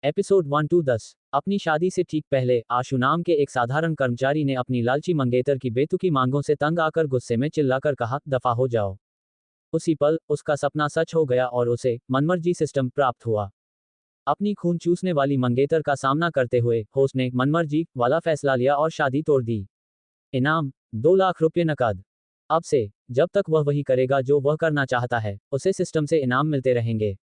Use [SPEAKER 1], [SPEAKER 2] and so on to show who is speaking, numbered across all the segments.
[SPEAKER 1] Episode 1 to 10। अपनी शादी से ठीक पहले आशु नाम के एक साधारण कर्मचारी ने अपनी लालची मंगेतर की बेतुकी मांगों से तंग आकर गुस्से में चिल्लाकर कहा, दफा हो जाओ। उसी पल उसका सपना सच हो गया और उसे मनमर्जी सिस्टम प्राप्त हुआ। अपनी खून चूसने वाली मंगेतर का सामना करते हुए होस्ट ने मनमर्जी वाला फैसला लिया और शादी तोड़ दी। इनाम 2 लाख रुपये नकद। अब से जब तक वह वही करेगा जो वह करना चाहता है, उसे सिस्टम से इनाम मिलते रहेंगे।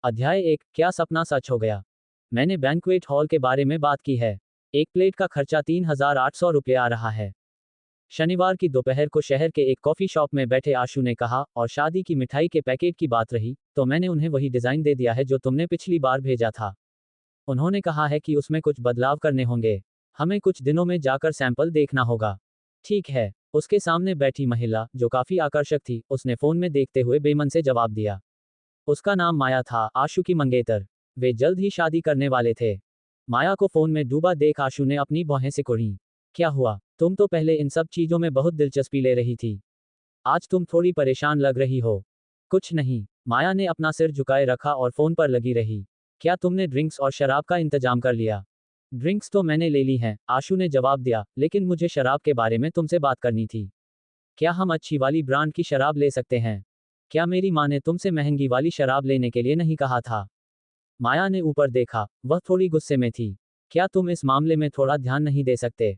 [SPEAKER 1] अध्याय 1, क्या सपना सच हो गया। मैंने बैंक्वेट हॉल के बारे में बात की है। एक प्लेट का खर्चा 3,800 रुपये आ रहा है। शनिवार की दोपहर को शहर के एक कॉफी शॉप में बैठे आशु ने कहा, और शादी की मिठाई के पैकेट की बात रही तो मैंने उन्हें वही डिजाइन दे दिया है जो तुमने पिछली बार भेजा था। उन्होंने कहा है कि उसमें कुछ बदलाव करने होंगे। हमें कुछ दिनों में जाकर सैंपल देखना होगा। ठीक है। उसके सामने बैठी महिला, जो काफी आकर्षक थी, उसने फोन में देखते हुए बेमन से जवाब दिया। उसका नाम माया था, आशु की मंगेतर। वे जल्द ही शादी करने वाले थे। माया को फोन में डूबा देख आशु ने अपनी भौहें सिकुड़ी। क्या हुआ? तुम तो पहले इन सब चीजों में बहुत दिलचस्पी ले रही थी। आज तुम थोड़ी परेशान लग रही हो। कुछ नहीं। माया ने अपना सिर झुकाए रखा और फोन पर लगी रही। क्या तुमने ड्रिंक्स और शराब का इंतजाम कर लिया? ड्रिंक्स तो मैंने ले ली हैं, आशु ने जवाब दिया, लेकिन मुझे शराब के बारे में तुमसे बात करनी थी। क्या हम अच्छी वाली ब्रांड की शराब ले सकते हैं? क्या मेरी माँ ने तुमसे महंगी वाली शराब लेने के लिए नहीं कहा था? माया ने ऊपर देखा, वह थोड़ी गुस्से में थी। क्या तुम इस मामले में थोड़ा ध्यान नहीं दे सकते?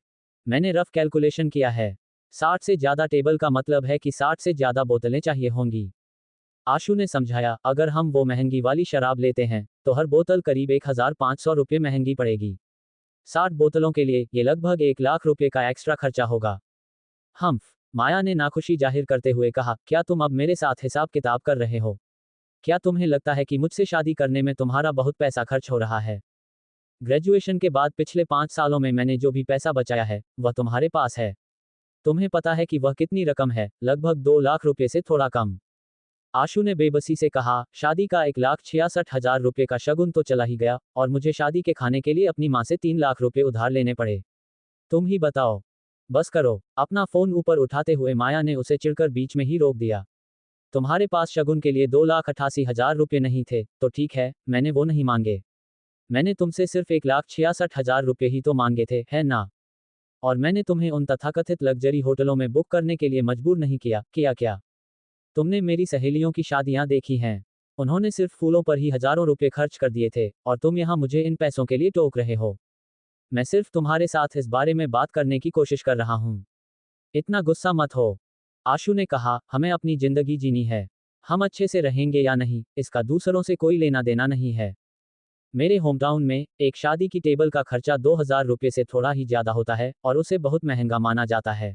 [SPEAKER 1] मैंने रफ कैलकुलेशन किया है। 60 से ज्यादा टेबल का मतलब है कि 60 से ज्यादा बोतलें चाहिए होंगी। आशु ने समझाया, अगर हम वो महंगी वाली शराब लेते हैं तो हर बोतल करीब 1,500 रुपये महंगी पड़ेगी। 60 बोतलों के लिए ये लगभग 1 लाख रुपये का एक्स्ट्रा खर्चा होगा। हम्फ। माया ने नाखुशी जाहिर करते हुए कहा, क्या तुम अब मेरे साथ हिसाब किताब कर रहे हो? क्या तुम्हें लगता है कि मुझसे शादी करने में तुम्हारा बहुत पैसा खर्च हो रहा है? ग्रेजुएशन के बाद पिछले 5 सालों में मैंने जो भी पैसा बचाया है वह तुम्हारे पास है। तुम्हें पता है कि वह कितनी रकम है? लगभग 2 लाख रुपये से थोड़ा कम। आशु ने बेबसी से कहा, शादी का 1,66,000 रुपये का शगुन तो चला ही गया, और मुझे शादी के खाने के लिए अपनी माँ से 3 लाख रुपये उधार लेने पड़े। तुम ही बताओ। बस करो। अपना फोन ऊपर उठाते हुए माया ने उसे चिढ़कर बीच में ही रोक दिया। तुम्हारे पास शगुन के लिए 2,88,000 रुपये नहीं थे, तो ठीक है, मैंने वो नहीं मांगे। मैंने तुमसे सिर्फ 1,66,000 रुपये ही तो मांगे थे, है ना? और मैंने तुम्हें उन तथाकथित लग्जरी होटलों में बुक करने के लिए मजबूर नहीं किया क्या? तुमने मेरी सहेलियों की शादियां देखी हैं। उन्होंने सिर्फ फूलों पर ही हजारों रुपये खर्च कर दिए थे, और तुम यहाँ मुझे इन पैसों के लिए टोक रहे हो। मैं सिर्फ तुम्हारे साथ इस बारे में बात करने की कोशिश कर रहा हूँ। इतना गुस्सा मत हो। आशु ने कहा, हमें अपनी जिंदगी जीनी है। हम अच्छे से रहेंगे या नहीं, इसका दूसरों से कोई लेना देना नहीं है। मेरे होमटाउन में एक शादी की टेबल का खर्चा 2,000 रुपये से थोड़ा ही ज्यादा होता है, और उसे बहुत महंगा माना जाता है।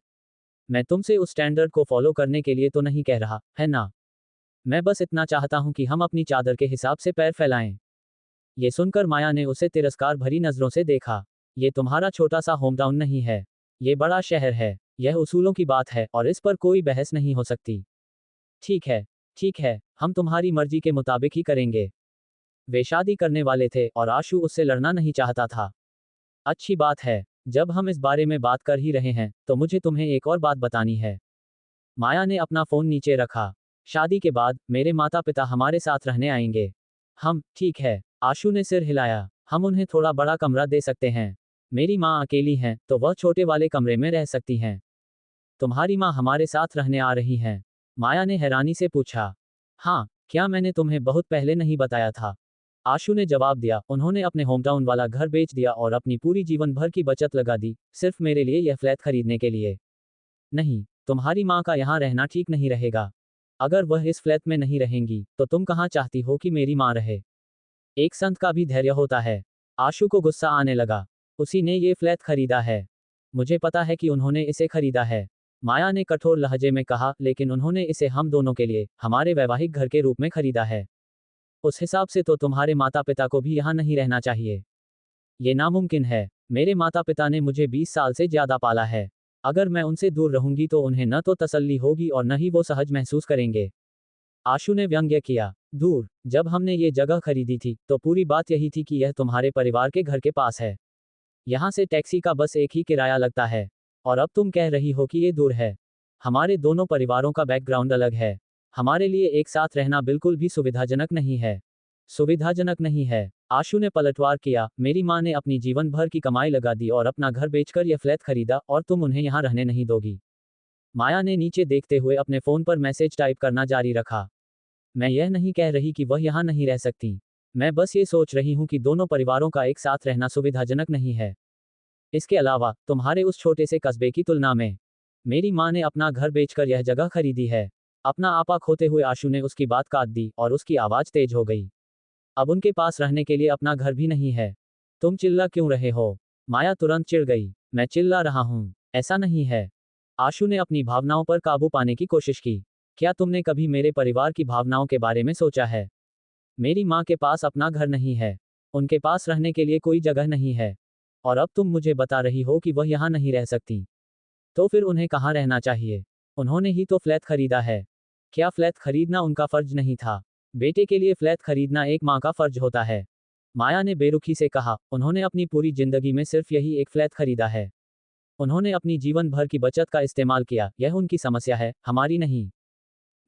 [SPEAKER 1] मैं तुमसे उस स्टैंडर्ड को फॉलो करने के लिए तो नहीं कह रहा, है ना? मैं बस इतना चाहता हूं कि हम अपनी चादर के हिसाब से पैर फैलाएं। ये सुनकर माया ने उसे तिरस्कार भरी नजरों से देखा। ये तुम्हारा छोटा सा होमटाउन नहीं है। ये बड़ा शहर है। यह उसूलों की बात है और इस पर कोई बहस नहीं हो सकती। ठीक है। ठीक है, हम तुम्हारी मर्जी के मुताबिक ही करेंगे। वे शादी करने वाले थे और आशु उससे लड़ना नहीं चाहता था। अच्छी बात है। जब हम इस बारे में बात कर ही रहे हैं तो मुझे तुम्हें एक और बात बतानी है। माया ने अपना फोन नीचे रखा। शादी के बाद मेरे माता पिता हमारे साथ रहने आएंगे। हम, ठीक है। आशु ने सिर हिलाया। हम उन्हें थोड़ा बड़ा कमरा दे सकते हैं। मेरी माँ अकेली हैं तो वह छोटे वाले कमरे में रह सकती हैं। तुम्हारी माँ हमारे साथ रहने आ रही हैं? माया ने हैरानी से पूछा। हाँ, क्या मैंने तुम्हें बहुत पहले नहीं बताया था? आशु ने जवाब दिया, उन्होंने अपने होमटाउन वाला घर बेच दिया और अपनी पूरी जीवन भर की बचत लगा दी, सिर्फ मेरे लिए यह फ्लैट खरीदने के लिए। नहीं, तुम्हारी माँ का यहाँ रहना ठीक नहीं रहेगा। अगर वह इस फ्लैट में नहीं रहेंगी तो तुम कहाँ चाहती हो कि मेरी माँ रहे? एक संत का भी धैर्य होता है। आशु को गुस्सा आने लगा। उसी ने ये फ्लैट खरीदा है। मुझे पता है कि उन्होंने इसे खरीदा है। माया ने कठोर लहजे में कहा, लेकिन उन्होंने इसे हम दोनों के लिए, हमारे वैवाहिक घर के रूप में खरीदा है। उस हिसाब से तो तुम्हारे माता पिता को भी यहाँ नहीं रहना चाहिए। ये नामुमकिन है। मेरे माता पिता ने मुझे 20 साल से ज्यादा पाला है। अगर मैं उनसे दूर रहूंगी तो उन्हें न तो तसल्ली होगी और न ही वो सहज महसूस करेंगे। आशु ने व्यंग्य किया। दूर? जब हमने ये जगह खरीदी थी तो पूरी बात यही थी कि यह तुम्हारे परिवार के घर के पास है। यहाँ से टैक्सी का बस एक ही किराया लगता है। और अब तुम कह रही हो कि ये दूर है। हमारे दोनों परिवारों का बैकग्राउंड अलग है। हमारे लिए एक साथ रहना बिल्कुल भी सुविधाजनक नहीं है। सुविधाजनक नहीं है? आशु ने पलटवार किया, मेरी माँ ने अपनी जीवन भर की कमाई लगा दी और अपना घर बेचकर यह फ्लैट खरीदा और तुम उन्हें यहाँ रहने नहीं दोगी। माया ने नीचे देखते हुए अपने फोन पर मैसेज टाइप करना जारी रखा। मैं यह नहीं कह रही कि वह यहाँ नहीं रह सकती। मैं बस ये सोच रही हूँ कि दोनों परिवारों का एक साथ रहना सुविधाजनक नहीं है। इसके अलावा तुम्हारे उस छोटे से कस्बे की तुलना में मेरी माँ ने अपना घर बेचकर यह जगह खरीदी है। अपना आपा खोते हुए आशु ने उसकी बात काट दी और उसकी आवाज तेज हो गई। अब उनके पास रहने के लिए अपना घर भी नहीं है। तुम चिल्ला क्यों रहे हो? माया तुरंत चिढ़ गई। मैं चिल्ला रहा हूँ, ऐसा नहीं है। आशु ने अपनी भावनाओं पर काबू पाने की कोशिश की। क्या तुमने कभी मेरे परिवार की भावनाओं के बारे में सोचा है? मेरी माँ के पास अपना घर नहीं है। उनके पास रहने के लिए कोई जगह नहीं है। और अब तुम मुझे बता रही हो कि वह यहाँ नहीं रह सकती। तो फिर उन्हें कहाँ रहना चाहिए? उन्होंने ही तो फ्लैट खरीदा है। क्या फ्लैट खरीदना उनका फर्ज नहीं था? बेटे के लिए फ्लैट खरीदना एक माँ का फर्ज होता है। माया ने बेरुखी से कहा, उन्होंने अपनी पूरी जिंदगी में सिर्फ यही एक फ्लैट खरीदा है। उन्होंने अपनी जीवन भर की बचत का इस्तेमाल किया। यह उनकी समस्या है, हमारी नहीं।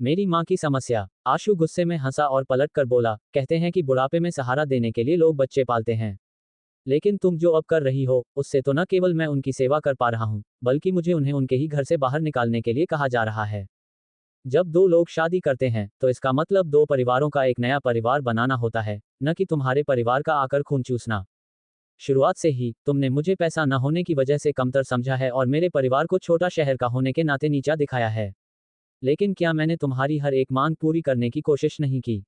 [SPEAKER 1] मेरी माँ की समस्या। आशु गुस्से में हंसा और पलट कर बोला, कहते हैं कि बुढ़ापे में सहारा देने के लिए लोग बच्चे पालते हैं। लेकिन तुम जो अब कर रही हो, उससे तो न केवल मैं उनकी सेवा कर पा रहा हूँ, बल्कि मुझे उन्हें उनके ही घर से बाहर निकालने के लिए कहा जा रहा है। जब दो लोग शादी करते हैं, तो इसका मतलब दो परिवारों का एक नया परिवार बनाना होता है, न कि तुम्हारे परिवार का आकर खून चूसना। शुरुआत से ही तुमने मुझे पैसा न होने की वजह से कमतर समझा है और मेरे परिवार को छोटा शहर का होने के नाते नीचा दिखाया है। लेकिन क्या मैंने तुम्हारी हर एक मांग पूरी करने की कोशिश नहीं की?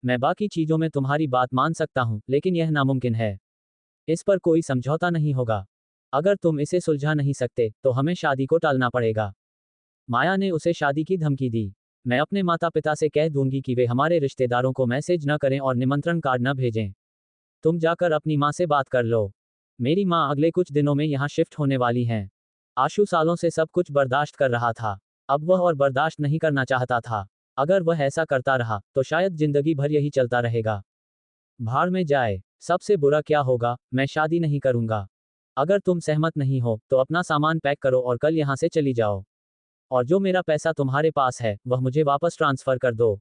[SPEAKER 1] मैं बाकी चीजों में तुम्हारी बात मान सकता हूँ, लेकिन यह नामुमकिन है। इस पर कोई समझौता नहीं होगा। अगर तुम इसे सुलझा नहीं सकते, तो हमें शादी को टालना पड़ेगा। माया ने उसे शादी की धमकी दी। मैं अपने माता पिता से कह दूंगी कि वे हमारे रिश्तेदारों को मैसेज न करें और निमंत्रण कार्ड न भेजें। तुम जाकर अपनी माँ से बात कर लो। मेरी माँ अगले कुछ दिनों में यहाँ शिफ्ट होने वाली हैं। आशु सालों से सब कुछ बर्दाश्त कर रहा था। अब वह और बर्दाश्त नहीं करना चाहता था। अगर वह ऐसा करता रहा, तो शायद जिंदगी भर यही चलता रहेगा। भाड़ में जाए। सबसे बुरा क्या होगा, मैं शादी नहीं करूंगा। अगर तुम सहमत नहीं हो, तो अपना सामान पैक करो और कल यहाँ से चली जाओ। और जो मेरा पैसा तुम्हारे पास है, वह मुझे वापस ट्रांसफर कर दो।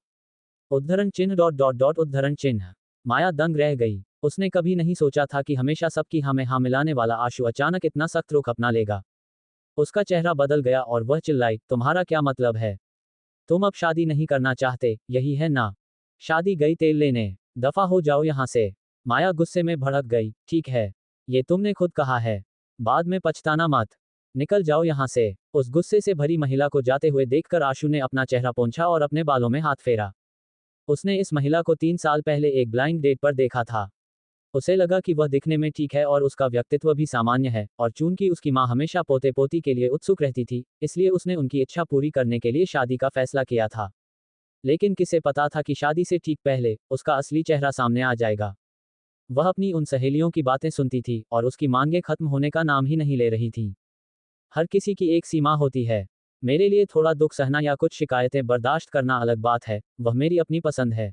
[SPEAKER 1] उद्धरण चिन्ह डॉट डॉट डॉट उद्धरण चिन्ह। माया दंग रह गई। उसने कभी नहीं सोचा था कि हमेशा सबकी हाँ में हाँ मिलाने वाला आशु अचानक इतना सख्त रुख अपना लेगा। उसका चेहरा बदल गया और वह चिल्लाई, तुम्हारा क्या मतलब है? तुम अब शादी नहीं करना चाहते, यही है ना? शादी गई तेल लेने। दफा हो जाओ यहाँ से। माया गुस्से में भड़क गई। ठीक है, ये तुमने खुद कहा है। बाद में पछताना मत। निकल जाओ यहाँ से। उस गुस्से से भरी महिला को जाते हुए देखकर आशु ने अपना चेहरा पोंछा और अपने बालों में हाथ फेरा। उसने इस महिला को 3 साल पहले एक ब्लाइंड डेट पर देखा था। उसे लगा कि वह दिखने में ठीक है और उसका व्यक्तित्व भी सामान्य है, और चूंकि उसकी माँ हमेशा पोते पोती के लिए उत्सुक रहती थी, इसलिए उसने उनकी इच्छा पूरी करने के लिए शादी का फैसला किया था। लेकिन किसे पता था कि शादी से ठीक पहले उसका असली चेहरा सामने आ जाएगा। वह अपनी उन सहेलियों की बातें सुनती थी और उसकी मांगें खत्म होने का नाम ही नहीं ले रही थीं। हर किसी की एक सीमा होती है। मेरे लिए थोड़ा दुख सहना या कुछ शिकायतें बर्दाश्त करना अलग बात है, वह मेरी अपनी पसंद है।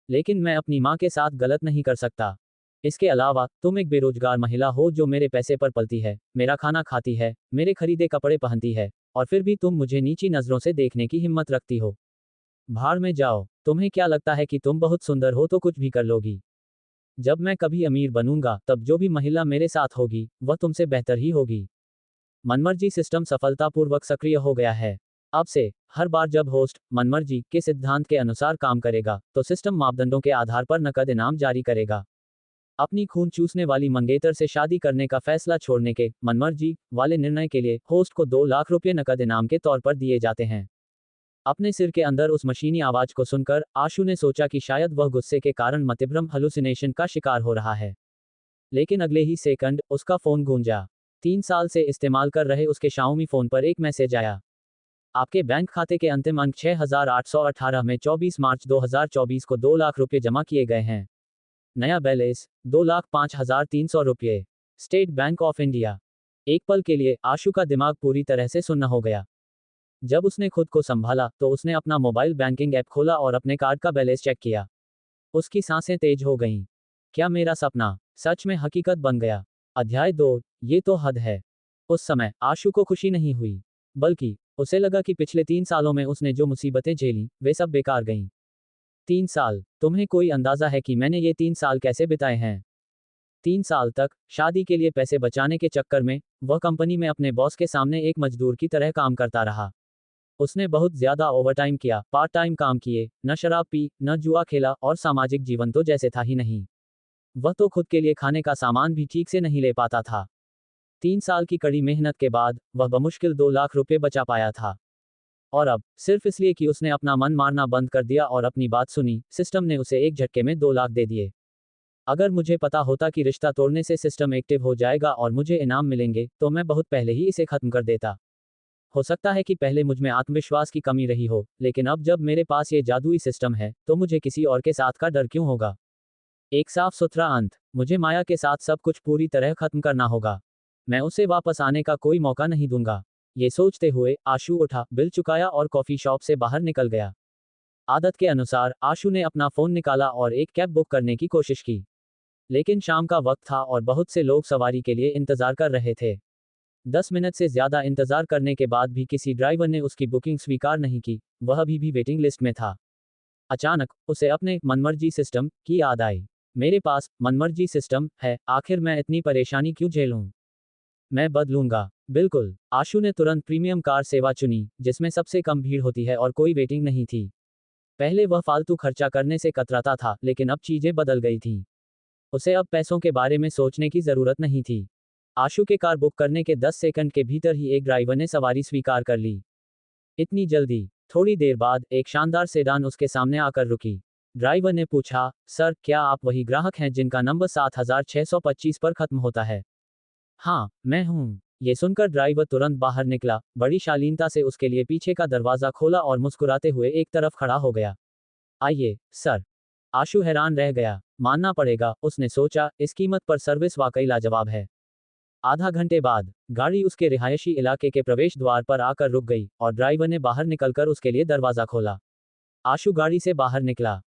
[SPEAKER 1] लेकिन मैं अपनी माँ के साथ गलत नहीं कर सकता। इसके अलावा तुम एक बेरोजगार महिला हो जो मेरे पैसे पर पलती है, मेरा खाना खाती है, मेरे खरीदे कपड़े पहनती है, और फिर भी तुम मुझे नीची नजरों से देखने की हिम्मत रखती हो। भाड़ में जाओ। तुम्हें क्या लगता है कि तुम बहुत सुंदर हो तो कुछ भी कर लोगी? जब मैं कभी अमीर बनूंगा, तब जो भी महिला मेरे साथ होगी, वह तुमसे बेहतर ही होगी। मनमर्जी सिस्टम सफलतापूर्वक सक्रिय हो गया है। अब से हर बार जब होस्ट मनमर्जी के सिद्धांत के अनुसार काम करेगा, तो सिस्टम मापदंडों के आधार पर नकद इनाम जारी करेगा। अपनी खून चूसने वाली मंगेतर से शादी करने का फैसला छोड़ने के मनमर्जी वाले निर्णय के लिए होस्ट को 2 लाख रुपये नकद इनाम के तौर पर दिए जाते हैं। अपने सिर के अंदर उस मशीनी आवाज को सुनकर आशु ने सोचा कि शायद वह गुस्से के कारण मतिभ्रम हलुसिनेशन का शिकार हो रहा है। लेकिन अगले ही सेकंड उसका फोन गूंजा। 3 साल से इस्तेमाल कर रहे उसके शाओमी फोन पर एक मैसेज आया। आपके बैंक खाते के अंतिम अंक 6818 में 24 मार्च 2024 को 2 लाख रुपये जमा किए गए हैं। नया बैलेंस 2,05,300 रुपये। State bank of India. एक पल के लिए आशु का दिमाग पूरी तरह से सुन्न हो गया। जब उसने खुद को संभाला, तो उसने अपना मोबाइल बैंकिंग ऐप खोला और अपने कार्ड का बैलेंस चेक किया। उसकी सांसें तेज हो गईं। क्या मेरा सपना सच में हकीकत बन गया? अध्याय 2। ये तो हद है। उस समय आशु को खुशी नहीं हुई, बल्कि उसे लगा कि पिछले 3 सालों में उसने जो मुसीबतें झेलीं, वे सब बेकार गईं। 3 साल। तुम्हें कोई अंदाजा है कि मैंने ये 3 साल कैसे बिताए हैं? 3 साल तक शादी के लिए पैसे बचाने के चक्कर में वह कंपनी में अपने बॉस के सामने एक मजदूर की तरह काम करता रहा। उसने बहुत ज्यादा ओवरटाइम किया, पार्ट टाइम काम किए, न शराब पी, न जुआ खेला और सामाजिक जीवन तो जैसे था ही नहीं। वह तो खुद के लिए खाने का सामान भी ठीक से नहीं ले पाता था। 3 साल की कड़ी मेहनत के बाद वह बमुश्किल 2 लाख रुपए बचा पाया था। और अब सिर्फ इसलिए कि उसने अपना मन मारना बंद कर दिया और अपनी बात सुनी, सिस्टम ने उसे एक झटके में 2 लाख दे दिए। अगर मुझे पता होता कि रिश्ता तोड़ने से सिस्टम एक्टिव हो जाएगा और मुझे इनाम मिलेंगे, तो मैं बहुत पहले ही इसे खत्म कर देता। हो सकता है कि पहले मुझ में आत्मविश्वास की कमी रही हो, लेकिन अब जब मेरे पास ये जादुई सिस्टम है, तो मुझे किसी और के साथ का डर क्यों होगा? एक साफ सुथरा अंत। मुझे माया के साथ सब कुछ पूरी तरह खत्म करना होगा। मैं उसे वापस आने का कोई मौका नहीं दूंगा। ये सोचते हुए आशु उठा, बिल चुकाया और कॉफी शॉप से बाहर निकल गया। आदत के अनुसार आशु ने अपना फोन निकाला और एक कैब बुक करने की कोशिश की। लेकिन शाम का वक्त था और बहुत से लोग सवारी के लिए इंतजार कर रहे थे। 10 मिनट से ज्यादा इंतजार करने के बाद भी किसी ड्राइवर ने उसकी बुकिंग स्वीकार नहीं की। वह अभी भी वेटिंग लिस्ट में था। अचानक उसे अपने मनमर्जी सिस्टम की याद आई। मेरे पास मनमर्जी सिस्टम है, आखिर मैं इतनी परेशानी क्यों झेलूं? मैं बदलूंगा। बिल्कुल। आशु ने तुरंत प्रीमियम कार सेवा चुनी, जिसमें सबसे कम भीड़ होती है और कोई वेटिंग नहीं थी। पहले वह फालतू खर्चा करने से कतराता था, लेकिन अब चीजें बदल गई थीं। उसे अब पैसों के बारे में सोचने की जरूरत नहीं थी। आशु के कार बुक करने के 10 सेकंड के भीतर ही एक ड्राइवर ने सवारी स्वीकार कर ली। इतनी जल्दी? थोड़ी देर बाद एक शानदार सेडान उसके सामने आकर रुकी। ड्राइवर ने पूछा, सर, क्या आप वही ग्राहक हैं जिनका नंबर 7625 पर खत्म होता है? हाँ, मैं हूँ। ये सुनकर ड्राइवर तुरंत बाहर निकला, बड़ी शालीनता से उसके लिए पीछे का दरवाजा खोला और मुस्कुराते हुए एक तरफ खड़ा हो गया। आइए, सर। आशु हैरान रह गया। मानना पड़ेगा, उसने सोचा, इस कीमत पर सर्विस वाकई लाजवाब है। आधा घंटे बाद गाड़ी उसके रिहायशी इलाके के प्रवेश द्वार पर आकर रुक गई और ड्राइवर ने बाहर निकलकर उसके लिए दरवाजा खोला। आशु गाड़ी से बाहर निकला।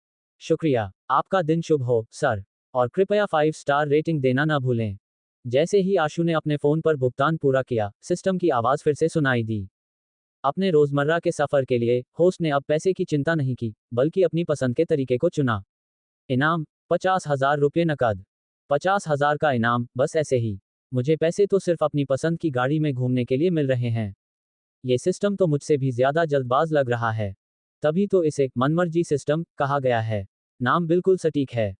[SPEAKER 1] शुक्रिया। आपका दिन शुभ हो, सर। और कृपया 5 स्टार रेटिंग देना न भूलें। जैसे ही आशु ने अपने फोन पर भुगतान पूरा किया, सिस्टम की आवाज फिर से सुनाई दी। अपने रोजमर्रा के सफर के लिए होस्ट ने अब पैसे की चिंता नहीं की, बल्कि अपनी पसंद के तरीके को चुना। इनाम 50,000 रुपये नकद। 50,000 का इनाम, बस ऐसे ही। मुझे पैसे तो सिर्फ अपनी पसंद की गाड़ी में घूमने के लिए मिल रहे हैं। ये सिस्टम तो मुझसे भी ज्यादा जल्दबाज लग रहा है। तभी तो इसे मनमर्जी सिस्टम कहा गया है। नाम बिल्कुल सटीक है।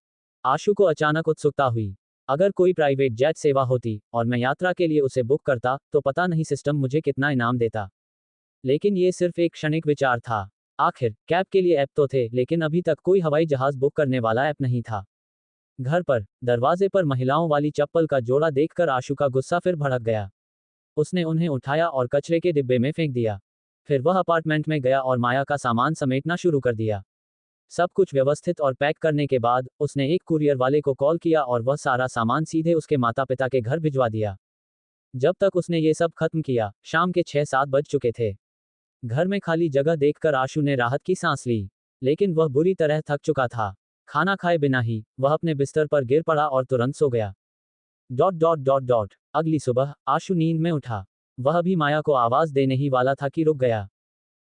[SPEAKER 1] आशु को अचानक उत्सुकता हुई। अगर कोई प्राइवेट जेट सेवा होती और मैं यात्रा के लिए उसे बुक करता, तो पता नहीं सिस्टम मुझे कितना इनाम देता। लेकिन ये सिर्फ एक क्षणिक विचार था। आखिर कैब के लिए ऐप तो थे, लेकिन अभी तक कोई हवाई जहाज बुक करने वाला ऐप नहीं था। घर पर दरवाजे पर महिलाओं वाली चप्पल का जोड़ा देखकर आशु का गुस्सा फिर भड़क गया। उसने उन्हें उठाया और कचरे के डिब्बे में फेंक दिया। फिर वह अपार्टमेंट में गया और माया का सामान समेटना शुरू कर दिया। सब कुछ व्यवस्थित और पैक करने के बाद उसने एक कुरियर वाले को कॉल किया और वह सारा सामान सीधे उसके माता पिता के घर भिजवा दिया। जब तक उसने ये सब खत्म किया, शाम के 6-7 बज चुके थे। घर में खाली जगह देखकर आशु ने राहत की सांस ली। लेकिन वह बुरी तरह थक चुका था। खाना खाए बिना ही वह अपने बिस्तर पर गिर पड़ा और तुरंत सो गया। अगली सुबह आशु नींद में उठा। वह भी माया को आवाज देने ही वाला था कि रुक गया।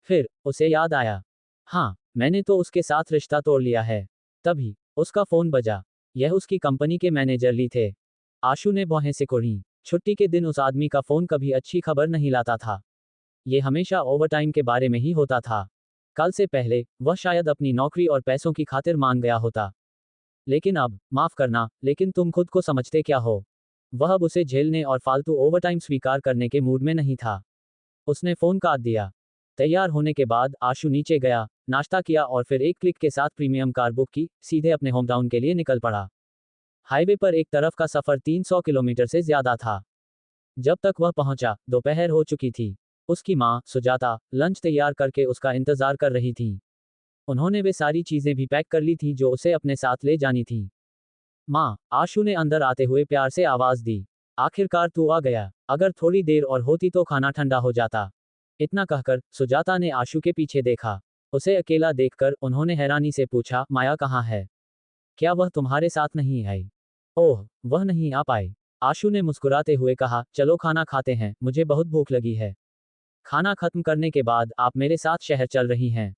[SPEAKER 1] फिर उसे याद आया, हाँ, मैंने तो उसके साथ रिश्ता तोड़ लिया है। तभी उसका फोन बजा। यह उसकी कंपनी के मैनेजर ली थे। आशु ने भौहें सिकोड़ी। छुट्टी के दिन उस आदमी का फोन कभी अच्छी खबर नहीं लाता था। ये हमेशा ओवरटाइम के बारे में ही होता था। कल से पहले वह शायद अपनी नौकरी और पैसों की खातिर मान गया होता। लेकिन अब, माफ करना, लेकिन तुम खुद को समझते क्या हो? वह अब उसे झेलने और फालतू ओवरटाइम स्वीकार करने के मूड में नहीं था। उसने फोन काट दिया। तैयार होने के बाद आशु नीचे गया, नाश्ता किया और फिर एक क्लिक के साथ प्रीमियम कार बुक की, सीधे अपने होम टाउन के लिए निकल पड़ा। हाईवे पर एक तरफ का सफर 300 किलोमीटर से ज्यादा था। जब तक वह पहुंचा, दोपहर हो चुकी थी। उसकी माँ, सुजाता, लंच तैयार करके उसका इंतजार कर रही थी। उन्होंने वे सारी चीजें भी पैक कर ली थी जो उसे अपने साथ ले जानी थी। माँ, आशु ने अंदर आते हुए प्यार से आवाज दी। आखिरकार तू आ गया। अगर थोड़ी देर और होती तो खाना ठंडा हो जाता। इतना कहकर सुजाता ने आशु के पीछे देखा। उसे अकेला देखकर उन्होंने हैरानी से पूछा, माया कहाँ है? क्या वह तुम्हारे साथ नहीं आई? ओह, वह नहीं आ पाई। आशु ने मुस्कुराते हुए कहा, चलो खाना खाते हैं, मुझे बहुत भूख लगी है। खाना खत्म करने के बाद आप मेरे साथ शहर चल रही हैं?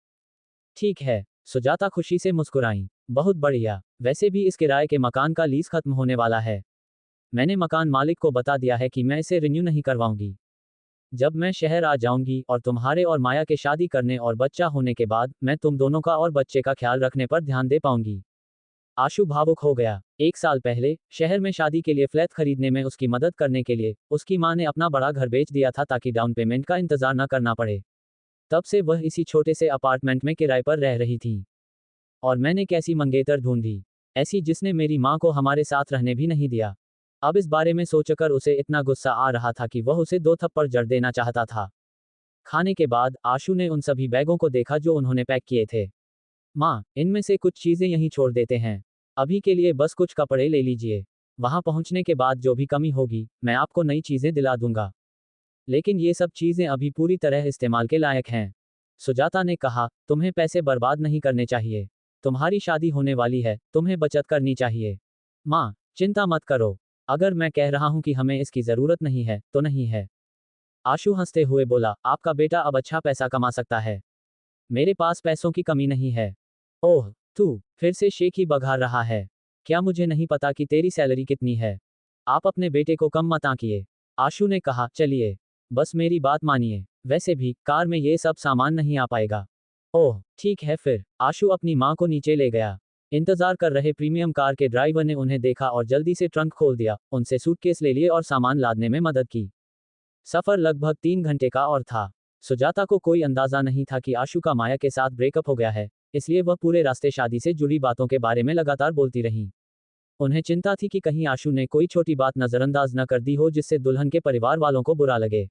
[SPEAKER 1] ठीक है। सुजाता खुशी से मुस्कुराई। बहुत बढ़िया, वैसे भी इस किराए के मकान का लीज खत्म होने वाला है। मैंने मकान मालिक को बता दिया है कि मैं इसे रिन्यू नहीं करवाऊंगी। जब मैं शहर आ जाऊंगी और तुम्हारे और माया के शादी करने और बच्चा होने के बाद मैं तुम दोनों का और बच्चे का ख्याल रखने पर ध्यान दे पाऊंगी। आशु भावुक हो गया। 1 साल पहले शहर में शादी के लिए फ्लैट खरीदने में उसकी मदद करने के लिए उसकी मां ने अपना बड़ा घर बेच दिया था ताकि डाउन पेमेंट का इंतजार न करना पड़े। तब से वह इसी छोटे से अपार्टमेंट में किराए पर रह रही थी। और मैंने कैसी मंगेतर ढूंढी, ऐसी जिसने मेरी मां को हमारे साथ रहने भी नहीं दिया। अब इस बारे में सोचकर उसे इतना गुस्सा आ रहा था कि वह उसे 2 थप्पड़ जड़ देना चाहता था। खाने के बाद आशु ने उन सभी बैगों को देखा जो उन्होंने पैक किए थे। माँ, इनमें से कुछ चीजें यहीं छोड़ देते हैं। अभी के लिए बस कुछ कपड़े ले लीजिए। वहां पहुंचने के बाद जो भी कमी होगी मैं आपको नई चीजें दिला दूंगा। लेकिन ये सब चीजें अभी पूरी तरह इस्तेमाल के लायक हैं। सुजाता ने कहा, तुम्हें पैसे बर्बाद नहीं करने चाहिए। तुम्हारी शादी होने वाली है, तुम्हें बचत करनी चाहिए। माँ, चिंता मत करो। अगर मैं कह रहा हूं कि हमें इसकी जरूरत नहीं है, तो नहीं है। आशु हंसते हुए बोला, आपका बेटा अब अच्छा पैसा कमा सकता है। मेरे पास पैसों की कमी नहीं है। ओह, तू फिर से शेख ही बघार रहा है। क्या मुझे नहीं पता कि तेरी सैलरी कितनी है? आप अपने बेटे को कम मत आंकिए। आशु ने कहा, चलिए, बस मेरी बात मानिए। वैसे भी कार में ये सब सामान नहीं आ पाएगा। ओह, ठीक है फिर। आशु अपनी मां को नीचे ले गया। इंतजार कर रहे प्रीमियम कार के ड्राइवर ने उन्हें देखा और जल्दी से ट्रंक खोल दिया, उनसे सूटकेस ले लिए और सामान लादने में मदद की। सफर लगभग 3 घंटे का और था। सुजाता को कोई अंदाजा नहीं था कि आशु का माया के साथ ब्रेकअप हो गया है, इसलिए वह पूरे रास्ते शादी से जुड़ी बातों के बारे में लगातार बोलती रही। उन्हें चिंता थी कि कहीं आशु ने कोई छोटी बात नजरअंदाज न कर दी हो जिससे दुल्हन के परिवार वालों को बुरा लगे।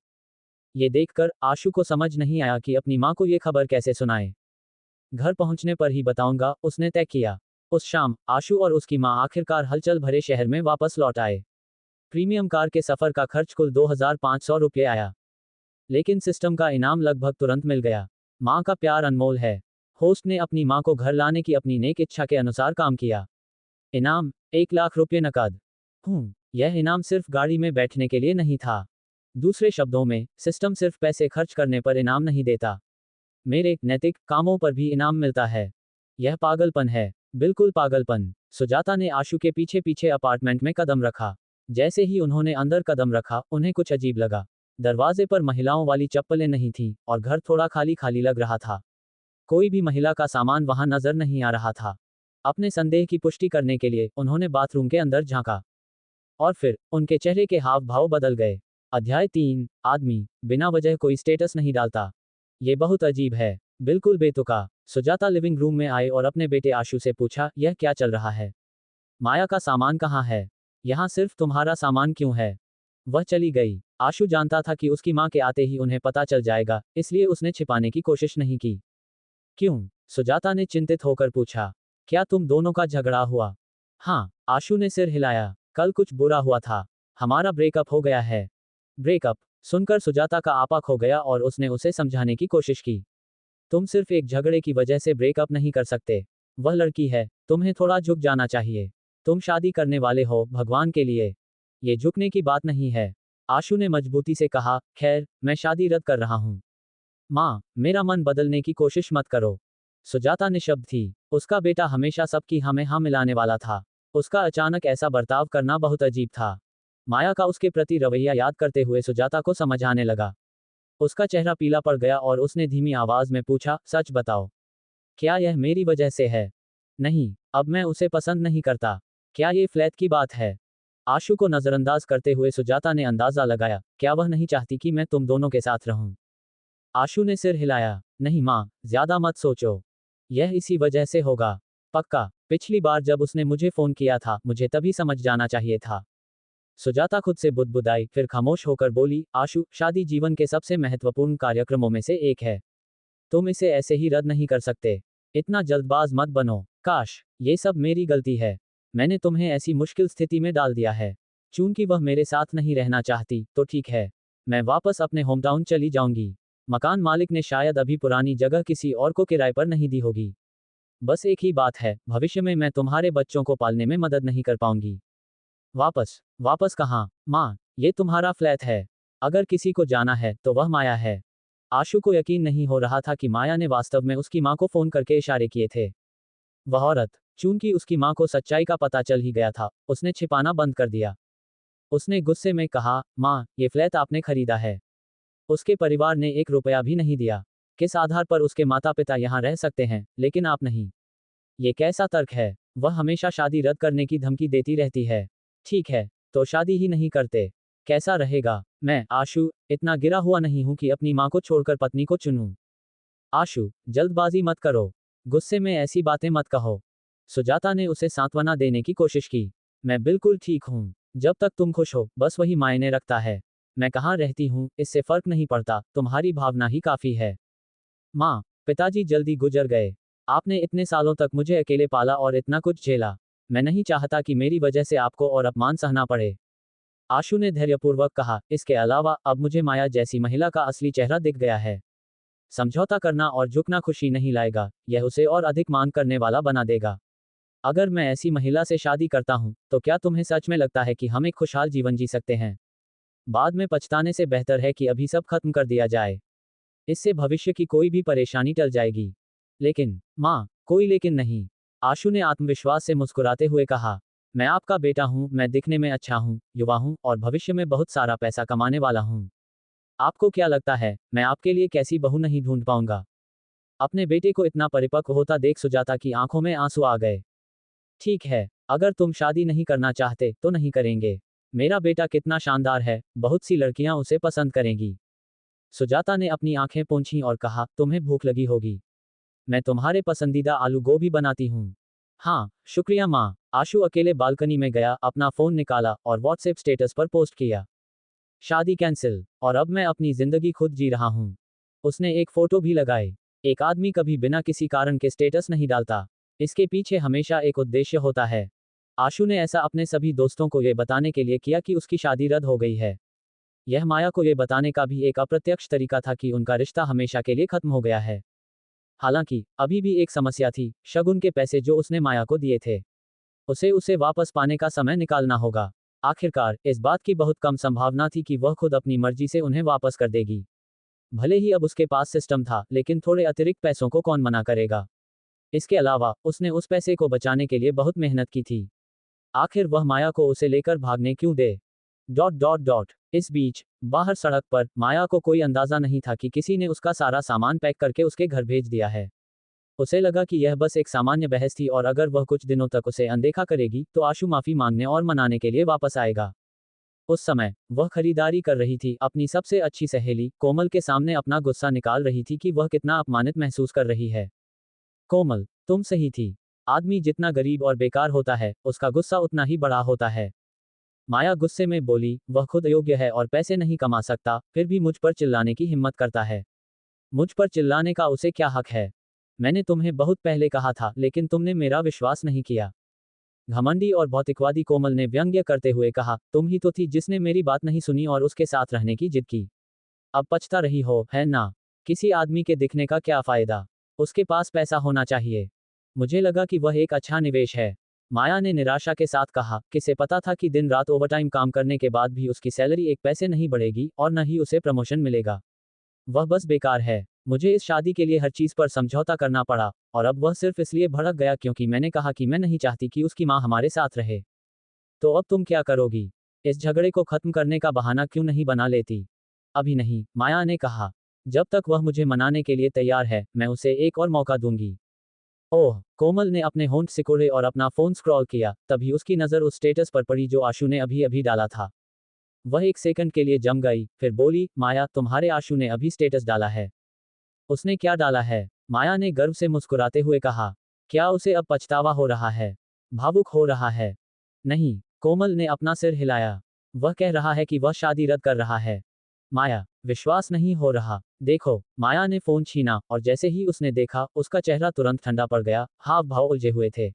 [SPEAKER 1] ये देखकर आशु को समझ नहीं आया कि अपनी मां को ये खबर कैसे सुनाए। घर पहुंचने पर ही बताऊंगा, उसने तय किया। उस शाम आशु और उसकी मां आखिरकार हलचल भरे शहर में वापस लौट आए। प्रीमियम कार के सफर का खर्च कुल 2500 रुपये आया। लेकिन सिस्टम का इनाम लगभग तुरंत मिल गया। मां का प्यार अनमोल है। होस्ट ने अपनी मां को घर लाने की अपनी नेक इच्छा के अनुसार काम किया। इनाम 1 लाख रुपये नकद। यह इनाम सिर्फ गाड़ी में बैठने के लिए नहीं था। दूसरे शब्दों में, सिस्टम सिर्फ पैसे खर्च करने पर इनाम नहीं देता, मेरे नैतिक कामों पर भी इनाम मिलता है। यह पागलपन है, बिल्कुल पागलपन। सुजाता ने आशु के पीछे पीछे अपार्टमेंट में कदम रखा। जैसे ही उन्होंने अंदर कदम रखा, उन्हें कुछ अजीब लगा। दरवाजे पर महिलाओं वाली चप्पलें नहीं थीं, और घर थोड़ा खाली खाली लग रहा था। कोई भी महिला का सामान वहां नजर नहीं आ रहा था। अपने संदेह की पुष्टि करने के लिए उन्होंने बाथरूम के अंदर झांका। और फिर उनके चेहरे के हाव भाव बदल गए। अध्याय 3। आदमी बिना वजह कोई स्टेटस नहीं डालता। ये बहुत अजीब है, बिल्कुल बेतुका। सुजाता लिविंग रूम में आए और अपने बेटे आशु से पूछा, यह क्या चल रहा है? माया का सामान कहाँ है? यहाँ सिर्फ तुम्हारा सामान क्यों है? वह चली गई। आशु जानता था कि उसकी मां के आते ही उन्हें पता चल जाएगा, इसलिए उसने छिपाने की कोशिश नहीं की। क्यों? सुजाता ने चिंतित होकर पूछा। क्या तुम दोनों का झगड़ा हुआ? हाँ, आशु ने सिर हिलाया। कल कुछ बुरा हुआ था। हमारा ब्रेकअप हो गया है। ब्रेकअप सुनकर सुजाता का आपा खो गया और उसने उसे समझाने की कोशिश की। तुम सिर्फ एक झगड़े की वजह से ब्रेकअप नहीं कर सकते। वह लड़की है, तुम्हें थोड़ा झुक जाना चाहिए। तुम शादी करने वाले हो, भगवान के लिए। ये झुकने की बात नहीं है। आशु ने मजबूती से कहा, खैर, मैं शादी रद्द कर रहा हूँ। माँ, मेरा मन बदलने की कोशिश मत करो। सुजाता निशब्द थी। उसका बेटा हमेशा सबकी हाँ में हाँ मिलाने वाला था। उसका अचानक ऐसा बर्ताव करना बहुत अजीब था। माया का उसके प्रति रवैया याद करते हुए सुजाता को समझ आने लगा। उसका चेहरा पीला पड़ गया और उसने धीमी आवाज में पूछा, सच बताओ, क्या यह मेरी वजह से है? नहीं, अब मैं उसे पसंद नहीं करता। क्या ये फ्लैट की बात है? आशु को नजरअंदाज करते हुए सुजाता ने अंदाजा लगाया, क्या वह नहीं चाहती कि मैं तुम दोनों के साथ रहूं? आशु ने सिर हिलाया। नहीं माँ, ज्यादा मत सोचो। यह इसी वजह से होगा। पक्का? पिछली बार जब उसने मुझे फोन किया था, मुझे तभी समझ जाना चाहिए था। सुजाता खुद से बुदबुदाई, फिर खामोश होकर बोली, आशु, शादी जीवन के सबसे महत्वपूर्ण कार्यक्रमों में से एक है। तुम इसे ऐसे ही रद्द नहीं कर सकते। इतना जल्दबाज मत बनो। काश, ये सब मेरी गलती है। मैंने तुम्हें ऐसी मुश्किल स्थिति में डाल दिया है। चूंकि वह मेरे साथ नहीं रहना चाहती, तो ठीक है। मैं वापस अपने होमटाउन चली जाऊंगी। मकान मालिक ने शायद अभी पुरानी जगह किसी और को किराए पर नहीं दी होगी। बस एक ही बात है, भविष्य में मैं तुम्हारे बच्चों को पालने में मदद नहीं कर पाऊंगी। वापस कहाँ? माँ, ये तुम्हारा फ्लैट है। अगर किसी को जाना है, तो वह माया है। आशु को यकीन नहीं हो रहा था कि माया ने वास्तव में उसकी मां को फोन करके इशारे किए थे। वह औरत, चूंकि उसकी मां को सच्चाई का पता चल ही गया था, उसने छिपाना बंद कर दिया। उसने गुस्से में कहा, मां, ये फ्लैट आपने खरीदा है। उसके परिवार ने 1 रुपया भी नहीं दिया। किस आधार पर उसके माता पिता यहाँ रह सकते हैं, लेकिन आप नहीं? ये कैसा तर्क है? वह हमेशा शादी रद्द करने की धमकी देती रहती है। ठीक है, तो शादी ही नहीं करते। कैसा रहेगा? मैं, आशु, इतना गिरा हुआ नहीं हूं कि अपनी मां को छोड़कर पत्नी को चुनूं। आशु, जल्दबाजी मत करो। गुस्से में ऐसी बातें मत कहो। सुजाता ने उसे सांत्वना देने की कोशिश की। मैं बिल्कुल ठीक हूं। जब तक तुम खुश हो, बस वही मायने रखता है। मैं कहाँ रहती हूँ, इससे फर्क नहीं पड़ता, तुम्हारी भावना ही काफी है। माँ, पिताजी जल्दी गुजर गए। आपने इतने सालों तक मुझे अकेले पाला और इतना कुछ झेला। मैं नहीं चाहता कि मेरी वजह से आपको और अपमान सहना पड़े। आशु ने धैर्यपूर्वक कहा, इसके अलावा अब मुझे माया जैसी महिला का असली चेहरा दिख गया है। समझौता करना और झुकना खुशी नहीं लाएगा, यह उसे और अधिक मांग करने वाला बना देगा। अगर मैं ऐसी महिला से शादी करता हूं, तो क्या तुम्हें सच में लगता है कि हम एक खुशहाल जीवन जी सकते हैं? बाद में पछताने से बेहतर है कि अभी सब खत्म कर दिया जाए। इससे भविष्य की कोई भी परेशानी टल जाएगी। लेकिन, माँ, कोई लेकिन नहीं। आशु ने आत्मविश्वास से मुस्कुराते हुए कहा, मैं आपका बेटा हूँ, मैं दिखने में अच्छा हूँ, युवा हूँ और भविष्य में बहुत सारा पैसा कमाने वाला हूँ। आपको क्या लगता है, मैं आपके लिए कैसी बहू नहीं ढूंढ पाऊंगा? अपने बेटे को इतना परिपक्व होता देख सुजाता की आंखों में आंसू आ गए। ठीक है, अगर तुम शादी नहीं करना चाहते, तो नहीं करेंगे। मेरा बेटा कितना शानदार है, बहुत सी लड़कियां उसे पसंद करेंगी। सुजाता ने अपनी आंखें पोंछीं और कहा, तुम्हें भूख लगी होगी। मैं तुम्हारे पसंदीदा आलू गोभी बनाती हूँ। हाँ, शुक्रिया माँ। आशु अकेले बालकनी में गया, अपना फोन निकाला और व्हाट्सएप स्टेटस पर पोस्ट किया। शादी कैंसिल, और अब मैं अपनी जिंदगी खुद जी रहा हूँ। उसने एक फोटो भी लगाई। एक आदमी कभी बिना किसी कारण के स्टेटस नहीं डालता। इसके पीछे हमेशा एक उद्देश्य होता है। आशु ने ऐसा अपने सभी दोस्तों को यह बताने के लिए किया कि उसकी शादी रद्द हो गई है। यह माया को यह बताने का भी एक अप्रत्यक्ष तरीका था कि उनका रिश्ता हमेशा के लिए खत्म हो गया है। हालांकि, अभी भी एक समस्या थी, शगुन के पैसे जो उसने माया को दिए थे। उसे वापस पाने का समय निकालना होगा। आखिरकार, इस बात की बहुत कम संभावना थी कि वह खुद अपनी मर्जी से उन्हें वापस कर देगी। भले ही अब उसके पास सिस्टम था, लेकिन थोड़े अतिरिक्त पैसों को कौन मना करेगा? इसके अलावा, उसने उस पैसे को बचाने के लिए बहुत मेहनत की थी। आखिर वह माया को उसे लेकर भागने क्यों दे? Dot dot dot. इस बीच, बाहर सड़क पर, माया को कोई अंदाजा नहीं था कि किसी ने उसका सारा सामान पैक करके उसके घर भेज दिया है। उसे लगा कि यह बस एक सामान्य बहस थी और अगर वह कुछ दिनों तक उसे अनदेखा करेगी, तो आशु माफी मांगने और मनाने के लिए वापस आएगा। उस समय, वह खरीदारी कर रही थी, अपनी सबसे अच्छी सहेली, कोमल के सामने अपना गुस्सा निकाल रही थी कि वह कितना अपमानित महसूस कर रही है। कोमल, तुम सही थी। आदमी जितना गरीब और बेकार होता है, उसका गुस्सा उतना ही बड़ा होता है। माया गुस्से में बोली, वह खुद योग्य है और पैसे नहीं कमा सकता, फिर भी मुझ पर चिल्लाने की हिम्मत करता है। मुझ पर चिल्लाने का उसे क्या हक है? मैंने तुम्हें बहुत पहले कहा था, लेकिन तुमने मेरा विश्वास नहीं किया। घमंडी और भौतिकवादी कोमल ने व्यंग्य करते हुए कहा, तुम ही तो थी जिसने मेरी बात नहीं सुनी और उसके साथ रहने की जिद की। अब पछता रही हो, है ना? किसी आदमी के दिखने का क्या फायदा? उसके पास पैसा होना चाहिए। मुझे लगा कि वह एक अच्छा निवेश है। माया ने निराशा के साथ कहा, किसे पता था कि दिन रात ओवरटाइम काम करने के बाद भी उसकी सैलरी एक पैसे नहीं बढ़ेगी और न ही उसे प्रमोशन मिलेगा। वह बस बेकार है। मुझे इस शादी के लिए हर चीज पर समझौता करना पड़ा, और अब वह सिर्फ इसलिए भड़क गया क्योंकि मैंने कहा कि मैं नहीं चाहती कि उसकी माँ हमारे साथ रहे। तो अब तुम क्या करोगी? इस झगड़े को खत्म करने का बहाना क्यों नहीं बना लेती? अभी नहीं, माया ने कहा। जब तक वह मुझे मनाने के लिए तैयार है, मैं उसे एक और मौका दूंगी। ओह, कोमल ने अपने होंठ सिकोड़े और अपना फोन स्क्रॉल किया, तभी उसकी नजर उस स्टेटस पर पड़ी जो आशु ने अभी अभी डाला था। वह एक सेकंड के लिए जम गई, फिर बोली, माया, तुम्हारे आशु ने अभी स्टेटस डाला है। उसने क्या डाला है? माया ने गर्व से मुस्कुराते हुए कहा। क्या उसे अब पछतावा हो रहा है? भावुक हो रहा है? नहीं, कोमल ने अपना सिर हिलाया। वह कह रहा है कि वह शादी रद्द कर रहा है। माया, विश्वास नहीं हो रहा। देखो, माया ने फोन छीना और जैसे ही उसने देखा, उसका चेहरा तुरंत ठंडा पड़ गया, हाव भाव उलझे हुए थे।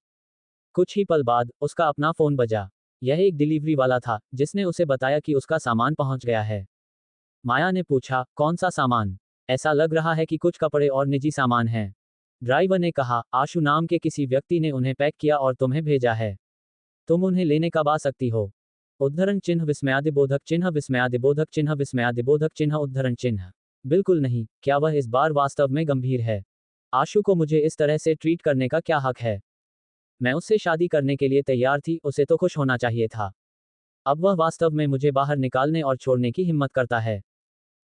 [SPEAKER 1] कुछ ही पल बाद, उसका अपना फोन बजा। यह एक डिलीवरी वाला था, जिसने उसे बताया कि उसका सामान पहुंच गया है। माया ने पूछा, कौन सा सामान? ऐसा लग रहा है कि कुछ कपड़े और निजी सामान हैं। ड्राइवर ने कहा, आशु नाम के किसी व्यक्ति ने उन्हें पैक किया और तुम्हें भेजा है। तुम उन्हें लेने कब आ सकती हो? उद्धरण चिन्ह विस्मयादिबोधक चिन्ह विस्मयादिबोधक चिन्ह विस्मयादिबोधक चिन्ह उद्धरण चिन्ह। बिल्कुल नहीं, क्या वह इस बार वास्तव में गंभीर है? आशु को मुझे इस तरह से ट्रीट करने का क्या हक है? मैं उससे शादी करने के लिए तैयार थी, उसे तो खुश होना चाहिए था। अब वह वास्तव में मुझे बाहर निकालने और छोड़ने की हिम्मत करता है।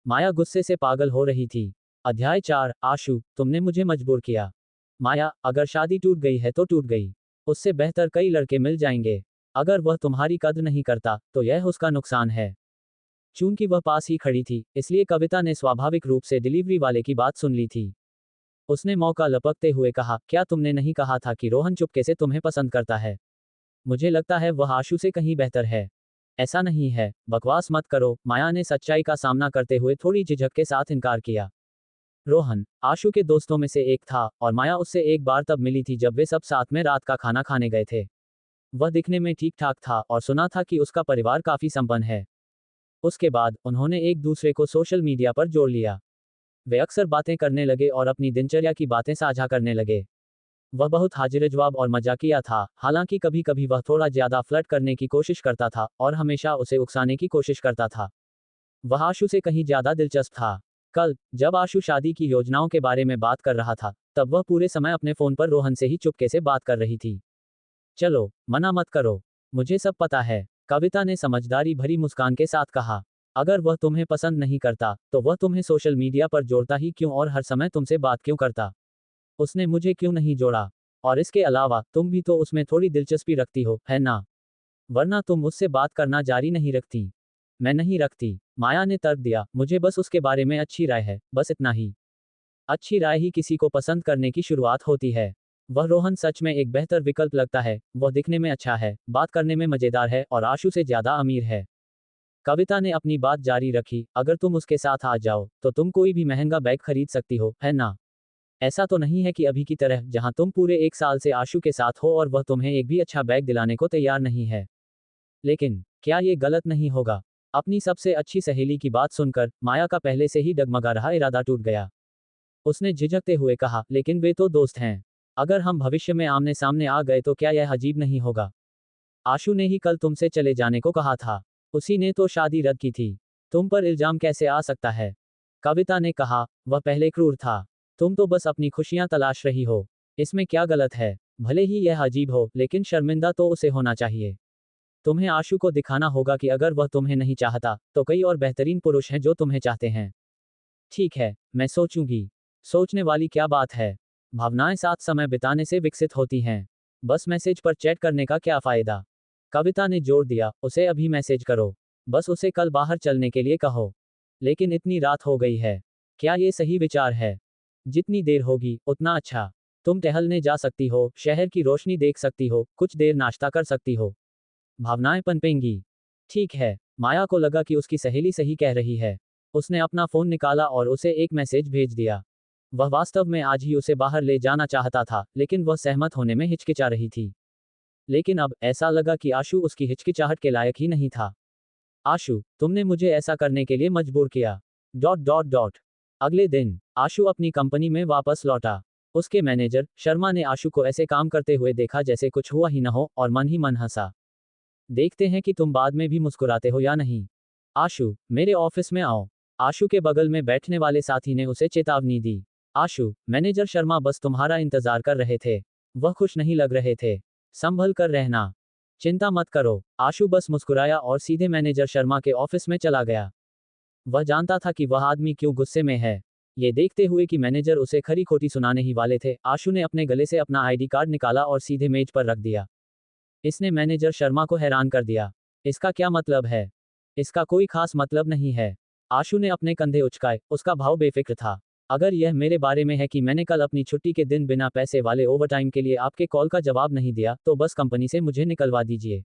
[SPEAKER 1] माया गुस्से से पागल हो रही थी। अध्याय 4। आशु, तुमने मुझे मजबूर किया। माया, अगर शादी टूट गई है तो टूट गई। उससे बेहतर कई लड़के मिल जाएंगे। अगर वह तुम्हारी कद्र नहीं करता, तो यह उसका नुकसान है। चूंकि वह पास ही खड़ी थी, इसलिए कविता ने स्वाभाविक रूप से डिलीवरी वाले की बात सुन ली थी। उसने मौका लपकते हुए कहा, क्या तुमने नहीं कहा था कि रोहन चुपके से तुम्हें पसंद करता है? मुझे लगता है वह आशु से कहीं बेहतर है। ऐसा नहीं है, बकवास मत करो। माया ने सच्चाई का सामना करते हुए थोड़ी झिझक के साथ इनकार किया। रोहन आशु के दोस्तों में से एक था, और माया उससे एक बार तब मिली थी जब वे सब साथ में रात का खाना खाने गए थे। वह दिखने में ठीक ठाक था, और सुना था कि उसका परिवार काफी संपन्न है। उसके बाद उन्होंने एक दूसरे को सोशल मीडिया पर जोड़ लिया। वे अक्सर बातें करने लगे और अपनी दिनचर्या की बातें साझा करने लगे। वह बहुत हाजिर जवाब और मजाकिया था, हालांकि कभी कभी वह थोड़ा ज्यादा फ्लर्ट करने की कोशिश करता था और हमेशा उसे उकसाने की कोशिश करता था। वह आशु से कहीं ज्यादा दिलचस्प था। कल जब आशु शादी की योजनाओं के बारे में बात कर रहा था, तब वह पूरे समय अपने फोन पर रोहन से ही चुपके से बात कर रही थी। चलो, मना मत करो। मुझे सब पता है, कविता ने समझदारी भरी मुस्कान के साथ कहा। अगर वह तुम्हें पसंद नहीं करता, तो वह तुम्हें सोशल मीडिया पर जोड़ता ही क्यों और हर समय तुमसे बात क्यों करता? उसने मुझे क्यों नहीं जोड़ा? और इसके अलावा, तुम भी तो उसमें थोड़ी दिलचस्पी रखती हो, है ना? वरना तुम मुझसे बात करना जारी नहीं रखती। मैं नहीं रखती, माया ने तर्क दिया। मुझे बस उसके बारे में अच्छी राय है, बस इतना ही। अच्छी राय ही किसी को पसंद करने की शुरुआत होती है। वह रोहन सच में एक बेहतर विकल्प लगता है। वह दिखने में अच्छा है, बात करने में मजेदार है और आशु से ज्यादा अमीर है। कविता ने अपनी बात जारी रखी। अगर तुम उसके साथ आ जाओ, तो तुम कोई भी महंगा बैग खरीद सकती हो, है ना? ऐसा तो नहीं है कि अभी की तरह, जहां तुम पूरे एक साल से आशु के साथ हो और वह तुम्हें एक भी अच्छा बैग दिलाने को तैयार नहीं है। लेकिन क्या ये गलत नहीं होगा? अपनी सबसे अच्छी सहेली की बात सुनकर माया का पहले से ही डगमगा रहा इरादा टूट गया। उसने झिझकते हुए कहा, लेकिन वे तो दोस्त हैं। अगर हम भविष्य में आमने सामने आ गए तो क्या यह अजीब नहीं होगा? आशु ने ही कल तुमसे चले जाने को कहा था। उसी ने तो शादी रद्द की थी। तुम पर इल्जाम कैसे आ सकता है? कविता ने कहा, वह पहले क्रूर था। तुम तो बस अपनी खुशियां तलाश रही हो। इसमें क्या गलत है? भले ही यह अजीब हो, लेकिन शर्मिंदा तो उसे होना चाहिए। तुम्हें आशु को दिखाना होगा कि अगर वह तुम्हें नहीं चाहता, तो कई और बेहतरीन पुरुष हैं जो तुम्हें चाहते हैं। ठीक है, मैं सोचूंगी। सोचने वाली क्या बात है? भावनाएं साथ समय बिताने से विकसित होती हैं। बस मैसेज पर चैट करने का क्या फायदा? कविता ने जोर दिया, उसे अभी मैसेज करो। बस उसे कल बाहर चलने के लिए कहो। लेकिन इतनी रात हो गई है। क्या ये सही विचार है? जितनी देर होगी, उतना अच्छा। तुम टहलने जा सकती हो, शहर की रोशनी देख सकती हो, कुछ देर नाश्ता कर सकती हो। भावनाएं पनपेंगी। ठीक है, माया को लगा कि उसकी सहेली सही कह रही है। उसने अपना फोन निकाला और उसे एक मैसेज भेज दिया। वह वास्तव में आज ही उसे बाहर ले जाना चाहता था, लेकिन वह सहमत होने में हिचकिचा रही थी। लेकिन अब ऐसा लगा कि आशु उसकी हिचकिचाहट के लायक ही नहीं था। आशु, तुमने मुझे ऐसा करने के लिए मजबूर किया। Dot dot dot. अगले दिन आशु अपनी कंपनी में वापस लौटा। उसके मैनेजर शर्मा ने आशु को ऐसे काम करते हुए देखा जैसे कुछ हुआ ही न हो, और मन ही मन हंसा। देखते हैं कि तुम बाद में भी मुस्कुराते हो या नहीं। आशु, मेरे ऑफिस में आओ। आशु के बगल में बैठने वाले साथी ने उसे चेतावनी दी। आशु, मैनेजर शर्मा बस तुम्हारा इंतजार कर रहे थे। वह खुश नहीं लग रहे थे। संभल कर रहना। चिंता मत करो। आशु बस मुस्कुराया और सीधे मैनेजर शर्मा के ऑफिस में चला गया। वह जानता था कि वह आदमी क्यों गुस्से में है। ये देखते हुए कि मैनेजर उसे खरी खोटी सुनाने ही वाले थे, आशु ने अपने गले से अपना आईडी कार्ड निकाला और सीधे मेज पर रख दिया। इसने मैनेजर शर्मा को हैरान कर दिया। इसका क्या मतलब है? इसका कोई खास मतलब नहीं है। आशु ने अपने कंधे उचकाए, उसका भाव बेफिक्र था। अगर यह मेरे बारे में है कि मैंने कल अपनी छुट्टी के दिन बिना पैसे वाले ओवरटाइम के लिए आपके कॉल का जवाब नहीं दिया, तो बस कंपनी से मुझे निकलवा दीजिए।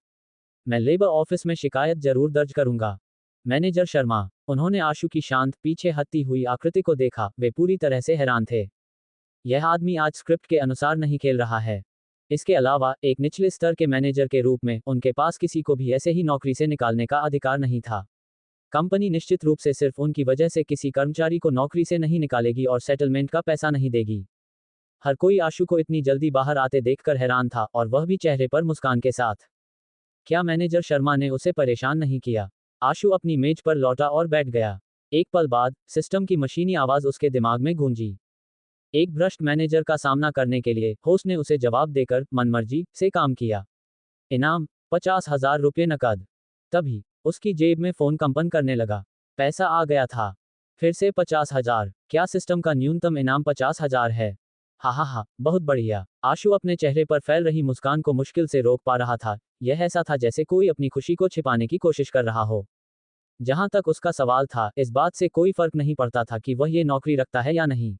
[SPEAKER 1] मैं लेबर ऑफिस में शिकायत जरूर दर्ज करूंगा। मैनेजर शर्मा। उन्होंने आशु की शांत, पीछे हटती हुई आकृति को देखा। वे पूरी तरह से हैरान थे। यह आदमी आज स्क्रिप्ट के अनुसार नहीं खेल रहा है। इसके अलावा, एक निचले स्तर के मैनेजर के रूप में, उनके पास किसी को भी ऐसे ही नौकरी से निकालने का अधिकार नहीं था। कंपनी निश्चित रूप से सिर्फ उनकी वजह से किसी कर्मचारी को नौकरी से नहीं निकालेगी और सेटलमेंट का पैसा नहीं देगी। हर कोई आशु को इतनी जल्दी बाहर आते देखकर हैरान था, और वह भी चेहरे पर मुस्कान के साथ। क्या मैनेजर शर्मा ने उसे परेशान नहीं किया? आशु अपनी मेज पर लौटा और बैठ गया। एक पल बाद सिस्टम की मशीनी आवाज उसके दिमाग में गूंजी। एक भ्रष्ट मैनेजर का सामना करने के लिए होस्ट ने उसे जवाब देकर मनमर्जी से काम किया। इनाम 50,000 रुपये नकद। तभी उसकी जेब में फोन कंपन करने लगा। पैसा आ गया था। फिर से 50,000। क्या सिस्टम का न्यूनतम इनाम 50,000 है? हा हा हा, बहुत बढ़िया। आशु अपने चेहरे पर फैल रही मुस्कान को मुश्किल से रोक पा रहा था। यह ऐसा था जैसे कोई अपनी खुशी को छिपाने की कोशिश कर रहा हो। जहां तक उसका सवाल था, इस बात से कोई फर्क नहीं पड़ता था कि वह ये नौकरी रखता है या नहीं।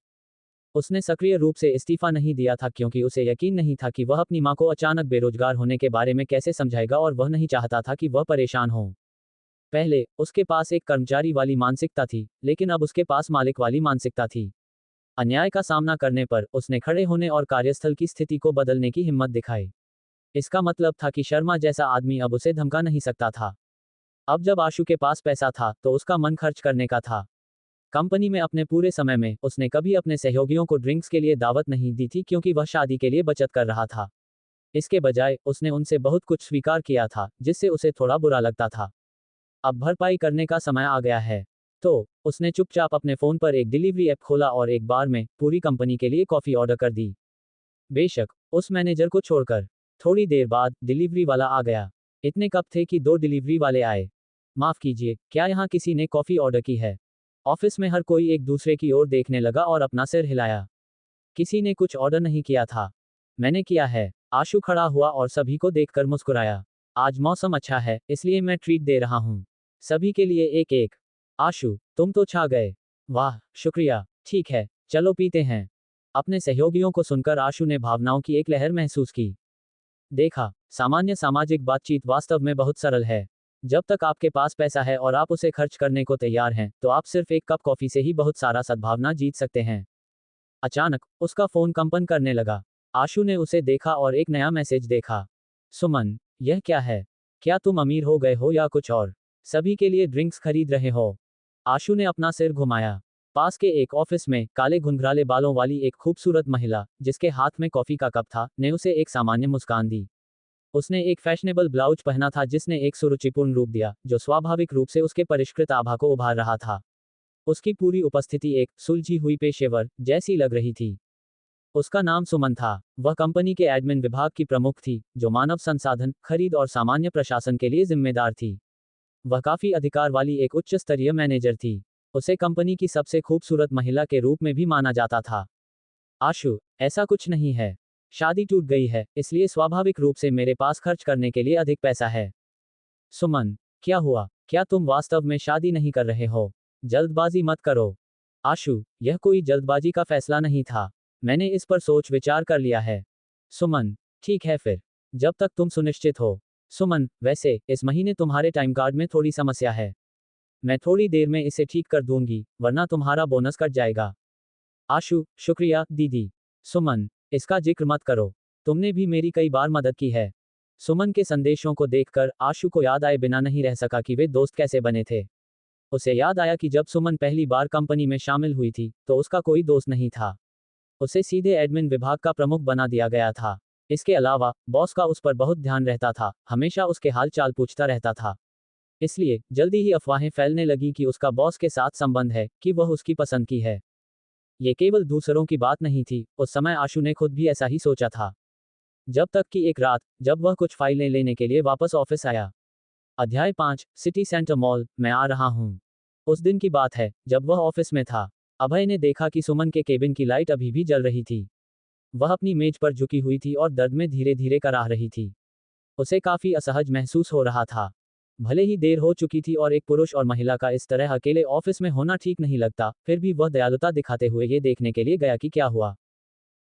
[SPEAKER 1] उसने सक्रिय रूप से इस्तीफा नहीं दिया था क्योंकि उसे यकीन नहीं था कि वह अपनी मां को अचानक बेरोजगार होने के बारे में कैसे समझाएगा और वह नहीं चाहता था कि वह परेशान हो। पहले उसके पास एक कर्मचारी वाली मानसिकता थी, लेकिन अब उसके पास मालिक वाली मानसिकता थी। अन्याय का सामना करने पर उसने खड़े होने और कार्यस्थल की स्थिति को बदलने की हिम्मत दिखाई। इसका मतलब था कि शर्मा जैसा आदमी अब उसे धमका नहीं सकता था। अब जब आशु के पास पैसा था तो उसका मन खर्च करने का था। कंपनी में अपने पूरे समय में उसने कभी अपने सहयोगियों को ड्रिंक्स के लिए दावत नहीं दी थी क्योंकि वह शादी के लिए बचत कर रहा था। इसके बजाय उसने उनसे बहुत कुछ स्वीकार किया था जिससे उसे थोड़ा बुरा लगता था। अब भरपाई करने का समय आ गया है। तो उसने चुपचाप अपने फोन पर एक डिलीवरी ऐप खोला और एक बार में पूरी कंपनी के लिए कॉफी ऑर्डर कर दी। बेशक उस मैनेजर को छोड़कर। थोड़ी देर बाद डिलीवरी वाला आ गया। इतने कप थे कि 2 डिलीवरी वाले आए। माफ कीजिए, क्या यहाँ किसी ने कॉफी ऑर्डर की है? ऑफिस में हर कोई एक दूसरे की ओर देखने लगा और अपना सिर हिलाया। किसी ने कुछ ऑर्डर नहीं किया था। मैंने किया है। आशु खड़ा हुआ और सभी को देखकर मुस्कुराया। आज मौसम अच्छा है, इसलिए मैं ट्रीट दे रहा हूँ। सभी के लिए एक एक। आशु, तुम तो छा गए। वाह, शुक्रिया। ठीक है, चलो पीते हैं। अपने सहयोगियों को सुनकर आशु ने भावनाओं की एक लहर महसूस की। देखा, सामान्य सामाजिक बातचीत वास्तव में बहुत सरल है। जब तक आपके पास पैसा है और आप उसे खर्च करने को तैयार हैं, तो आप सिर्फ एक कप कॉफी से ही बहुत सारा सद्भावना जीत सकते हैं। अचानक उसका फोन कंपन करने लगा। आशु ने उसे देखा और एक नया मैसेज देखा। सुमन, यह क्या है? क्या तुम अमीर हो गए हो या कुछ और? सभी के लिए ड्रिंक्स खरीद रहे हो? आशु ने अपना सिर घुमाया। पास के एक ऑफिस में काले घुंघराले बालों वाली एक खूबसूरत महिला, जिसके हाथ में कॉफी का कप था, ने उसे एक सामान्य मुस्कान दी। उसने एक फैशनेबल ब्लाउज पहना था जिसने एक सुरुचिपूर्ण रूप दिया, जो स्वाभाविक रूप से उसके परिष्कृत आभा को उभार रहा था। उसकी पूरी उपस्थिति एक सुलझी हुई पेशेवर जैसी लग रही थी। उसका नाम सुमन था। वह कंपनी के एडमिन विभाग की प्रमुख थी, जो मानव संसाधन, खरीद और सामान्य प्रशासन के लिए जिम्मेदार थी। वह काफी अधिकार वाली एक उच्च स्तरीय मैनेजर थी। उसे कंपनी की सबसे खूबसूरत महिला के रूप में भी माना जाता था। आशु, ऐसा कुछ नहीं है। शादी टूट गई है, इसलिए स्वाभाविक रूप से मेरे पास खर्च करने के लिए अधिक पैसा है। सुमन, क्या हुआ? क्या तुम वास्तव में शादी नहीं कर रहे हो? जल्दबाजी मत करो। आशु, यह कोई जल्दबाजी का फैसला नहीं था। मैंने इस पर सोच विचार कर लिया है। सुमन, ठीक है फिर। जब तक तुम सुनिश्चित हो। सुमन, वैसे इस महीने तुम्हारे टाइम कार्ड में थोड़ी समस्या है। मैं थोड़ी देर में इसे ठीक कर दूंगी, वरना तुम्हारा बोनस कट जाएगा। आशु, शुक्रिया दीदी। सुमन, इसका जिक्र मत करो। तुमने भी मेरी कई बार मदद की है। सुमन के संदेशों को देखकर आशु को याद आए बिना नहीं रह सका कि वे दोस्त कैसे बने थे। उसे याद आया कि जब सुमन पहली बार कंपनी में शामिल हुई थी, तो उसका कोई दोस्त नहीं था। उसे सीधे एडमिन विभाग का प्रमुख बना दिया गया था। इसके अलावा बॉस का उस पर बहुत ध्यान रहता था, हमेशा उसके हाल चाल पूछता रहता था। इसलिए जल्दी ही अफवाहें फैलने लगी कि उसका बॉस के साथ संबंध है, कि वह उसकी पसंद की है। ये केवल दूसरों की बात नहीं थी, उस समय आशु ने खुद भी ऐसा ही सोचा था। जब तक कि एक रात, जब वह कुछ फाइलें लेने के लिए वापस ऑफिस आया। अध्याय 5, सिटी सेंटर मॉल, मैं आ रहा हूँ। उस दिन की बात है, जब वह ऑफिस में था। अभय ने देखा कि सुमन के केबिन की लाइट अभी भी जल रही थी। वह अपनी मेज पर झुकी हुई थी और दर्द में धीरे धीरे कराह रही थी। उसे काफी असहज महसूस हो रहा था। भले ही देर हो चुकी थी और एक पुरुष और महिला का इस तरह अकेले ऑफिस में होना ठीक नहीं लगता, फिर भी वह दयालुता दिखाते हुए ये देखने के लिए गया कि क्या हुआ।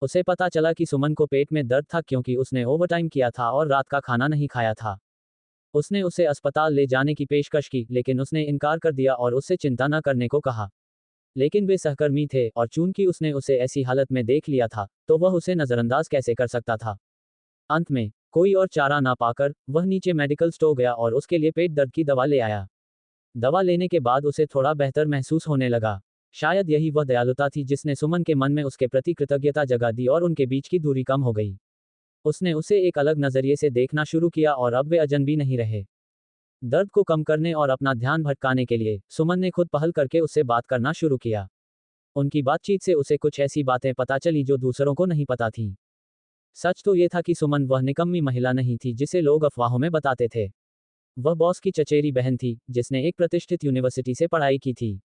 [SPEAKER 1] उसे पता चला कि सुमन को पेट में दर्द था क्योंकि उसने ओवरटाइम किया था और रात का खाना नहीं खाया था। उसने उसे अस्पताल ले जाने की पेशकश की, लेकिन उसने इनकार कर दिया और उससे चिंता न करने को कहा। लेकिन वे सहकर्मी थे और चूंकि उसने उसे ऐसी हालत में देख लिया था, तो वह उसे नजरअंदाज कैसे कर सकता था। अंत में कोई और चारा ना पाकर वह नीचे मेडिकल स्टोर गया और उसके लिए पेट दर्द की दवा ले आया। दवा लेने के बाद उसे थोड़ा बेहतर महसूस होने लगा। शायद यही वह दयालुता थी जिसने सुमन के मन में उसके प्रति कृतज्ञता जगा दी और उनके बीच की दूरी कम हो गई। उसने उसे एक अलग नजरिए से देखना शुरू किया और अब वे अजनबी नहीं रहे। दर्द को कम करने और अपना ध्यान भटकाने के लिए सुमन ने खुद पहल करके उससे बात करना शुरू किया। उनकी बातचीत से उसे कुछ ऐसी बातें पता चली जो दूसरों को नहीं पता थीं। सच तो ये था कि सुमन वह निकम्मी महिला नहीं थी जिसे लोग अफवाहों में बताते थे। वह बॉस की चचेरी बहन थी जिसने एक प्रतिष्ठित यूनिवर्सिटी से पढ़ाई की थी।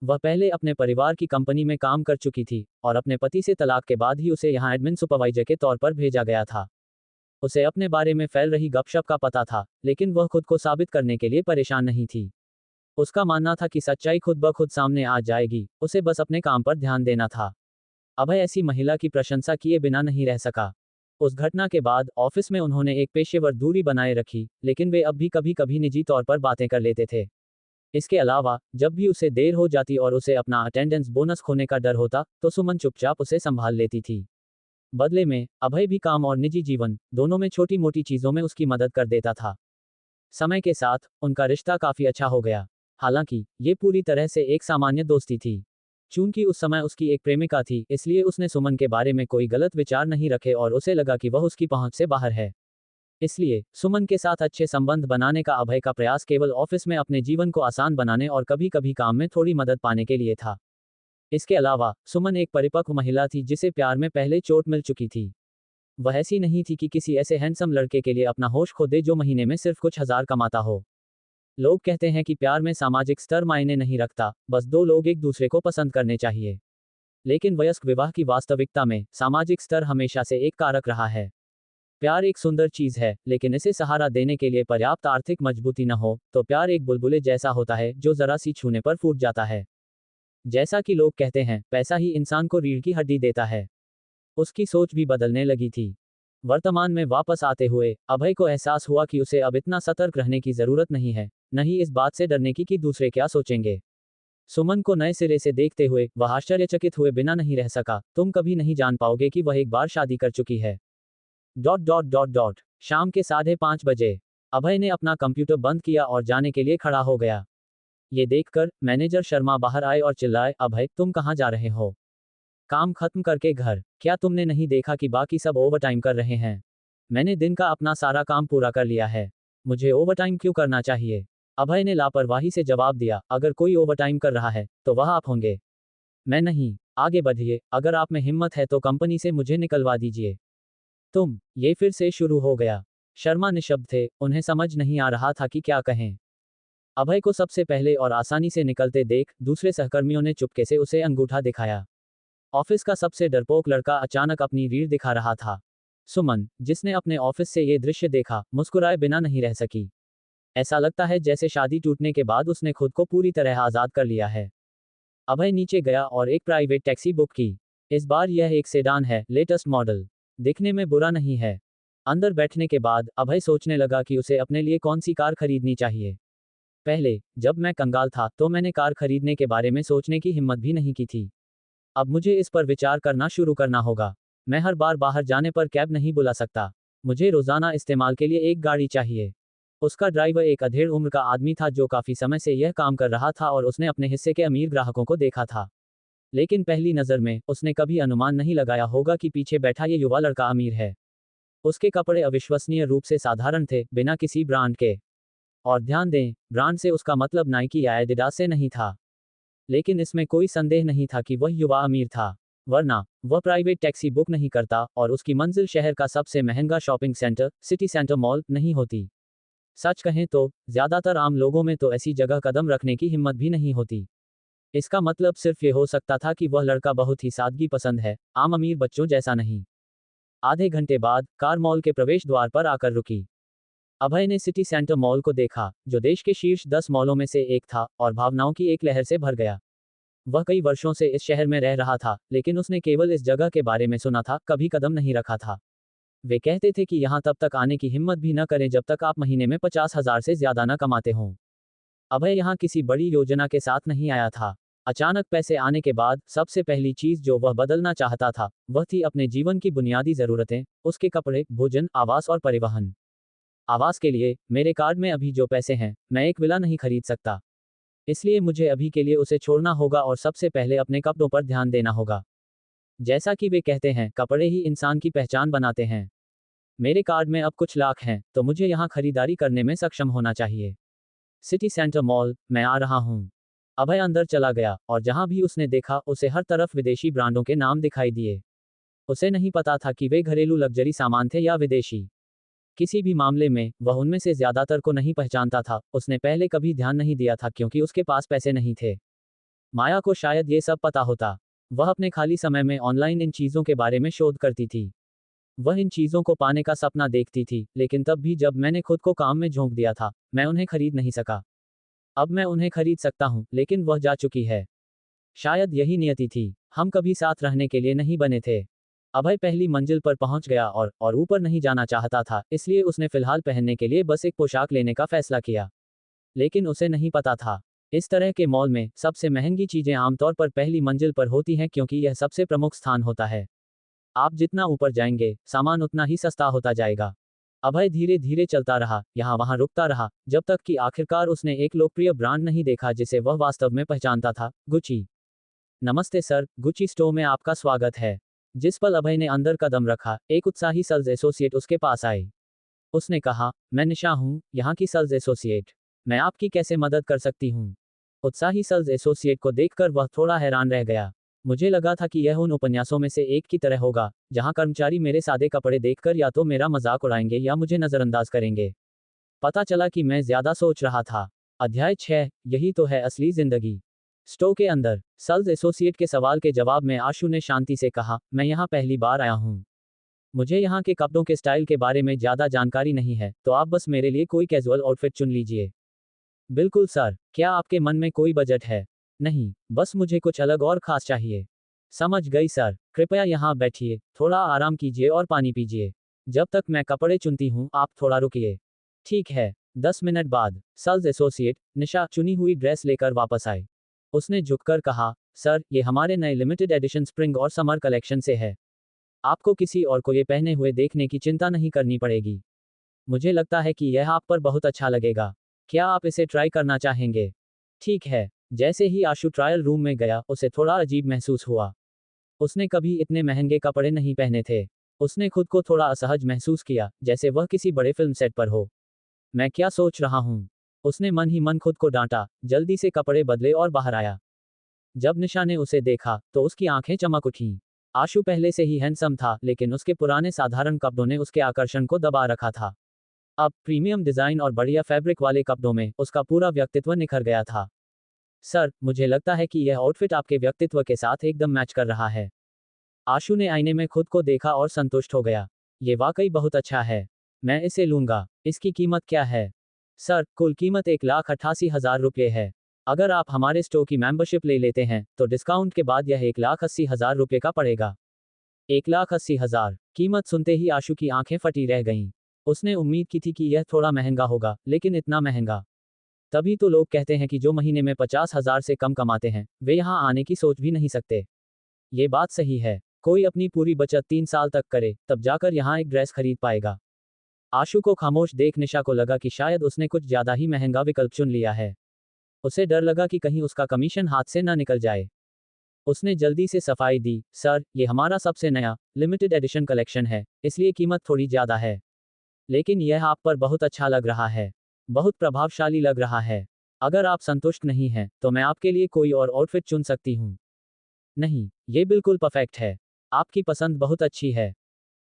[SPEAKER 1] वह पहले अपने परिवार की कंपनी में काम कर चुकी थी और अपने पति से तलाक के बाद ही उसे यहाँ एडमिन सुपरवाइजर के तौर पर भेजा गया था। उसे अपने बारे में फैल रही गपशप का पता था, लेकिन वह खुद को साबित करने के लिए परेशान नहीं थी। उसका मानना था कि सच्चाई खुद ब खुद सामने आ जाएगी, उसे बस अपने काम पर ध्यान देना था। अभय ऐसी महिला की प्रशंसा किए बिना नहीं रह सका। उस घटना के बाद ऑफिस में उन्होंने एक पेशेवर दूरी बनाए रखी, लेकिन वे अब भी कभी कभी निजी तौर पर बातें कर लेते थे। इसके अलावा जब भी उसे देर हो जाती और उसे अपना अटेंडेंस बोनस खोने का डर होता, तो सुमन चुपचाप उसे संभाल लेती थी। बदले में अभय भी काम और निजी जीवन दोनों में छोटी मोटी चीजों में उसकी मदद कर देता था। समय के साथ उनका रिश्ता काफी अच्छा हो गया। हालांकि ये पूरी तरह से एक सामान्य दोस्ती थी। चूंकि उस समय उसकी एक प्रेमिका थी, इसलिए उसने सुमन के बारे में कोई गलत विचार नहीं रखे और उसे लगा कि वह उसकी पहुंच से बाहर है। इसलिए सुमन के साथ अच्छे संबंध बनाने का अभय का प्रयास केवल ऑफिस में अपने जीवन को आसान बनाने और कभी कभी काम में थोड़ी मदद पाने के लिए था। इसके अलावा सुमन एक परिपक्व महिला थी जिसे प्यार में पहले चोट मिल चुकी थी। वह ऐसी नहीं थी कि किसी ऐसे हैंडसम लड़के के लिए अपना होश खो दे जो महीने में सिर्फ कुछ हजार कमाता हो। लोग कहते हैं कि प्यार में सामाजिक स्तर मायने नहीं रखता, बस दो लोग एक दूसरे को पसंद करने चाहिए। लेकिन वयस्क विवाह की वास्तविकता में सामाजिक स्तर हमेशा से एक कारक रहा है। प्यार एक सुंदर चीज है, लेकिन इसे सहारा देने के लिए पर्याप्त आर्थिक मजबूती न हो तो प्यार एक बुलबुले जैसा होता है जो जरा सी छूने पर फूट जाता है। जैसा कि लोग कहते हैं, पैसा ही इंसान को रीढ़ की हड्डी देता है। उसकी सोच भी बदलने लगी थी। वर्तमान में वापस आते हुए अभय को एहसास हुआ कि उसे अब इतना सतर्क रहने की जरूरत नहीं है, न ही इस बात से डरने की कि दूसरे क्या सोचेंगे। सुमन को नए सिरे से देखते हुए वह आश्चर्यचकित हुए बिना नहीं रह सका। तुम कभी नहीं जान पाओगे कि वह एक बार शादी कर चुकी है। शाम के 5:30 बजे अभय ने अपना कंप्यूटर बंद किया और जाने के लिए खड़ा हो गया। ये देखकर मैनेजर शर्मा बाहर आए और चिल्लाए, अभय तुम कहाँ जा रहे हो? काम खत्म करके घर? क्या तुमने नहीं देखा कि बाकी सब ओवरटाइम कर रहे हैं? मैंने दिन का अपना सारा काम पूरा कर लिया है। मुझे ओवरटाइम क्यों करना चाहिए? अभय ने लापरवाही से जवाब दिया, अगर कोई ओवरटाइम कर रहा है तो वह आप होंगे, मैं नहीं। आगे बढ़िए, अगर आप में हिम्मत है तो कंपनी से मुझे निकलवा दीजिए। ये फिर से शुरू हो गया। शर्मा निशब्द थे, उन्हें समझ नहीं आ रहा था कि क्या कहें। अभय को सबसे पहले और आसानी से निकलते देख दूसरे सहकर्मियों ने चुपके से उसे अंगूठा दिखाया। ऑफिस का सबसे डरपोक लड़का अचानक अपनी रीढ़ दिखा रहा था। सुमन, जिसने अपने ऑफिस से ये दृश्य देखा, मुस्कुराए बिना नहीं रह सकी। ऐसा लगता है जैसे शादी टूटने के बाद उसने खुद को पूरी तरह आजाद कर लिया है। अभय नीचे गया और एक प्राइवेट टैक्सी बुक की। इस बार यह एक सेडान है, लेटेस्ट मॉडल। दिखने में बुरा नहीं है। अंदर बैठने के बाद अभय सोचने लगा कि उसे अपने लिए कौन सी कार खरीदनी चाहिए। पहले जब मैं कंगाल था तो मैंने कार खरीदने के बारे में सोचने की हिम्मत भी नहीं की थी। अब मुझे इस पर विचार करना शुरू करना होगा। मैं हर बार बाहर जाने पर कैब नहीं बुला सकता। मुझे रोजाना इस्तेमाल के लिए एक गाड़ी चाहिए। उसका ड्राइवर एक अधेड़ उम्र का आदमी था जो काफी समय से यह काम कर रहा था और उसने अपने हिस्से के अमीर ग्राहकों को देखा था। लेकिन पहली नजर में उसने कभी अनुमान नहीं लगाया होगा कि पीछे बैठा ये युवा लड़का अमीर है। उसके कपड़े अविश्वसनीय रूप से साधारण थे, बिना किसी ब्रांड के। और ध्यान दें, ब्रांड से उसका मतलब नाइकी या एडिडास से नहीं था। लेकिन इसमें कोई संदेह नहीं था कि वह युवा अमीर था, वरना वह प्राइवेट टैक्सी बुक नहीं करता और उसकी मंजिल शहर का सबसे महंगा shopping centre, city centre mall, नहीं होती। सच कहें तो ज्यादातर आम लोगों में तो ऐसी जगह कदम रखने की हिम्मत भी नहीं होती। इसका मतलब सिर्फ ये हो सकता था कि वह लड़का बहुत ही सादगी पसंद है, आम अमीर बच्चों जैसा नहीं। आधे घंटे बाद कार मॉल के प्रवेश द्वार पर आकर रुकी। अभय ने सिटी सेंटर मॉल को देखा, जो देश के शीर्ष 10 मॉलों में से एक था, और भावनाओं की एक लहर से भर गया। वह कई वर्षों से इस शहर में रह रहा था, लेकिन उसने केवल इस जगह के बारे में सुना था, कभी कदम नहीं रखा था। वे कहते थे कि यहाँ तब तक आने की हिम्मत भी न करें जब तक आप महीने में 50,000 से ज्यादा न कमाते हों। अभय यहाँ किसी बड़ी योजना के साथ नहीं आया था। अचानक पैसे आने के बाद सबसे पहली चीज जो वह बदलना चाहता था, वह थी अपने जीवन की बुनियादी जरूरतें, उसके कपड़े, भोजन, आवास और परिवहन। आवास के लिए, मेरे कार्ड में अभी जो पैसे हैं, मैं एक विला नहीं खरीद सकता। इसलिए मुझे अभी के लिए उसे छोड़ना होगा और सबसे पहले अपने कपड़ों पर ध्यान देना होगा। जैसा कि वे कहते हैं, कपड़े ही इंसान की पहचान बनाते हैं। मेरे कार्ड में अब कुछ लाख हैं, तो मुझे यहाँ खरीदारी करने में सक्षम होना चाहिए। सिटी सेंटर मॉल, मैं आ रहा हूँ। अभय अंदर चला गया और जहां भी उसने देखा उसे हर तरफ विदेशी ब्रांडों के नाम दिखाई दिए। उसे नहीं पता था कि वे घरेलू लग्जरी सामान थे या विदेशी। किसी भी मामले में वह उनमें से ज्यादातर को नहीं पहचानता था, उसने पहले कभी ध्यान नहीं दिया था क्योंकि उसके पास पैसे नहीं थे। माया को शायद ये सब पता होता। वह अपने खाली समय में ऑनलाइन इन चीज़ों के बारे में शोध करती थी। वह इन चीज़ों को पाने का सपना देखती थी, लेकिन तब भी जब मैंने खुद को काम में झोंक दिया था, मैं उन्हें खरीद नहीं सका। अब मैं उन्हें खरीद सकता हूँ, लेकिन वह जा चुकी है। शायद यही नियति थी। हम कभी साथ रहने के लिए नहीं बने थे। अभय पहली मंजिल पर पहुंच गया और ऊपर नहीं जाना चाहता था, इसलिए उसने फिलहाल पहनने के लिए बस एक पोशाक लेने का फैसला किया। लेकिन उसे नहीं पता था, इस तरह के मॉल में सबसे महंगी चीजें आमतौर पर पहली मंजिल पर होती हैं क्योंकि यह सबसे प्रमुख स्थान होता है। आप जितना ऊपर जाएंगे, सामान उतना ही सस्ता होता जाएगा। अभय धीरे धीरे चलता रहा, यहाँ वहाँ रुकता रहा, जब तक कि आखिरकार उसने एक लोकप्रिय ब्रांड नहीं देखा जिसे वह वास्तव में पहचानता था, गुची। नमस्ते सर, गुची स्टोर में आपका स्वागत है। जिस पल अभय ने अंदर कदम रखा, एक उत्साही सेल्स एसोसिएट उसके पास आई। उसने कहा, मैं निशा हूँ, यहाँ की सेल्स एसोसिएट। मैं आपकी कैसे मदद कर सकती हूँ? उत्साही सेल्स एसोसिएट को देखकर वह थोड़ा हैरान रह गया। मुझे लगा था कि यह उन उपन्यासों में से एक की तरह होगा, जहाँ कर्मचारी मेरे सादे कपड़े देखकर या तो मेरा मजाक उड़ाएंगे या मुझे नजरअंदाज करेंगे। पता चला कि मैं ज्यादा सोच रहा था। अध्याय 6, यही तो है असली जिंदगी। स्टोर के अंदर सेल्स एसोसिएट के सवाल के जवाब में आशु ने शांति से कहा, मैं यहाँ पहली बार आया हूँ। मुझे यहाँ के कपड़ों के स्टाइल के बारे में ज्यादा जानकारी नहीं है, तो आप बस मेरे लिए कोई कैजुअल आउटफिट चुन लीजिए। बिल्कुल सर, क्या आपके मन में कोई बजट है? नहीं, बस मुझे कुछ अलग और खास चाहिए। समझ गई सर, कृपया यहाँ बैठिए, थोड़ा आराम कीजिए और पानी पीजिए। जब तक मैं कपड़े चुनती हूँ, आप थोड़ा रुकिए। ठीक है। 10 मिनट बाद सेल्स एसोसिएट निशा चुनी हुई ड्रेस लेकर वापस आई। उसने झुककर कहा, सर, ये हमारे नए लिमिटेड एडिशन स्प्रिंग और समर कलेक्शन से है। आपको किसी और को ये पहने हुए देखने की चिंता नहीं करनी पड़ेगी। मुझे लगता है कि यह आप पर बहुत अच्छा लगेगा। क्या आप इसे ट्राई करना चाहेंगे? ठीक है। जैसे ही आशु ट्रायल रूम में गया, उसे थोड़ा अजीब महसूस हुआ। उसने कभी इतने महंगे कपड़े नहीं पहने थे। उसने खुद को थोड़ा असहज महसूस किया, जैसे वह किसी बड़े फिल्म सेट पर हो। मैं क्या सोच रहा हूँ? उसने मन ही मन खुद को डांटा, जल्दी से कपड़े बदले और बाहर आया। जब निशा ने उसे देखा, तो उसकी आंखें चमक उठीं। आशु पहले से ही हैंडसम था, लेकिन उसके पुराने साधारण कपड़ों ने उसके आकर्षण को दबा रखा था। अब प्रीमियम डिजाइन और बढ़िया फैब्रिक वाले कपड़ों में उसका पूरा व्यक्तित्व निखर गया था। सर, मुझे लगता है कि यह आउटफिट आपके व्यक्तित्व के साथ एकदम मैच कर रहा है। आशु ने आईने में खुद को देखा और संतुष्ट हो गया। ये वाकई बहुत अच्छा है। मैं इसे लूंगा। इसकी कीमत क्या है? सर, कुल कीमत 1,88,000 रुपये है। अगर आप हमारे स्टोर की मेंबरशिप ले लेते हैं, तो डिस्काउंट के बाद यह 1,80,000 रुपये का पड़ेगा। 1,80,000। कीमत सुनते ही आशु की आंखें फटी रह गईं। उसने उम्मीद की थी कि यह थोड़ा महंगा होगा, लेकिन इतना महंगा। तभी तो लोग कहते हैं कि जो महीने में 50,000 से कम कमाते हैं, वे यहाँ आने की सोच भी नहीं सकते। ये बात सही है। कोई अपनी पूरी बचत 3 साल तक करे, तब जाकर यहाँ एक ड्रेस खरीद पाएगा। आशु को खामोश देख निशा को लगा कि शायद उसने कुछ ज्यादा ही महंगा विकल्प चुन लिया है। उसे डर लगा कि कहीं उसका कमीशन हाथ से न निकल जाए। उसने जल्दी से सफाई दी, सर, ये हमारा सबसे नया लिमिटेड एडिशन कलेक्शन है, इसलिए कीमत थोड़ी ज्यादा है। लेकिन यह आप पर बहुत अच्छा लग रहा है। बहुत प्रभावशाली लग रहा है। अगर आप संतुष्ट नहीं हैं, तो मैं आपके लिए कोई और आउटफिट चुन सकती हूँ। नहीं, ये बिल्कुल परफेक्ट है। आपकी पसंद बहुत अच्छी है।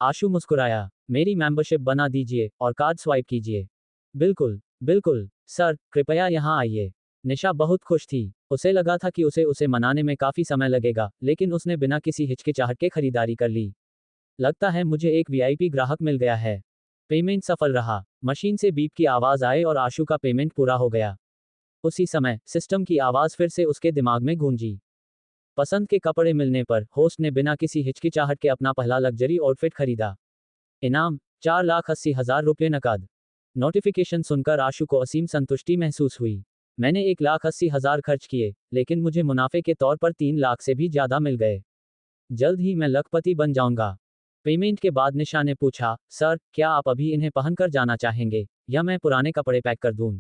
[SPEAKER 1] आशु मुस्कुराया, मेरी मेंबरशिप बना दीजिए और कार्ड स्वाइप कीजिए। बिल्कुल, बिल्कुल, सर, कृपया यहाँ आइए। निशा बहुत खुश थी। उसे लगा था कि उसे मनाने में काफी समय लगेगा, लेकिन उसने बिना किसी हिचकिचाहट के खरीदारी कर ली। लगता है मुझे एक वीआईपी ग्राहक मिल गया है। पेमेंट सफल रहा। मशीन से बीप की आवाज आए और आशु का पेमेंट पूरा हो गया। उसी समय सिस्टम की आवाज फिर से उसके दिमाग में गूंजी। पसंद के कपड़े मिलने पर होस्ट ने बिना किसी हिचकिचाहट के अपना पहला लग्जरी आउटफिट खरीदा। इनाम 4,80,000 रुपये नकद। नोटिफिकेशन सुनकर आशु को असीम संतुष्टि महसूस हुई। मैंने 1,80,000 खर्च किए, लेकिन मुझे मुनाफे के तौर पर 3 लाख से भी ज्यादा मिल गए। जल्द ही मैं लखपति बन जाऊंगा। पेमेंट के बाद निशा ने पूछा, सर, क्या आप अभी इन्हें पहनकर जाना चाहेंगे, या मैं पुराने कपड़े पैक कर दूं?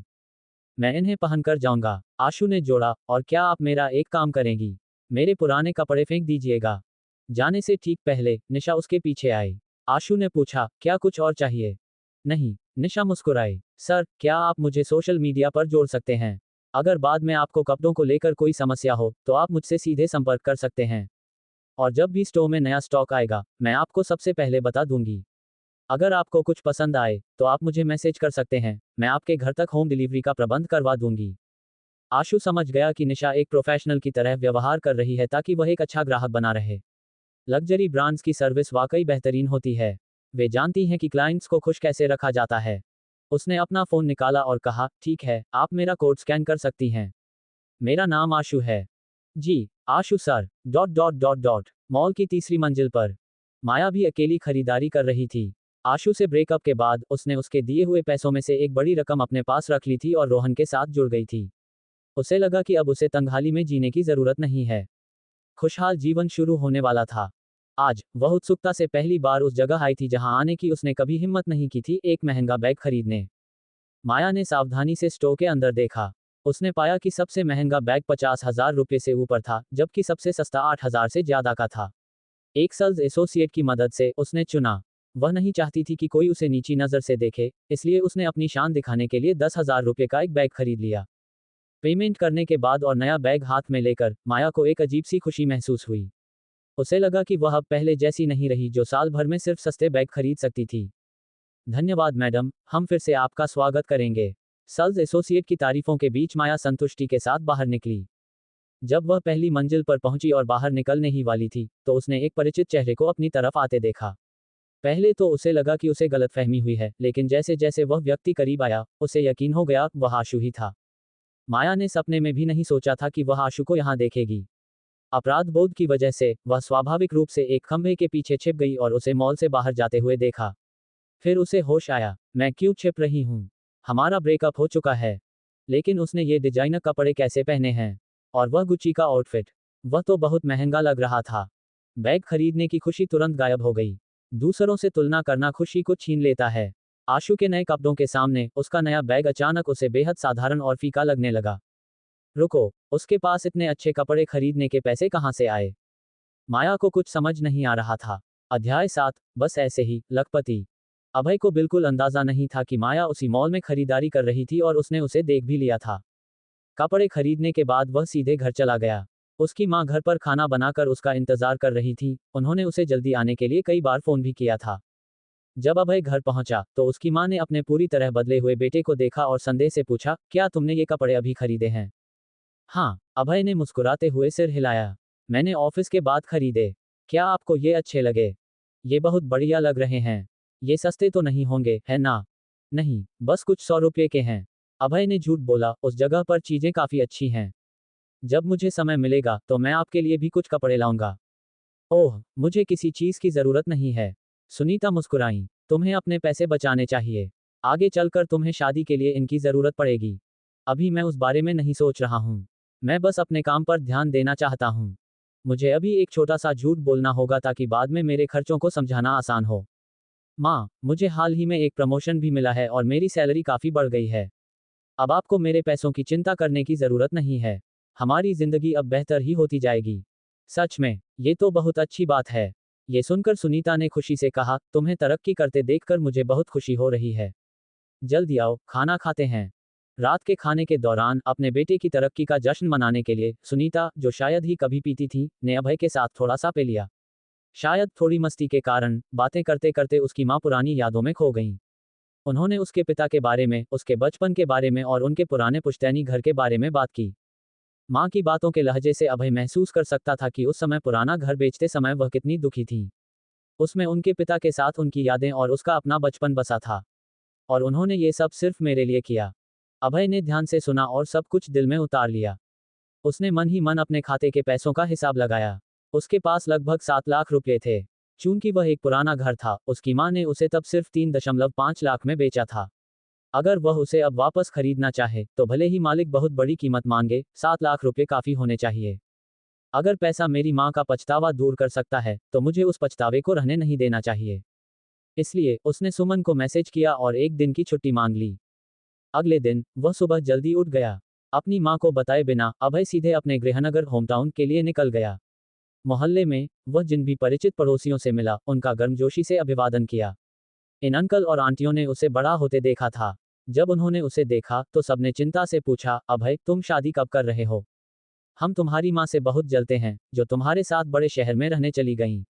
[SPEAKER 1] मैं इन्हें पहनकर जाऊंगा, आशु ने जोड़ा, और क्या आप मेरा एक काम करेंगी? मेरे पुराने कपड़े फेंक दीजिएगा। जाने से ठीक पहले निशा उसके पीछे आई। आशु ने पूछा, क्या कुछ और चाहिए? नहीं, निशा मुस्कुराई। सर, क्या आप मुझे सोशल मीडिया पर जोड़ सकते हैं? अगर बाद में आपको कपड़ों को लेकर कोई समस्या हो, तो आप मुझसे सीधे संपर्क कर सकते हैं। और जब भी स्टोर में नया स्टॉक आएगा, मैं आपको सबसे पहले बता दूंगी। अगर आपको कुछ पसंद आए, तो आप मुझे मैसेज कर सकते हैं, मैं आपके घर तक होम डिलीवरी का प्रबंध करवा दूंगी। आशु समझ गया कि निशा एक प्रोफेशनल की तरह व्यवहार कर रही है ताकि वह एक अच्छा ग्राहक बना रहे। लग्जरी ब्रांड्स की सर्विस वाकई बेहतरीन होती है। वे जानती हैं कि क्लाइंट्स को खुश कैसे रखा जाता है। उसने अपना फोन निकाला और कहा, ठीक है, आप मेरा कोड स्कैन कर सकती हैं। मेरा नाम आशु है। जी, Ashu sir. Dot dot dot dot. Mall की तीसरी मंजिल पर माया भी अकेली खरीदारी कर रही थी। आशु से ब्रेकअप के बाद उसने उसके दिए हुए पैसों में से एक बड़ी रकम अपने पास रख ली थी और रोहन के साथ जुड़ गई थी। उसे लगा कि अब उसे तंगहाली में जीने की जरूरत नहीं है। खुशहाल जीवन शुरू होने वाला था। आज वह उत्सुकता से पहली बार उस जगह आई थी जहां आने की उसने कभी हिम्मत नहीं की थी, एक महंगा बैग खरीदने। माया ने सावधानी से स्टोर के अंदर देखा। उसने पाया कि सबसे महंगा बैग 50,000 रुपये से ऊपर था, जबकि सबसे सस्ता 8,000 से ज्यादा का था। एक सेल्स एसोसिएट की मदद से उसने चुना। वह नहीं चाहती थी कि कोई उसे नीची नजर से देखे, इसलिए उसने अपनी शान दिखाने के लिए 10,000 रुपये का एक बैग खरीद लिया। पेमेंट करने के बाद और नया बैग हाथ में लेकर माया को एक अजीब सी खुशी महसूस हुई। उसे लगा कि वह अब पहले जैसी नहीं रही जो साल भर में सिर्फ सस्ते बैग खरीद सकती थी। धन्यवाद मैडम, हम फिर से आपका स्वागत करेंगे। सेल्स एसोसिएट की तारीफों के बीच माया संतुष्टि के साथ बाहर निकली। जब वह पहली मंजिल पर पहुंची और बाहर निकलने ही वाली थी, तो उसने एक परिचित चेहरे को अपनी तरफ आते देखा। पहले तो उसे लगा कि उसे गलतफहमी हुई है, लेकिन जैसे जैसे वह व्यक्ति करीब आया, उसे यकीन हो गया वह आशु ही था। माया ने सपने में भी नहीं सोचा था कि वह आशु को यहाँ देखेगी। अपराध बोध की वजह से वह स्वाभाविक रूप से एक खंभे के पीछे छिप गई और उसे मॉल से बाहर जाते हुए देखा। फिर उसे होश आया, मैं क्यों छिप रही हूँ? हमारा ब्रेकअप हो चुका है। लेकिन उसने ये डिजाइनर कपड़े कैसे पहने हैं? और वह गुच्ची का आउटफिट, वह तो बहुत महंगा लग रहा था। बैग खरीदने की खुशी तुरंत गायब हो गई। दूसरों से तुलना करना खुशी को छीन लेता है। आशु के नए कपड़ों के सामने उसका नया बैग अचानक उसे बेहद साधारण और फीका लगने लगा। रुको, उसके पास इतने अच्छे कपड़े खरीदने के पैसे कहाँ से आए? माया को कुछ समझ नहीं आ रहा था। अध्याय 7, बस ऐसे ही, लखपति। अभय को बिल्कुल अंदाजा नहीं था कि माया उसी मॉल में खरीदारी कर रही थी और उसने उसे देख भी लिया था। कपड़े खरीदने के बाद वह सीधे घर चला गया। उसकी माँ घर पर खाना बनाकर उसका इंतजार कर रही थी, उन्होंने उसे जल्दी आने के लिए कई बार फोन भी किया था। जब अभय घर पहुंचा, तो उसकी माँ ने अपने पूरी तरह बदले हुए बेटे को देखा और संदेह से पूछा, क्या तुमने ये कपड़े अभी खरीदे हैं? हाँ, अभय ने मुस्कुराते हुए सिर हिलाया। मैंने ऑफिस के बाद खरीदे। क्या आपको ये अच्छे लगे? ये बहुत बढ़िया लग रहे हैं। ये सस्ते तो नहीं होंगे, है ना? नहीं, बस कुछ 100 रुपये के हैं। अभय ने झूठ बोला, उस जगह पर चीजें काफी अच्छी हैं। जब मुझे समय मिलेगा, तो मैं आपके लिए भी कुछ कपड़े लाऊंगा। ओह, मुझे किसी चीज की जरूरत नहीं है। सुनीता मुस्कुराई। तुम्हें अपने पैसे बचाने चाहिए। आगे चलकर तुम्हें शादी के लिए इनकी जरूरत पड़ेगी। अभी मैं उस बारे में नहीं सोच रहा हूँ। मैं बस अपने काम पर ध्यान देना चाहता हूँ। मुझे अभी एक छोटा सा झूठ बोलना होगा ताकि बाद में मेरे खर्चों को समझाना आसान हो। माँ, मुझे हाल ही में एक प्रमोशन भी मिला है और मेरी सैलरी काफी बढ़ गई है। अब आपको मेरे पैसों की चिंता करने की जरूरत नहीं है। हमारी जिंदगी अब बेहतर ही होती जाएगी। सच में, ये तो बहुत अच्छी बात है। ये सुनकर सुनीता ने खुशी से कहा, तुम्हें तरक्की करते देखकर मुझे बहुत खुशी हो रही है। जल्दी आओ, खाना खाते हैं। रात के खाने के दौरान अपने बेटे की तरक्की का जश्न मनाने के लिए सुनीता, जो शायद ही कभी पीती थी, ने अभय के साथ थोड़ा सा पी लिया। शायद थोड़ी मस्ती के कारण बातें करते करते उसकी माँ पुरानी यादों में खो गईं। उन्होंने उसके पिता के बारे में, उसके बचपन के बारे में और उनके पुराने पुश्तैनी घर के बारे में बात की। माँ की बातों के लहजे से अभय महसूस कर सकता था कि उस समय पुराना घर बेचते समय वह कितनी दुखी थी। उसमें उनके पिता के साथ उनकी यादें और उसका अपना बचपन बसा था। और उन्होंने ये सब सिर्फ मेरे लिए किया। अभय ने ध्यान से सुना और सब कुछ दिल में उतार लिया। उसने मन ही मन अपने खाते के पैसों का हिसाब लगाया। उसके पास लगभग 7 लाख रुपए थे। चूंकि वह एक पुराना घर था, उसकी मां ने उसे तब सिर्फ 3.5 लाख में बेचा था। अगर वह उसे अब वापस खरीदना चाहे, तो भले ही मालिक बहुत बड़ी कीमत मांगे, 7 लाख रुपए काफी होने चाहिए। अगर पैसा मेरी मां का पछतावा दूर कर सकता है, तो मुझे उस पछतावे को रहने नहीं देना चाहिए। इसलिए उसने सुमन को मैसेज किया और एक दिन की छुट्टी मांग ली। अगले दिन वह सुबह जल्दी उठ गया। अपनी मां को बताए बिना अभय सीधे अपने गृहनगर होमटाउन के लिए निकल गया। मोहल्ले में वह जिन भी परिचित पड़ोसियों से मिला, उनका गर्मजोशी से अभिवादन किया। इन अंकल और आंटियों ने उसे बड़ा होते देखा था। जब उन्होंने उसे देखा तो सबने चिंता से पूछा, अभय तुम शादी कब कर रहे हो? हम तुम्हारी माँ से बहुत जलते हैं, जो तुम्हारे साथ बड़े शहर में रहने चली गईं।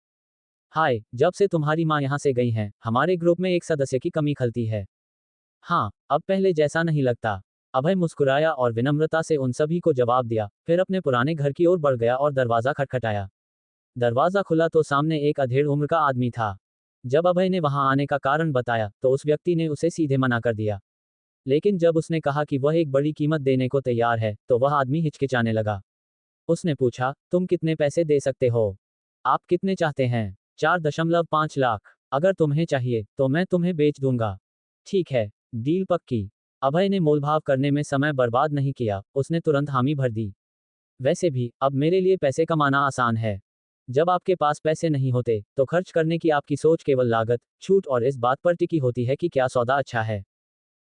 [SPEAKER 1] हाय, जब से तुम्हारी माँ यहाँ से गई हैं, हमारे ग्रुप में एक सदस्य की कमी खलती है। हाँ, अब पहले जैसा नहीं लगता। अभय मुस्कुराया और विनम्रता से उन सभी को जवाब दिया, फिर अपने पुराने घर की ओर बढ़ गया और दरवाजा खटखटाया। दरवाजा खुला तो सामने एक अधेड़ उम्र का आदमी था। जब अभय ने वहां आने का कारण बताया तो उस व्यक्ति ने उसे सीधे मना कर दिया। लेकिन जब उसने कहा कि वह एक बड़ी कीमत देने को तैयार है तो वह आदमी हिचकिचाने लगा। उसने पूछा, तुम कितने पैसे दे सकते हो? आप कितने चाहते हैं? 4.5 लाख। अगर तुम्हें चाहिए तो मैं तुम्हें बेच दूंगा। ठीक है, डील पक्की। अभय ने मोलभाव करने में समय बर्बाद नहीं किया, उसने तुरंत हामी भर दी। वैसे भी अब मेरे लिए पैसे कमाना आसान है। जब आपके पास पैसे नहीं होते तो खर्च करने की आपकी सोच केवल लागत, छूट और इस बात पर टिकी होती है कि क्या सौदा अच्छा है।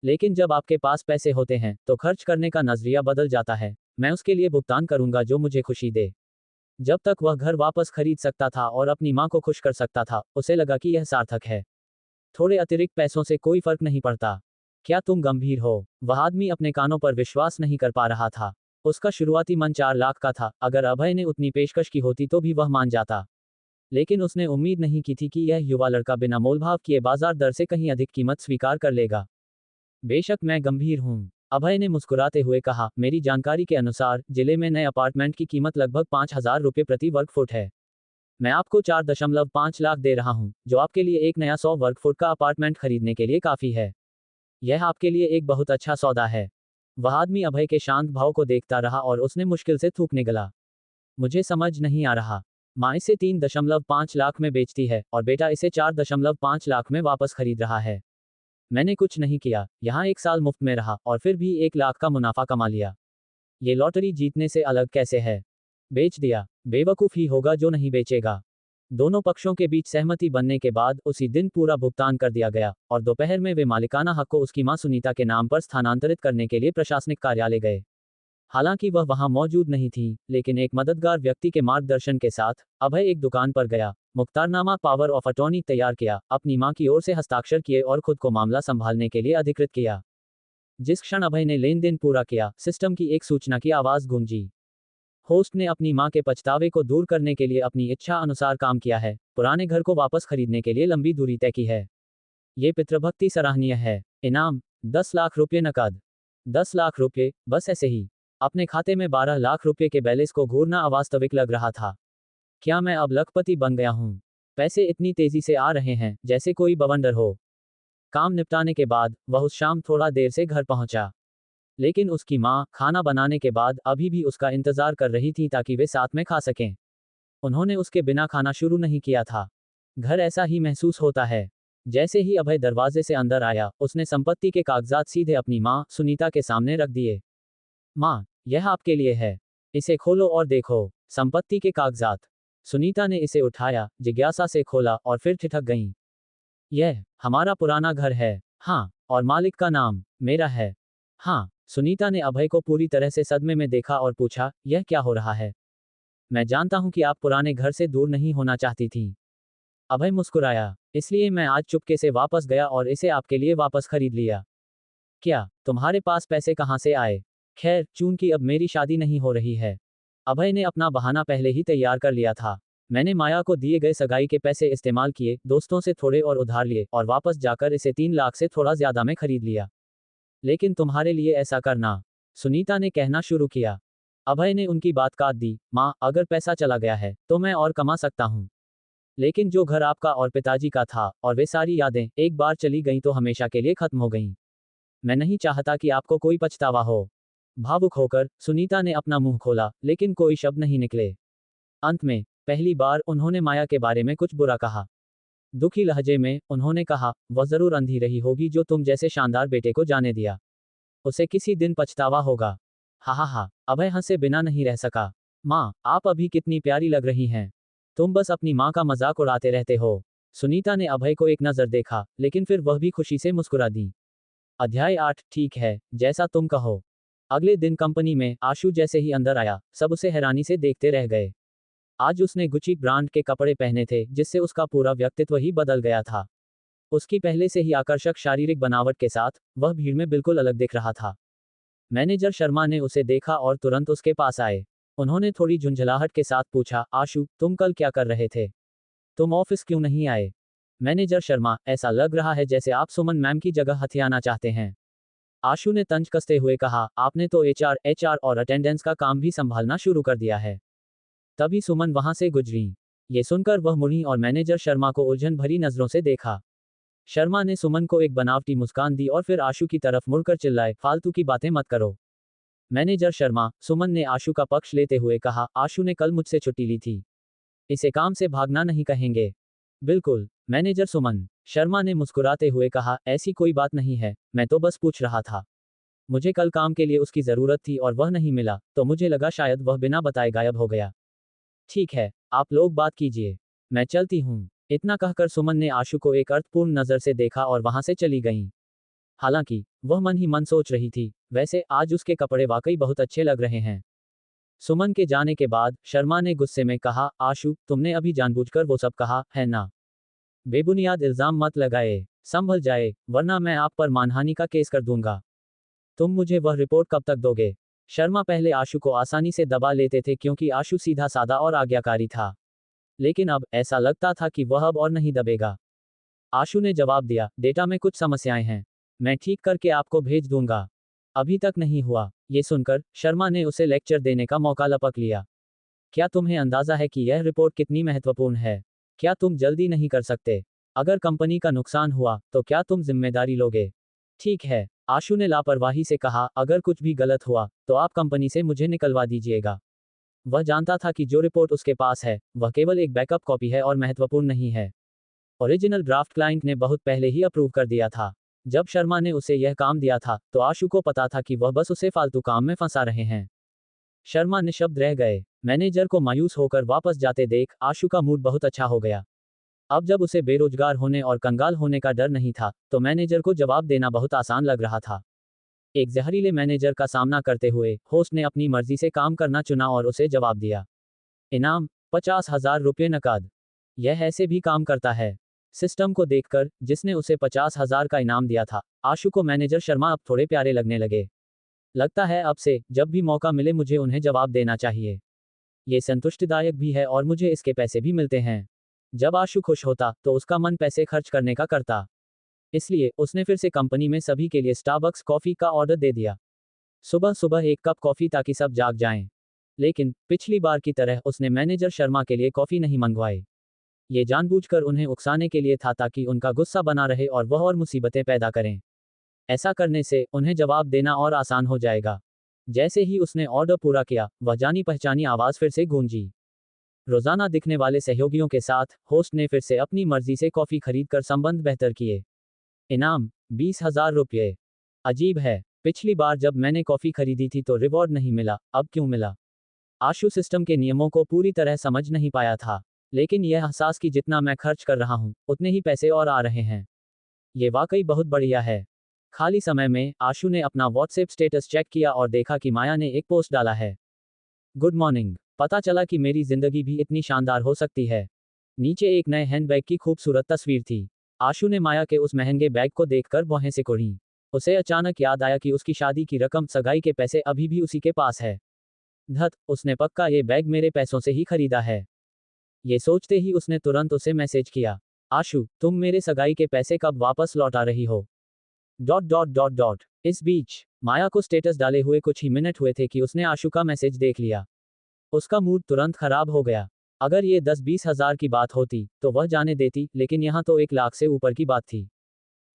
[SPEAKER 1] लेकिन जब आपके पास पैसे होते हैं तो खर्च करने का नजरिया बदल जाता है। मैं उसके लिए भुगतान करूंगा जो मुझे खुशी दे। जब तक वह घर वापस खरीद सकता था और अपनी मां को खुश कर सकता था, उसे लगा कि यह सार्थक है। थोड़े अतिरिक्त पैसों से कोई फर्क नहीं पड़ता। क्या तुम गंभीर हो? वह आदमी अपने कानों पर विश्वास नहीं कर पा रहा था। उसका शुरुआती मन 4 लाख का था। अगर अभय ने उतनी पेशकश की होती तो भी वह मान जाता। लेकिन उसने उम्मीद नहीं की थी कि यह युवा लड़का बिना मोलभाव किए बाजार दर से कहीं अधिक कीमत स्वीकार कर लेगा। बेशक मैं गंभीर हूँ, अभय ने मुस्कुराते हुए कहा। मेरी जानकारी के अनुसार जिले में नए अपार्टमेंट की कीमत लगभग 5,000 रुपये प्रति वर्ग फुट है। मैं आपको 4.5 लाख दे रहा हूँ, जो आपके लिए एक नया 100 वर्ग फुट का अपार्टमेंट खरीदने के लिए काफी है। यह आपके लिए एक बहुत अच्छा सौदा है। वह आदमी अभय के शांत भाव को देखता रहा और उसने मुश्किल से थूक निगला। मुझे समझ नहीं आ रहा। माँ इसे 3.5 लाख में बेचती है और बेटा इसे 4.5 लाख में वापस खरीद रहा है। मैंने कुछ नहीं किया, यहाँ 1 साल मुफ्त में रहा और फिर भी 1 लाख का मुनाफा कमा लिया। ये लॉटरी जीतने से अलग कैसे है? बेच दिया, बेवकूफ ही होगा जो नहीं बेचेगा। दोनों पक्षों के बीच सहमति बनने के बाद उसी दिन पूरा भुगतान कर दिया गया और दोपहर में वे मालिकाना हक को उसकी मां सुनीता के नाम पर स्थानांतरित करने के लिए प्रशासनिक कार्यालय गए। हालांकि वह वहां मौजूद नहीं थी, लेकिन एक मददगार व्यक्ति के मार्गदर्शन के साथ अभय एक दुकान पर गया, मुख्तारनामा पावर ऑफ अटॉर्नी तैयार किया, अपनी मां की ओर से हस्ताक्षर किए और खुद को मामला संभालने के लिए अधिकृत किया। जिस क्षण अभय ने लेन देन पूरा किया, सिस्टम की एक सूचना की आवाज गूंजी। होस्ट ने अपनी मां के पछतावे को दूर करने के लिए अपनी इच्छा अनुसार काम किया है, पुराने घर को वापस खरीदने के लिए लंबी दूरी तय की है। ये पितृभक्ति सराहनीय है। इनाम 10 लाख रुपये नकद। 10 लाख रुपये, बस ऐसे ही। अपने खाते में 12 लाख रुपये के बैलेंस को घूरना अवास्तविक लग रहा था। क्या मैं अब लखपति बन गया हूँ? पैसे इतनी तेजी से आ रहे हैं जैसे कोई बवंडर हो। काम निपटाने के बाद वह उस शाम थोड़ा देर से घर पहुंचा। लेकिन उसकी माँ खाना बनाने के बाद अभी भी उसका इंतजार कर रही थी ताकि वे साथ में खा सकें। उन्होंने उसके बिना खाना शुरू नहीं किया था। घर ऐसा ही महसूस होता है। जैसे ही अभय दरवाजे से अंदर आया, उसने संपत्ति के कागजात सीधे अपनी माँ सुनीता के सामने रख दिए। माँ, यह आपके लिए है। इसे खोलो और देखो। संपत्ति के कागजात। सुनीता ने इसे उठाया, जिज्ञासा से खोला और फिर ठिठक गईं। यह हमारा पुराना घर है। हाँ, और मालिक का नाम मेरा है। हाँ। सुनीता ने अभय को पूरी तरह से सदमे में देखा और पूछा, यह क्या हो रहा है? मैं जानता हूं कि आप पुराने घर से दूर नहीं होना चाहती थीं। अभय मुस्कुराया, इसलिए मैं आज चुपके से वापस गया और इसे आपके लिए वापस खरीद लिया। क्या तुम्हारे पास पैसे कहाँ से आए? खैर, चूंकि अब मेरी शादी नहीं हो रही है। अभय ने अपना बहाना पहले ही तैयार कर लिया था। मैंने माया को दिए गए सगाई के पैसे इस्तेमाल किए, दोस्तों से थोड़े और उधार लिए और वापस जाकर इसे 3 लाख से थोड़ा ज्यादा में खरीद लिया। लेकिन तुम्हारे लिए ऐसा करना, सुनीता ने कहना शुरू किया। अभय ने उनकी बात काट दी। माँ, अगर पैसा चला गया है तो मैं और कमा सकता हूँ। लेकिन जो घर आपका और पिताजी का था और वे सारी यादें एक बार चली गईं तो हमेशा के लिए खत्म हो गईं। मैं नहीं चाहता कि आपको कोई पछतावा हो। भावुक होकर सुनीता ने अपना मुंह खोला, लेकिन कोई शब्द नहीं निकले। अंत में पहली बार उन्होंने माया के बारे में कुछ बुरा कहा। दुखी लहजे में उन्होंने कहा, वह जरूर अंधी रही होगी जो तुम जैसे शानदार बेटे को जाने दिया। उसे किसी दिन पछतावा होगा। हा हा हा, अभय हंसे बिना नहीं रह सका। माँ, आप अभी कितनी प्यारी लग रही हैं। तुम बस अपनी माँ का मजाक उड़ाते रहते हो। सुनीता ने अभय को एक नजर देखा, लेकिन फिर वह भी खुशी से मुस्कुरा दी। अध्याय 8। ठीक है, जैसा तुम कहो। अगले दिन कंपनी में आशु जैसे ही अंदर आया, सब उसे हैरानी से देखते रह गए। आज उसने गुची ब्रांड के कपड़े पहने थे, जिससे उसका पूरा व्यक्तित्व ही बदल गया था। उसकी पहले से ही आकर्षक शारीरिक बनावट के साथ वह भीड़ में बिल्कुल अलग दिख रहा था। मैनेजर शर्मा ने उसे देखा और तुरंत उसके पास आए। उन्होंने थोड़ी झुंझलाहट के साथ पूछा, आशु, तुम कल क्या कर रहे थे? तुम ऑफिस क्यों नहीं आए? मैनेजर शर्मा, ऐसा लग रहा है जैसे आप सुमन मैम की जगह हथियाना चाहते हैं। आशु ने तंज कसते हुए कहा, आपने तो एचआर और अटेंडेंस का काम भी संभालना शुरू कर दिया है। तभी सुमन वहां से गुजरी। ये सुनकर वह मुड़ी और मैनेजर शर्मा को उलझन भरी नजरों से देखा। शर्मा ने सुमन को एक बनावटी मुस्कान दी और फिर आशु की तरफ मुड़कर चिल्लाए, फालतू की बातें मत करो। मैनेजर शर्मा, सुमन ने आशु का पक्ष लेते हुए कहा, आशु ने कल मुझसे छुट्टी ली थी। इसे काम से भागना नहीं कहेंगे। बिल्कुल, मैनेजर सुमन। शर्मा ने मुस्कुराते हुए कहा, ऐसी कोई बात नहीं है, मैं तो बस पूछ रहा था। मुझे कल काम के लिए उसकी जरूरत थी और वह नहीं मिला, तो मुझे लगा शायद वह बिना बताए गायब हो गया। ठीक है, आप लोग बात कीजिए, मैं चलती हूँ। इतना कहकर सुमन ने आशु को एक अर्थपूर्ण नजर से देखा और वहां से चली गईं। हालांकि वह मन ही मन सोच रही थी, वैसे आज उसके कपड़े वाकई बहुत अच्छे लग रहे हैं। सुमन के जाने के बाद शर्मा ने गुस्से में कहा, आशु, तुमने अभी जानबूझकर वो सब कहा है ना? बेबुनियाद इल्जाम मत लगाए, संभल जाए, वरना मैं आप पर मानहानि का केस कर दूंगा। तुम मुझे वह रिपोर्ट कब तक दोगे? शर्मा पहले आशु को आसानी से दबा लेते थे क्योंकि आशु सीधा सादा और आज्ञाकारी था। लेकिन अब ऐसा लगता था कि वह अब और नहीं दबेगा। आशु ने जवाब दिया, डेटा में कुछ समस्याएं हैं, मैं ठीक करके आपको भेज दूंगा। अभी तक नहीं हुआ। ये सुनकर शर्मा ने उसे लेक्चर देने का मौका लपक लिया। क्या तुम्हें अंदाजा है कि यह रिपोर्ट कितनी महत्वपूर्ण है? क्या तुम जल्दी नहीं कर सकते? अगर कंपनी का नुकसान हुआ तो क्या तुम जिम्मेदारी लोगे? ठीक है, आशु ने लापरवाही से कहा, अगर कुछ भी गलत हुआ तो आप कंपनी से मुझे निकलवा दीजिएगा। वह जानता था कि जो रिपोर्ट उसके पास है वह केवल एक बैकअप कॉपी है और महत्वपूर्ण नहीं है। ओरिजिनल ड्राफ्ट क्लाइंट ने बहुत पहले ही अप्रूव कर दिया था। जब शर्मा ने उसे यह काम दिया था तो आशु को पता था कि वह बस उसे फालतू काम में फंसा रहे हैं। शर्मा निशब्द रह गए। मैनेजर को मायूस होकर वापस जाते देख आशु का मूड बहुत अच्छा हो गया। अब जब उसे बेरोजगार होने और कंगाल होने का डर नहीं था तो मैनेजर को जवाब देना बहुत आसान लग रहा था। एक जहरीले मैनेजर का सामना करते हुए होस्ट ने अपनी मर्जी से काम करना चुना और उसे जवाब दिया। इनाम 50,000 रुपये नकद। यह ऐसे भी काम करता है। सिस्टम को देखकर जिसने उसे 50,000 का इनाम दिया था, आशु को मैनेजर शर्मा अब थोड़े प्यारे लगने लगे। लगता है अब से जब भी मौका मिले मुझे उन्हें जवाब देना चाहिए। ये संतुष्टिदायक भी है और मुझे इसके पैसे भी मिलते हैं। जब आशु खुश होता तो उसका मन पैसे खर्च करने का करता। इसलिए उसने फिर से कंपनी में सभी के लिए स्टारबक्स कॉफी का ऑर्डर दे दिया। सुबह सुबह एक कप कॉफी ताकि सब जाग जाएं। लेकिन पिछली बार की तरह उसने मैनेजर शर्मा के लिए कॉफी नहीं मंगवाई। ये जानबूझकर उन्हें उकसाने के लिए था ताकि उनका गुस्सा बना रहे और वह और मुसीबतें पैदा करें। ऐसा करने से उन्हें जवाब देना और आसान हो जाएगा। जैसे ही उसने ऑर्डर पूरा किया वह जानी पहचानी आवाज फिर से गूंजी। रोजाना दिखने वाले सहयोगियों के साथ होस्ट ने फिर से अपनी मर्जी से कॉफी खरीदकर संबंध बेहतर किए। इनाम 20,000 रुपये। अजीब है, पिछली बार जब मैंने कॉफी खरीदी थी तो रिवॉर्ड नहीं मिला, अब क्यों मिला? आशु सिस्टम के नियमों को पूरी तरह समझ नहीं पाया था, लेकिन यह एहसास कि जितना मैं खर्च कर रहा हूं उतने ही पैसे और आ रहे हैं। ये वाकई बहुत बढ़िया है। खाली समय में आशु ने अपना व्हाट्सएप स्टेटस चेक किया और देखा कि माया ने एक पोस्ट डाला है। गुड मॉर्निंग, पता चला कि मेरी जिंदगी भी इतनी शानदार हो सकती है। नीचे एक नए हैंडबैग की खूबसूरत तस्वीर थी। आशु ने माया के उस महंगे बैग को देखकर भौहें सिकुड़ी। उसे अचानक याद आया कि उसकी शादी की रकम, सगाई के पैसे अभी भी उसी के पास है। धत, उसने पक्का ये बैग मेरे पैसों से ही खरीदा है। ये सोचते ही उसने तुरंत उसे मैसेज किया, आशु, तुम मेरे सगाई के पैसे कब वापस लौटा रही हो? ... इस बीच माया को स्टेटस डाले हुए कुछ ही मिनट हुए थे कि उसने आशु का मैसेज देख लिया। उसका मूड तुरंत खराब हो गया। अगर ये 10-20 हजार की बात होती तो वह जाने देती, लेकिन यहाँ तो 1 लाख से ऊपर की बात थी।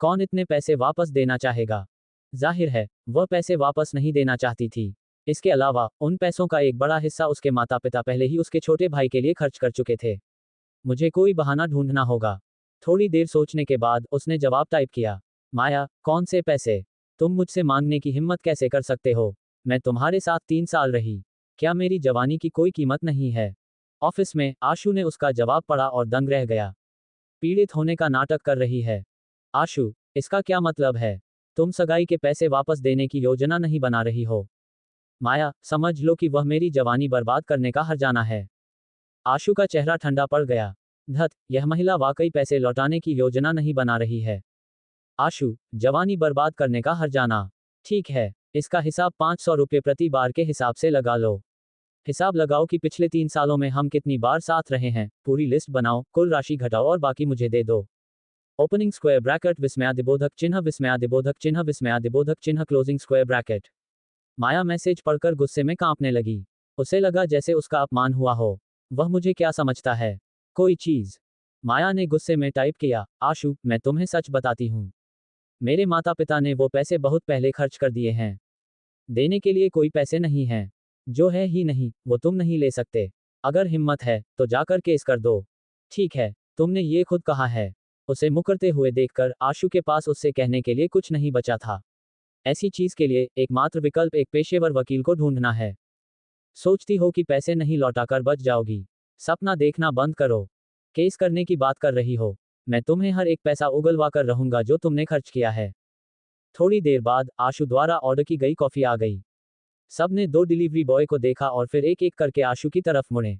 [SPEAKER 1] कौन इतने पैसे वापस देना चाहेगा? जाहिर है वह पैसे वापस नहीं देना चाहती थी। इसके अलावा उन पैसों का एक बड़ा हिस्सा उसके माता पिता पहले ही उसके छोटे भाई के लिए खर्च कर चुके थे। मुझे कोई बहाना ढूंढना होगा। थोड़ी देर सोचने के बाद उसने जवाब टाइप किया, माया, कौन से पैसे? तुम मुझसे मांगने की हिम्मत कैसे कर सकते हो? मैं तुम्हारे साथ 3 साल रही। क्या मेरी जवानी की कोई कीमत नहीं है? ऑफिस में आशु ने उसका जवाब पढ़ा और दंग रह गया। पीड़ित होने का नाटक कर रही है। आशु, इसका क्या मतलब है? तुम सगाई के पैसे वापस देने की योजना नहीं बना रही हो? माया, समझ लो कि वह मेरी जवानी बर्बाद करने का हर्जाना है। आशु का चेहरा ठंडा पड़ गया। धत, यह महिला वाकई पैसे लौटाने की योजना नहीं बना रही है। आशु, जवानी बर्बाद करने का हर्जाना। ठीक है, इसका हिसाब 500 रुपये प्रति बार के हिसाब से लगा लो। हिसाब लगाओ कि पिछले 3 सालों में हम कितनी बार साथ रहे हैं, पूरी लिस्ट बनाओ, कुल राशि घटाओ और बाकी मुझे दे दो। ओपनिंग स्क्वायर ब्रैकेट विस्मयादिबोधक चिन्ह विस्मयादिबोधक चिन्ह विस्मयादिबोधक चिन्ह क्लोजिंग स्क्वायर ब्रैकेट। माया मैसेज पढ़कर गुस्से में कांपने लगी। उसे लगा जैसे उसका अपमान हुआ हो। वह मुझे क्या समझता है? कोई चीज। माया ने गुस्से में टाइप किया, आशु, मैं तुम्हें सच बताती हूँ। मेरे माता पिता ने वो पैसे बहुत पहले खर्च कर दिए हैं। देने के लिए कोई पैसे नहीं हैं। जो है ही नहीं, वो तुम नहीं ले सकते। अगर हिम्मत है, तो जाकर केस कर दो। ठीक है, तुमने ये खुद कहा है। उसे मुकरते हुए देखकर आशु के पास उससे कहने के लिए कुछ नहीं बचा था। ऐसी चीज के लिए एकमात्र विकल्प एक पेशेवर वकील को ढूंढना है। सोचती हो कि पैसे नहीं लौटाकर बच जाओगी? सपना देखना बंद करो। केस करने की बात कर रही हो? मैं तुम्हें हर एक पैसा उगलवा कर रहूंगा जो तुमने खर्च किया है। थोड़ी देर बाद आशु द्वारा ऑर्डर की गई कॉफी आ गई। सबने 2 डिलीवरी बॉय को देखा और फिर एक एक करके आशु की तरफ मुड़े।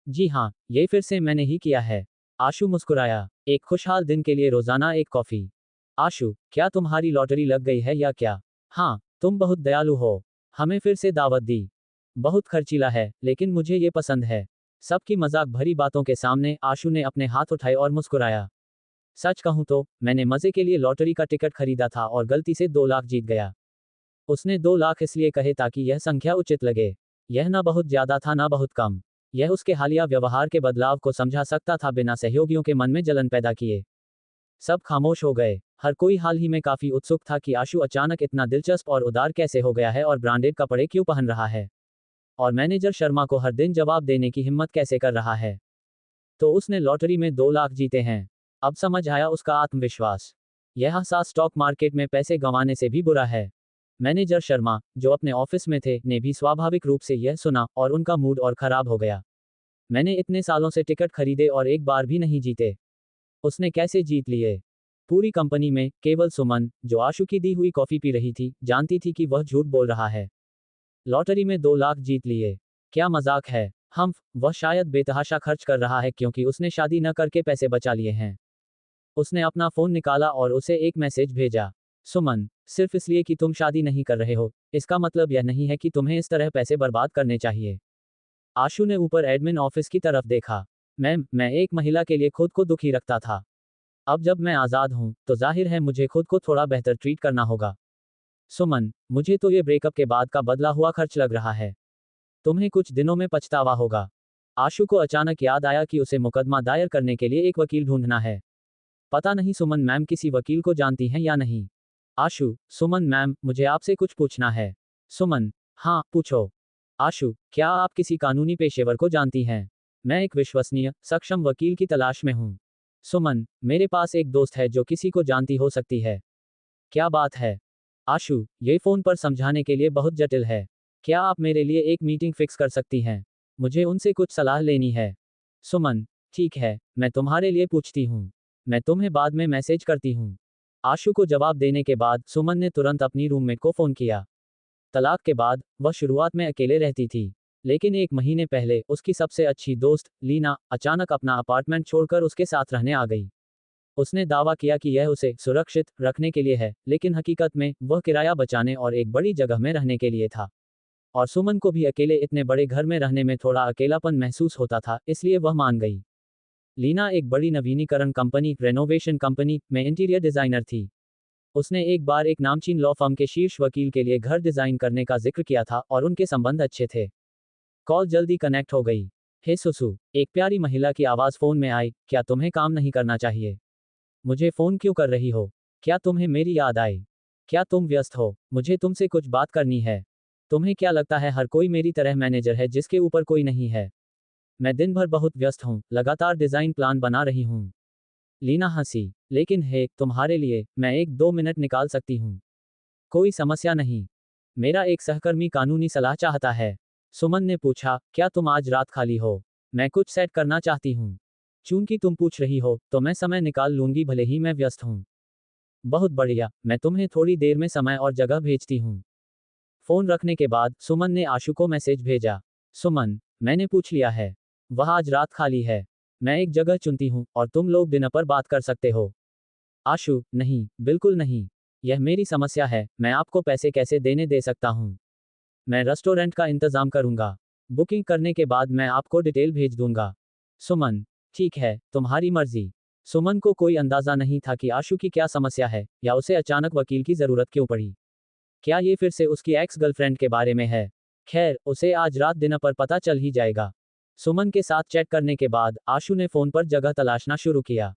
[SPEAKER 1] जी हाँ, ये फिर से मैंने ही किया है। आशु मुस्कुराया। एक खुशहाल दिन के लिए रोजाना एक कॉफी। आशु, क्या तुम्हारी लॉटरी लग गई है या क्या? हाँ, तुम बहुत दयालु हो। हमें फिर से दावत दी। बहुत खर्चीला है, लेकिन मुझे ये पसंद है। सबकी मजाक भरी बातों के सामने आशु ने अपने हाथ उठाए और मुस्कुराया। सच कहूं तो मैंने मजे के लिए लॉटरी का टिकट खरीदा था और गलती से 2 लाख जीत गया। उसने 2 लाख इसलिए कहे ताकि यह संख्या उचित लगे। यह ना बहुत ज्यादा था ना बहुत कम। यह उसके हालिया व्यवहार के बदलाव को समझा सकता था बिना सहयोगियों के मन में जलन पैदा किए। सब खामोश हो गए। हर कोई हाल ही में काफी उत्सुक था कि आशु अचानक इतना दिलचस्प और उदार कैसे हो गया है और ब्रांडेड कपड़े क्यों पहन रहा है। और मैनेजर शर्मा को हर दिन जवाब देने की हिम्मत कैसे कर रहा है। तो उसने लॉटरी में 2 लाख जीते हैं। अब समझ आया उसका आत्मविश्वास। यह एहसास स्टॉक मार्केट में पैसे गंवाने से भी बुरा है। मैनेजर शर्मा, जो अपने ऑफिस में थे, ने भी स्वाभाविक रूप से यह सुना और उनका मूड और खराब हो गया। मैंने इतने सालों से टिकट खरीदे और एक बार भी नहीं जीते। उसने कैसे जीत लिए? पूरी कंपनी में केवल सुमन, जो आशु की दी हुई कॉफी पी रही थी, जानती थी कि वह झूठ बोल रहा है। लॉटरी में 2 लाख जीत लिए। क्या मजाक है? वह शायद बेतहाशा खर्च कर रहा है क्योंकि उसने शादी न करके पैसे बचा लिए हैं। उसने अपना फोन निकाला और उसे एक मैसेज भेजा। सुमन, सिर्फ इसलिए कि तुम शादी नहीं कर रहे हो, इसका मतलब यह नहीं है कि तुम्हें इस तरह पैसे बर्बाद करने चाहिए। आशु ने ऊपर एडमिन ऑफिस की तरफ देखा। मैम, मैं एक महिला के लिए खुद को दुखी रखता था। अब जब मैं आजाद हूं, तो जाहिर है मुझे खुद को थोड़ा बेहतर ट्रीट करना होगा। सुमन, मुझे तो ये ब्रेकअप के बाद का बदला हुआ खर्च लग रहा है। तुम्हें कुछ दिनों में पछतावा होगा। आशु को अचानक याद आया कि उसे मुकदमा दायर करने के लिए एक वकील ढूंढना है। पता नहीं सुमन मैम किसी वकील को जानती हैं या नहीं। आशु, सुमन मैम, मुझे आपसे कुछ पूछना है। सुमन, हाँ, पूछो। आशु, क्या आप किसी कानूनी पेशेवर को जानती हैं? मैं एक विश्वसनीय, सक्षम वकील की तलाश में हूँ। सुमन, मेरे पास एक दोस्त है जो किसी को जानती हो सकती है। क्या बात है? आशु, ये फोन पर समझाने के लिए बहुत जटिल है। क्या आप मेरे लिए एक मीटिंग फिक्स कर सकती हैं? मुझे उनसे कुछ सलाह लेनी है। सुमन, ठीक है, मैं तुम्हारे लिए पूछती हूँ। मैं तुम्हें बाद में मैसेज करती हूँ। आशु को जवाब देने के बाद सुमन ने तुरंत अपनी रूममेट को फोन किया। तलाक के बाद वह शुरुआत में अकेले रहती थी, लेकिन 1 महीने पहले उसकी सबसे अच्छी दोस्त लीना अचानक अपना अपार्टमेंट छोड़कर उसके साथ रहने आ गई। उसने दावा किया कि यह उसे सुरक्षित रखने के लिए है, लेकिन हकीकत में वह किराया बचाने और एक बड़ी जगह में रहने के लिए था। और सुमन को भी अकेले इतने बड़े घर में रहने में थोड़ा अकेलापन महसूस होता था, इसलिए वह मान गई। लीना एक बड़ी नवीनीकरण कंपनी, रेनोवेशन कंपनी, में इंटीरियर डिजाइनर थी। उसने एक बार एक नामचीन लॉ फर्म के शीर्ष वकील के लिए घर डिजाइन करने का जिक्र किया था और उनके संबंध अच्छे थे। कॉल जल्दी कनेक्ट हो गई। हे सुसु, एक प्यारी महिला की आवाज फोन में आई, क्या तुम्हें काम नहीं करना चाहिए? मुझे फोन क्यों कर रही हो? क्या तुम्हें मेरी याद आई? क्या तुम व्यस्त हो? मुझे तुमसे कुछ बात करनी है। तुम्हें क्या लगता है हर कोई मेरी तरह मैनेजर है जिसके ऊपर कोई नहीं है? मैं दिन भर बहुत व्यस्त हूँ, लगातार डिजाइन प्लान बना रही हूँ। लीना हंसी। लेकिन हे, तुम्हारे लिए मैं 1-2 मिनट निकाल सकती हूँ। कोई समस्या नहीं। मेरा एक सहकर्मी कानूनी सलाह चाहता है। सुमन ने पूछा, क्या तुम आज रात खाली हो? मैं कुछ सेट करना चाहती हूँ। चूंकि तुम पूछ रही हो, तो मैं समय निकाल लूंगी भले ही मैं व्यस्त हूँ। बहुत बढ़िया, मैं तुम्हें थोड़ी देर में समय और जगह भेजती हूँ। फोन रखने के बाद सुमन ने आशु को मैसेज भेजा। सुमन, मैंने पूछ लिया है। वह आज रात खाली है। मैं एक जगह चुनती हूँ और तुम लोग डिनर पर बात कर सकते हो। आशु, नहीं, बिल्कुल नहीं। यह मेरी समस्या है, मैं आपको पैसे कैसे देने दे सकता हूँ। मैं रेस्टोरेंट का इंतजाम करूंगा। बुकिंग करने के बाद मैं आपको डिटेल भेज दूंगा। सुमन, ठीक है, तुम्हारी मर्जी। सुमन को कोई अंदाजा नहीं था कि आशु की क्या समस्या है, या उसे अचानक वकील की जरूरत क्यों पड़ी। क्या ये फिर से उसकी एक्स गर्लफ्रेंड के बारे में है? खैर, उसे आज रात डिनर पर पता चल ही जाएगा। सुमन के साथ चैट करने के बाद आशु ने फोन पर जगह तलाशना शुरू किया।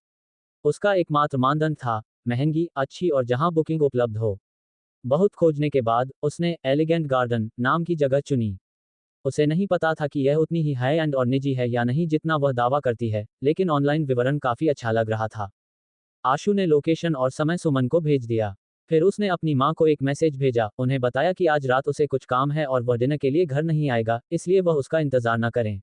[SPEAKER 1] उसका एकमात्र मानदंड था महंगी, अच्छी और जहां बुकिंग उपलब्ध हो। बहुत खोजने के बाद उसने एलिगेंट गार्डन नाम की जगह चुनी। उसे नहीं पता था कि यह उतनी ही हाई एंड और निजी है या नहीं जितना वह दावा करती है, लेकिन ऑनलाइन विवरण काफी अच्छा लग रहा था। आशु ने लोकेशन और समय सुमन को भेज दिया। फिर उसने अपनी मां को एक मैसेज भेजा, उन्हें बताया कि आज रात उसे कुछ काम है और वह डिनर के लिए घर नहीं आएगा, इसलिए वह उसका इंतजार न करें।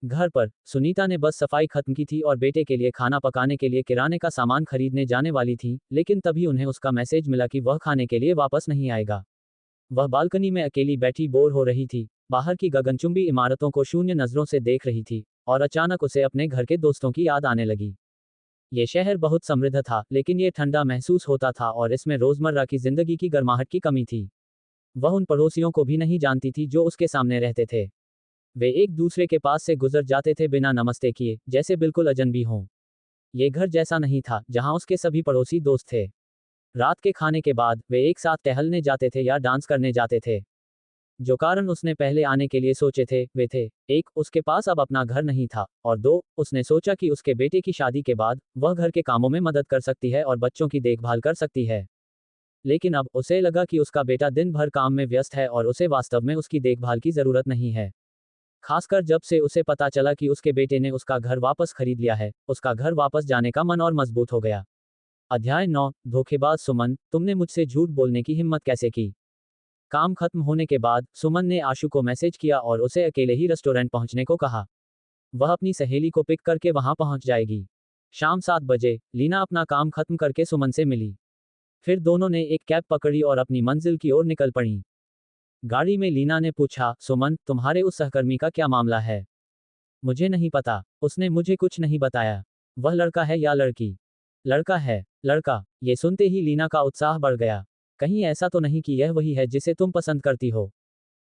[SPEAKER 1] घर पर सुनीता ने बस सफाई खत्म की थी और बेटे के लिए खाना पकाने के लिए किराने का सामान खरीदने जाने वाली थी, लेकिन तभी उन्हें उसका मैसेज मिला कि वह खाने के लिए वापस नहीं आएगा। वह बालकनी में अकेली बैठी बोर हो रही थी, बाहर की गगनचुंबी इमारतों को शून्य नजरों से देख रही थी, और अचानक उसे अपने घर के दोस्तों की याद आने लगी। ये शहर बहुत समृद्ध था, लेकिन ये ठंडा महसूस होता था और इसमें रोजमर्रा की जिंदगी की गर्माहट की कमी थी। वह उन पड़ोसियों को भी नहीं जानती थी जो उसके सामने रहते थे। वे एक दूसरे के पास से गुजर जाते थे बिना नमस्ते किए, जैसे बिल्कुल अजनबी हों। ये घर जैसा नहीं था जहां उसके सभी पड़ोसी दोस्त थे। रात के खाने के बाद वे एक साथ टहलने जाते थे या डांस करने जाते थे। जो कारण उसने पहले आने के लिए सोचे थे, वे थे: एक, उसके पास अब अपना घर नहीं था, और दो, उसने सोचा कि उसके बेटे की शादी के बाद वह घर के कामों में मदद कर सकती है और बच्चों की देखभाल कर सकती है। लेकिन अब उसे लगा कि उसका बेटा दिन भर काम में व्यस्त है और उसे वास्तव में उसकी देखभाल की जरूरत नहीं है। खासकर जब से उसे पता चला कि उसके बेटे ने उसका घर वापस खरीद लिया है, उसका घर वापस जाने का मन और मजबूत हो गया। अध्याय 9, धोखेबाज सुमन, तुमने मुझसे झूठ बोलने की हिम्मत कैसे की? काम खत्म होने के बाद सुमन ने आशु को मैसेज किया और उसे अकेले ही रेस्टोरेंट पहुंचने को कहा। वह अपनी सहेली को पिक करके वहां पहुंच जाएगी। शाम 7 बजे लीना अपना काम खत्म करके सुमन से मिली। फिर दोनों ने एक कैब पकड़ी और अपनी मंजिल की ओर निकल पड़ी। गाड़ी में लीना ने पूछा, सुमन, तुम्हारे उस सहकर्मी का क्या मामला है? मुझे नहीं पता, उसने मुझे कुछ नहीं बताया। वह लड़का है या लड़की? लड़का है। लड़का? ये सुनते ही लीना का उत्साह बढ़ गया। कहीं ऐसा तो नहीं कि यह वही है जिसे तुम पसंद करती हो?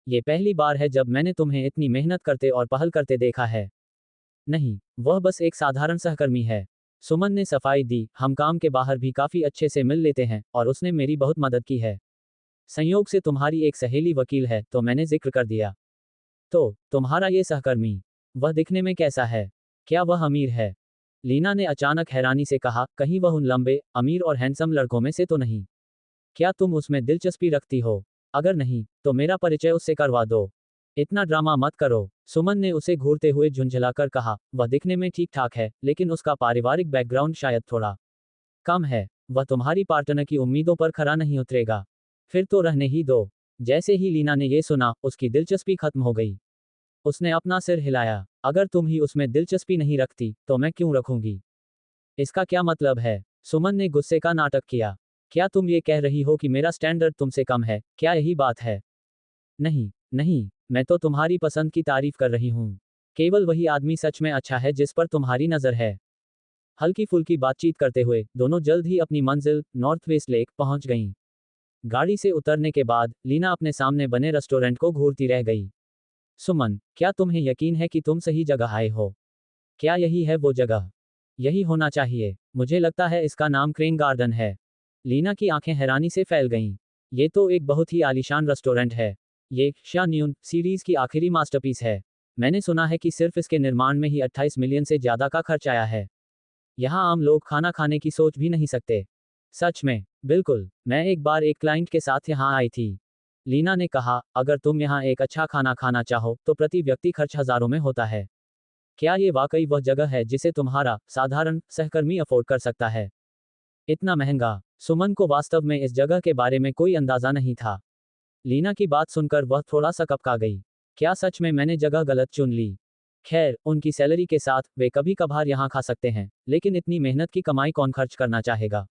[SPEAKER 1] ये पहली बार है जब मैंने तुम्हें इतनी मेहनत करते और पहल करते देखा है। नहीं, वह बस एक साधारण सहकर्मी है। सुमन ने सफाई दी, हम काम के बाहर भी काफी अच्छे से मिल लेते हैं और उसने मेरी बहुत मदद की है। संयोग से तुम्हारी एक सहेली वकील है, तो मैंने जिक्र कर दिया। तो तुम्हारा ये सहकर्मी, वह दिखने में कैसा है? क्या वह अमीर है? लीना ने अचानक हैरानी से कहा, कहीं वह उन लंबे, अमीर और हैंडसम लड़कों में से तो नहीं? क्या तुम उसमें दिलचस्पी रखती हो? अगर नहीं, तो मेरा परिचय उससे करवा दो। इतना ड्रामा मत करो, सुमन ने उसे घूरते हुए झुंझलाकर कहा। वह दिखने में ठीक ठाक है, लेकिन उसका पारिवारिक बैकग्राउंड शायद थोड़ा कम है। वह तुम्हारी पार्टनर की उम्मीदों पर खरा नहीं उतरेगा। फिर तो रहने ही दो। जैसे ही लीना ने ये सुना, उसकी दिलचस्पी खत्म हो गई। उसने अपना सिर हिलाया। अगर तुम ही उसमें दिलचस्पी नहीं रखती, तो मैं क्यों रखूंगी? इसका क्या मतलब है? सुमन ने गुस्से का नाटक किया। क्या तुम ये कह रही हो कि मेरा स्टैंडर्ड तुमसे कम है? क्या यही बात है? नहीं, नहीं, मैं तो तुम्हारी पसंद की तारीफ कर रही हूँ। केवल वही आदमी सच में अच्छा है जिस पर तुम्हारी नजर है। हल्की फुल्की बातचीत करते हुए दोनों जल्द ही अपनी मंजिल, नॉर्थ वेस्ट लेक, पहुंच गईं। गाड़ी से उतरने के बाद लीना अपने सामने बने रेस्टोरेंट को घूरती रह गई। सुमन, क्या तुम्हें यकीन है कि तुम सही जगह आए हो? क्या यही है वो जगह? यही होना चाहिए। मुझे लगता है इसका नाम क्रेन गार्डन है। लीना की आंखें हैरानी से फैल गईं। ये तो एक बहुत ही आलीशान रेस्टोरेंट है। ये शाह न्यून सीरीज की आखिरी मास्टरपीस है। मैंने सुना है कि सिर्फ इसके निर्माण में ही 28 मिलियन से ज्यादा का खर्च आया है। यहाँ आम लोग खाना खाने की सोच भी नहीं सकते। सच में? बिल्कुल, मैं एक बार एक क्लाइंट के साथ यहाँ आई थी। लीना ने कहा, अगर तुम यहाँ एक अच्छा खाना खाना चाहो तो प्रति व्यक्ति खर्च हजारों में होता है। क्या ये वाकई वह जगह है जिसे तुम्हारा साधारण सहकर्मी अफोर्ड कर सकता है? इतना महंगा? सुमन को वास्तव में इस जगह के बारे में कोई अंदाजा नहीं था। लीना की बात सुनकर वह थोड़ा सा कपका गई। क्या सच में मैंने जगह गलत चुन ली? खैर, उनकी सैलरी के साथ वे कभी कभार यहाँ खा सकते हैं, लेकिन इतनी मेहनत की कमाई कौन खर्च करना चाहेगा?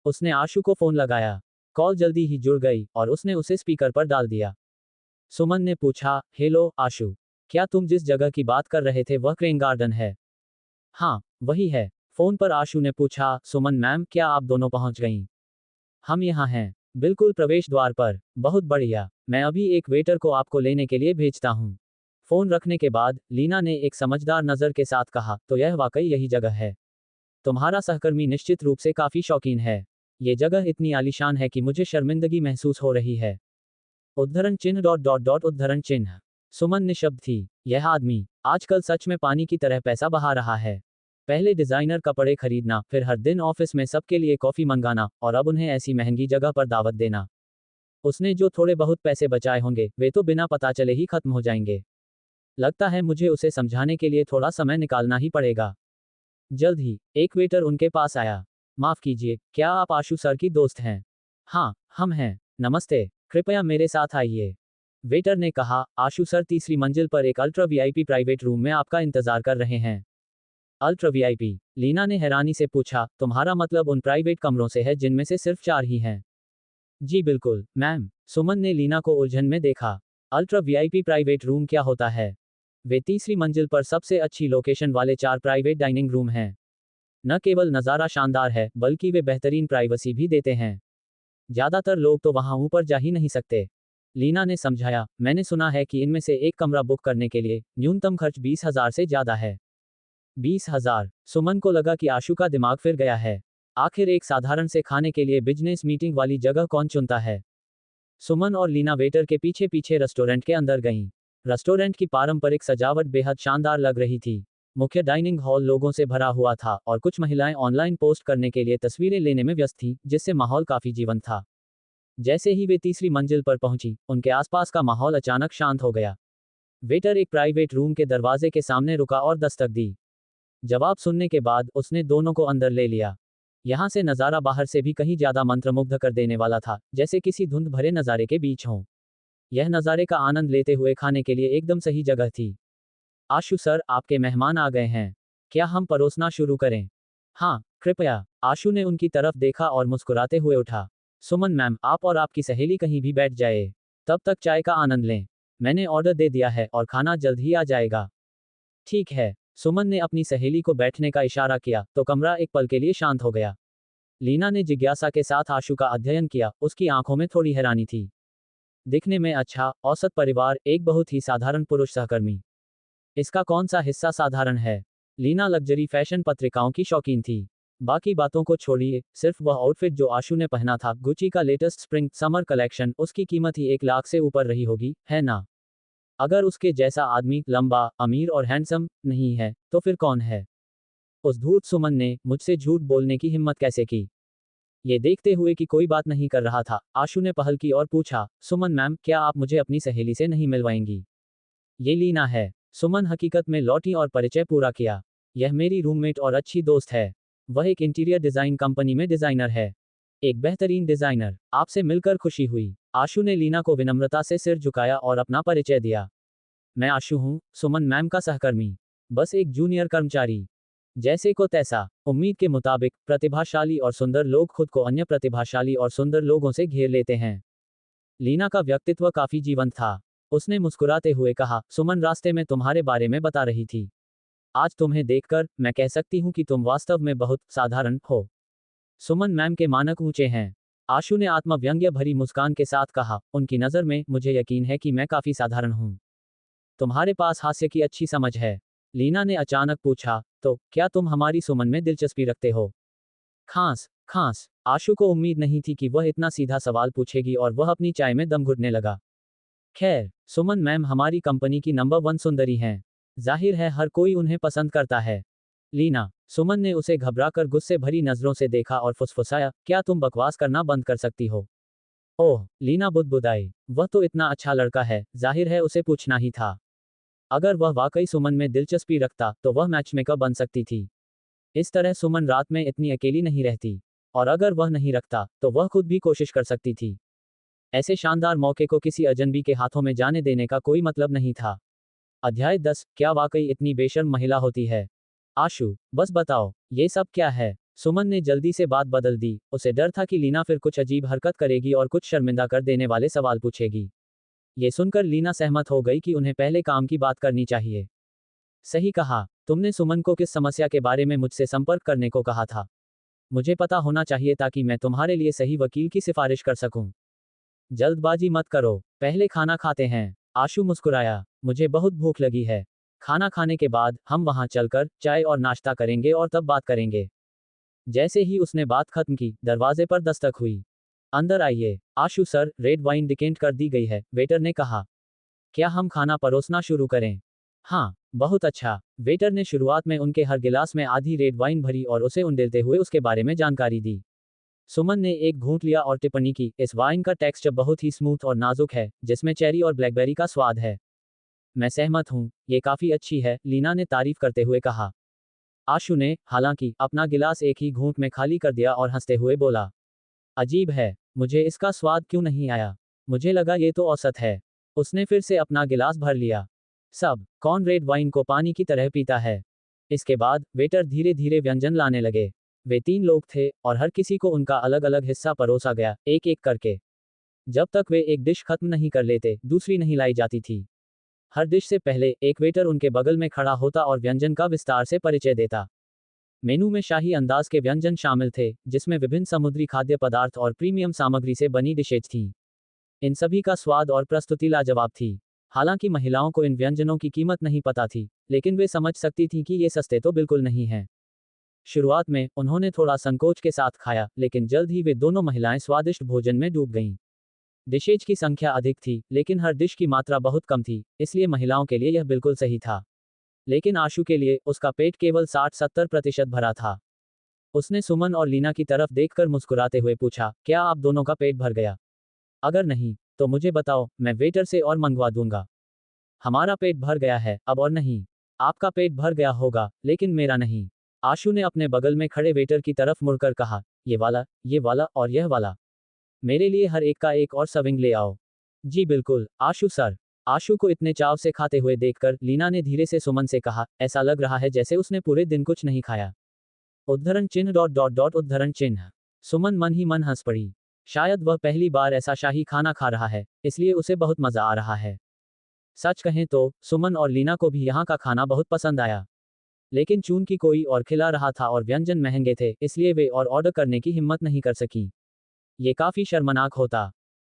[SPEAKER 1] उसने आशु को फोन लगाया। कॉल जल्दी ही जुड़ गई और उसने उसे स्पीकर पर डाल दिया। सुमन ने पूछा, हेलो आशु, क्या तुम जिस जगह की बात कर रहे थे वह क्रेन गार्डन है? हाँ, वही है। फोन पर आशु ने पूछा, सुमन मैम क्या आप दोनों पहुंच गईं? हम यहाँ हैं। बिल्कुल प्रवेश द्वार पर। बहुत बढ़िया, मैं अभी एक वेटर को आपको लेने के लिए भेजता हूँ। फोन रखने के बाद लीना ने एक समझदार नज़र के साथ कहा, तो यह वाकई यही जगह है। तुम्हारा सहकर्मी निश्चित रूप से काफी शौकीन है। ये जगह इतनी आलीशान है कि मुझे शर्मिंदगी महसूस हो रही है। उद्धरण चिन्ह डॉट डॉट डॉट उद्धरण चिन्ह। सुमन निशब्द थी। यह आदमी आजकल सच में पानी की तरह पैसा बहा रहा है। पहले डिजाइनर कपड़े खरीदना, फिर हर दिन ऑफिस में सबके लिए कॉफी मंगाना, और अब उन्हें ऐसी महंगी जगह पर दावत देना। उसने जो थोड़े बहुत पैसे बचाए होंगे वे तो बिना पता चले ही खत्म हो जाएंगे। लगता है मुझे उसे समझाने के लिए थोड़ा समय निकालना ही पड़ेगा। जल्द ही एक वेटर उनके पास आया। माफ कीजिए, क्या आप आशु सर की दोस्त हैं? हाँ, हम हैं। नमस्ते, कृपया मेरे साथ आइए। वेटर ने कहा, आशु सर तीसरी मंजिल पर एक अल्ट्रा वीआईपी प्राइवेट रूम में आपका इंतजार कर रहे हैं। Ultra VIP? लीना ने हैरानी से पूछा, तुम्हारा मतलब उन प्राइवेट कमरों से है जिनमें से सिर्फ 4 ही हैं? जी बिल्कुल, मैम। सुमन ने लीना को उलझन में देखा। अल्ट्रा वीआईपी प्राइवेट रूम क्या होता है? वे तीसरी मंजिल पर सबसे अच्छी लोकेशन वाले 4 प्राइवेट डाइनिंग रूम हैं। न केवल नज़ारा शानदार है, बल्कि वे बेहतरीन प्राइवेसी भी देते हैं। ज़्यादातर लोग तो वहां ऊपर जा ही नहीं सकते। लीना ने समझाया, मैंने सुना है कि इनमें से एक कमरा बुक करने के लिए न्यूनतम खर्च 20,000 से ज़्यादा है। 20,000? सुमन को लगा कि आशु का दिमाग फिर गया है। आखिर एक साधारण से खाने के लिए बिजनेस मीटिंग वाली जगह कौन चुनता है? सुमन और लीना वेटर के पीछे पीछे रेस्टोरेंट के अंदर गईं। रेस्टोरेंट की पारंपरिक सजावट बेहद शानदार लग रही थी। मुख्य डाइनिंग हॉल लोगों से भरा हुआ था और कुछ महिलाएं ऑनलाइन पोस्ट करने के लिए तस्वीरें लेने में व्यस्त थीं, जिससे माहौल काफी जीवंत था। जैसे ही वे तीसरी मंजिल पर पहुंची, उनके आसपास का माहौल अचानक शांत हो गया। वेटर एक प्राइवेट रूम के दरवाजे के सामने रुका और दस्तक दी। जवाब सुनने के बाद उसने दोनों को अंदर ले लिया। यहां से नज़ारा बाहर से भी कहीं ज्यादा मंत्रमुग्ध कर देने वाला था, जैसे किसी धुंध भरे नज़ारे के बीच हो। यह नज़ारे का आनंद लेते हुए खाने के लिए एकदम सही जगह थी। आशु सर, आपके मेहमान आ गए हैं। क्या हम परोसना शुरू करें? हाँ, कृपया। आशु ने उनकी तरफ देखा और मुस्कुराते हुए उठा। सुमन मैम, आप और आपकी सहेली कहीं भी बैठ जाए। तब तक चाय का आनंद लें। मैंने ऑर्डर दे दिया है और खाना जल्द ही आ जाएगा। ठीक है। सुमन ने अपनी सहेली को बैठने का इशारा किया, तो कमरा एक पल के लिए शांत हो गया। लीना ने जिज्ञासा के साथ आशु का अध्ययन किया, उसकी आंखों में थोड़ी हैरानी थी। दिखने में अच्छा, औसत परिवार, एक बहुत ही साधारण पुरुष सहकर्मी। इसका कौन सा हिस्सा साधारण है? लीना लग्जरी फैशन पत्रिकाओं की शौकीन थी। बाकी बातों को छोड़िए, सिर्फ वह आउटफिट जो आशु ने पहना था, गुची का लेटेस्ट स्प्रिंग समर कलेक्शन, उसकी कीमत ही 1 लाख से ऊपर रही होगी, है ना? अगर उसके जैसा आदमी लंबा, अमीर और हैंडसम नहीं है, तो फिर कौन है? उस धूर्त सुमन ने मुझसे झूठ बोलने की हिम्मत कैसे की? ये देखते हुए कि कोई बात नहीं कर रहा था, आशु ने पहल की और पूछा, सुमन मैम, क्या आप मुझे अपनी सहेली से नहीं मिलवाएंगी? ये लीना है। सुमन हकीकत में लौटी और परिचय पूरा किया। यह मेरी रूममेट और अच्छी दोस्त है। वह एक इंटीरियर डिजाइन कंपनी में डिजाइनर है। एक बेहतरीन डिजाइनर। आपसे मिलकर खुशी हुई। आशु ने लीना को विनम्रता से सिर झुकाया और अपना परिचय दिया। मैं आशु हूँ, सुमन मैम का सहकर्मी। बस एक जूनियर कर्मचारी। जैसे को तैसा। उम्मीद के मुताबिक प्रतिभाशाली और सुंदर लोग खुद को अन्य प्रतिभाशाली और सुंदर लोगों से घेर लेते हैं। लीना का व्यक्तित्व काफी जीवंत था। उसने मुस्कुराते हुए कहा, सुमन रास्ते में तुम्हारे बारे में बता रही थी। आज तुम्हें देखकर मैं कह सकती हूँ कि तुम वास्तव में बहुत साधारण हो। सुमन मैम के मानक ऊंचे हैं। आशु ने आत्मव्यंग्य भरी मुस्कान के साथ कहा, उनकी नज़र में मुझे यकीन है कि मैं काफी साधारण हूँ। तुम्हारे पास हास्य की अच्छी समझ है। लीना ने अचानक पूछा, तो क्या तुम हमारी सुमन में दिलचस्पी रखते हो? खांस खांस। आशु को उम्मीद नहीं थी कि वह इतना सीधा सवाल पूछेगी और वह अपनी चाय में दम घुटने लगा। खैर, सुमन मैम हमारी कंपनी की नंबर 1 सुंदरी हैं। जाहिर है हर कोई उन्हें पसंद करता है। लीना। सुमन ने उसे घबराकर गुस्से भरी नजरों से देखा और फुसफुसाया, क्या तुम बकवास करना बंद कर सकती हो? ओह, लीना बुदबुदाई। वह तो इतना अच्छा लड़का है, जाहिर है उसे पूछना ही था। अगर वह वाकई सुमन में दिलचस्पी रखता, तो वह मैचमेकर बन सकती थी। इस तरह सुमन रात में इतनी अकेली नहीं रहती। और अगर वह नहीं रखता, तो वह खुद भी कोशिश कर सकती थी। ऐसे शानदार मौके को किसी अजनबी के हाथों में जाने देने का कोई मतलब नहीं था। अध्याय 10, क्या वाकई इतनी बेशर्म महिला होती है? आशु, बस बताओ, ये सब क्या है? सुमन ने जल्दी से बात बदल दी। उसे डर था कि लीना फिर कुछ अजीब हरकत करेगी और कुछ शर्मिंदा कर देने वाले सवाल पूछेगी। ये सुनकर लीना सहमत हो गई कि उन्हें पहले काम की बात करनी चाहिए। सही कहा। तुमने सुमन को किस समस्या के बारे में मुझसे संपर्क करने को कहा था? मुझे पता होना चाहिए ताकि मैं तुम्हारे लिए सही वकील की सिफारिश कर सकूं। जल्दबाजी मत करो, पहले खाना खाते हैं। आशु मुस्कुराया, मुझे बहुत भूख लगी है। खाना खाने के बाद हम वहां चलकर चाय और नाश्ता करेंगे और तब बात करेंगे। जैसे ही उसने बात खत्म की, दरवाजे पर दस्तक हुई। अंदर आइए। आशु सर, रेड वाइन डिकेंट कर दी गई है, वेटर ने कहा। क्या हम खाना परोसना शुरू करें? हाँ, बहुत अच्छा। वेटर ने शुरुआत में उनके हर गिलास में आधी रेड वाइन भरी और उसे उंडेलते हुए उसके बारे में जानकारी दी। सुमन ने एक घूंट लिया और टिप्पणी की, इस वाइन का टेक्सचर बहुत ही स्मूथ और नाजुक है, जिसमें चेरी और ब्लैकबेरी का स्वाद है। मैं सहमत हूँ, ये काफी अच्छी है, लीना ने तारीफ करते हुए कहा। आशु ने, हालांकि, अपना गिलास एक ही घूंट में खाली कर दिया और हंसते हुए बोला, अजीब है, मुझे इसका स्वाद क्यों नहीं आया? मुझे लगा ये तो औसत है। उसने फिर से अपना गिलास भर लिया। सब कौन रेड वाइन को पानी की तरह पीता है? इसके बाद वेटर धीरे धीरे व्यंजन लाने लगे। वे 3 लोग थे और हर किसी को उनका अलग अलग हिस्सा परोसा गया, एक एक करके। जब तक वे एक डिश खत्म नहीं कर लेते, दूसरी नहीं लाई जाती थी। हर डिश से पहले एक वेटर उनके बगल में खड़ा होता और व्यंजन का विस्तार से परिचय देता। मेनू में शाही अंदाज के व्यंजन शामिल थे, जिसमें विभिन्न समुद्री खाद्य पदार्थ और प्रीमियम सामग्री से बनी डिशेज थीं। इन सभी का स्वाद और प्रस्तुति लाजवाब थी। हालांकि महिलाओं को इन व्यंजनों की कीमत नहीं पता थी, लेकिन वे समझ सकती थीं कि ये सस्ते तो बिल्कुल नहीं हैं। शुरुआत में उन्होंने थोड़ा संकोच के साथ खाया, लेकिन जल्द ही वे दोनों महिलाएं स्वादिष्ट भोजन में डूब गईं। डिशेज की संख्या अधिक थी, लेकिन हर डिश की मात्रा बहुत कम थी, इसलिए महिलाओं के लिए यह बिल्कुल सही था। लेकिन आशु के लिए, उसका पेट केवल 60-70% भरा था। उसने सुमन और लीना की तरफ देखकर मुस्कुराते हुए पूछा, क्या आप दोनों का पेट भर गया? अगर नहीं, तो मुझे बताओ, मैं वेटर से और मंगवा दूंगा। हमारा पेट भर गया है, अब और नहीं। आपका पेट भर गया होगा, लेकिन मेरा नहीं। आशु ने अपने बगल में खड़े वेटर की तरफ मुड़कर कहा, ये वाला और यह वाला। मेरे लिए हर एक का एक और सर्विंग ले आओ। जी बिल्कुल, आशु सर। आशु को इतने चाव से खाते हुए देखकर लीना ने धीरे से सुमन से कहा, ऐसा लग रहा है जैसे उसने पूरे दिन कुछ नहीं खाया। उद्धरण चिन्ह डॉट डॉट डॉट उद्धरण चिन्ह। सुमन मन ही मन हंस पड़ी। शायद वह पहली बार ऐसा शाही खाना खा रहा है, इसलिए उसे बहुत मजा आ रहा है। सच कहें तो सुमन और लीना को भी यहाँ का खाना बहुत पसंद आया। लेकिन चूंकि कोई और खिला रहा था और व्यंजन महंगे थे, इसलिए वे और ऑर्डर करने की हिम्मत नहीं कर सकी। ये काफी शर्मनाक होता।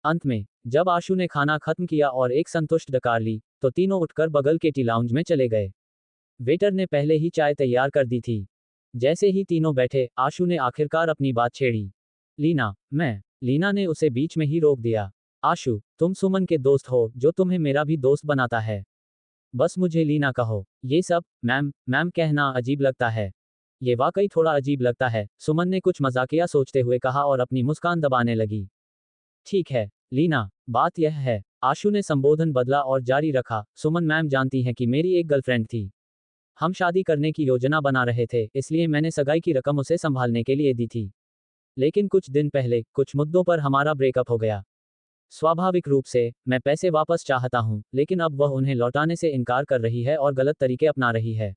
[SPEAKER 1] अंत में, जब आशु ने खाना खत्म किया और एक संतुष्ट डकार ली, तो तीनों उठकर बगल के टी लाउंज में चले गए। वेटर ने पहले ही चाय तैयार कर दी थी। जैसे ही तीनों बैठे, आशु ने आखिरकार अपनी बात छेड़ी। लीना ने उसे बीच में ही रोक दिया। आशु, तुम सुमन के दोस्त हो, जो तुम्हें मेरा भी दोस्त बनाता है। बस मुझे लीना कहो। ये सब मैम कहना अजीब लगता है। ये वाकई थोड़ा अजीब लगता है, सुमन ने कुछ मजाकिया सोचते हुए कहा और अपनी मुस्कान दबाने लगी। ठीक है, लीना, बात यह है। आशु ने संबोधन बदला और जारी रखा, सुमन मैम जानती हैं कि मेरी एक गर्लफ्रेंड थी। हम शादी करने की योजना बना रहे थे, इसलिए मैंने सगाई की रकम उसे संभालने के लिए दी थी। लेकिन कुछ दिन पहले, कुछ मुद्दों पर हमारा ब्रेकअप हो गया। स्वाभाविक रूप से, मैं पैसे वापस चाहता हूँ, लेकिन अब वह उन्हें लौटाने से इनकार कर रही है और गलत तरीके अपना रही है।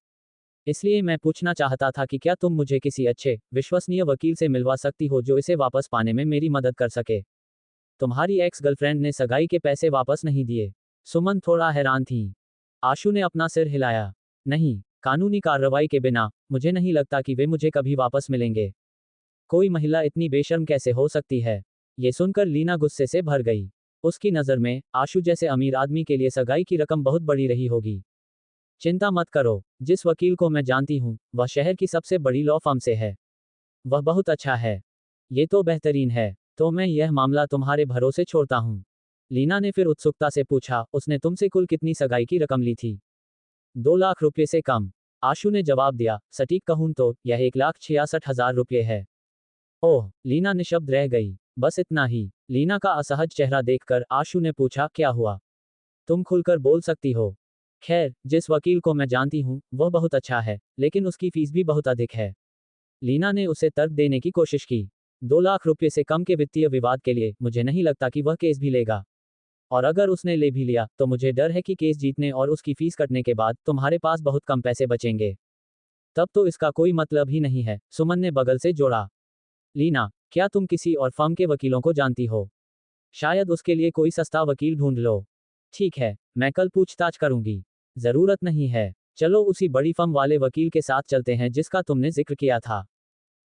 [SPEAKER 1] इसलिए मैं पूछना चाहता था कि क्या तुम मुझे किसी अच्छे, विश्वसनीय वकील से मिलवा सकती हो जो इसे वापस पाने में मेरी मदद कर सके। तुम्हारी एक्स गर्लफ्रेंड ने सगाई के पैसे वापस नहीं दिए। सुमन थोड़ा हैरान थी। आशु ने अपना सिर हिलाया। नहीं, कानूनी कार्रवाई के बिना, मुझे नहीं लगता कि वे मुझे कभी वापस मिलेंगे। कोई महिला इतनी बेशर्म कैसे हो सकती है? ये सुनकर लीना गुस्से से भर गई। उसकी नज़र में, आशु जैसे अमीर आदमी के लिए सगाई की रकम बहुत बड़ी रही होगी। चिंता मत करो, जिस वकील को मैं जानती हूँ, वह शहर की सबसे बड़ी लॉ फर्म से है। वह बहुत अच्छा है। ये तो बेहतरीन है, तो मैं यह मामला तुम्हारे भरोसे छोड़ता हूँ। लीना ने फिर उत्सुकता से पूछा, उसने तुमसे कुल कितनी सगाई की रकम ली थी? 2 लाख रुपये से कम। आशु ने जवाब दिया, सटीक कहूँ तो यह 1,66,000 रुपये है। ओह, लीना निशब्द रह गई। बस इतना ही। लीना का असहज चेहरा देखकर आशु ने पूछा, क्या हुआ? तुम खुलकर बोल सकती हो। खैर, जिस वकील को मैं जानती हूँ, वह बहुत अच्छा है, लेकिन उसकी फीस भी बहुत अधिक है। लीना ने उसे तर्क देने की कोशिश की। 2 लाख रुपये से कम के वित्तीय विवाद के लिए, मुझे नहीं लगता कि वह केस भी लेगा। और अगर उसने ले भी लिया, तो मुझे डर है कि केस जीतने और उसकी फीस कटने के बाद, तुम्हारे पास बहुत कम पैसे बचेंगे। तब तो इसका कोई मतलब ही नहीं है, सुमन ने बगल से जोड़ा। लीना, क्या तुम किसी और फर्म के वकीलों को जानती हो? शायद उसके लिए कोई सस्ता वकील ढूंढ लो। ठीक है, मैं कल पूछताछ करूंगी। जरूरत नहीं है। चलो उसी बड़ी फर्म वाले वकील के साथ चलते हैं जिसका तुमने जिक्र किया था।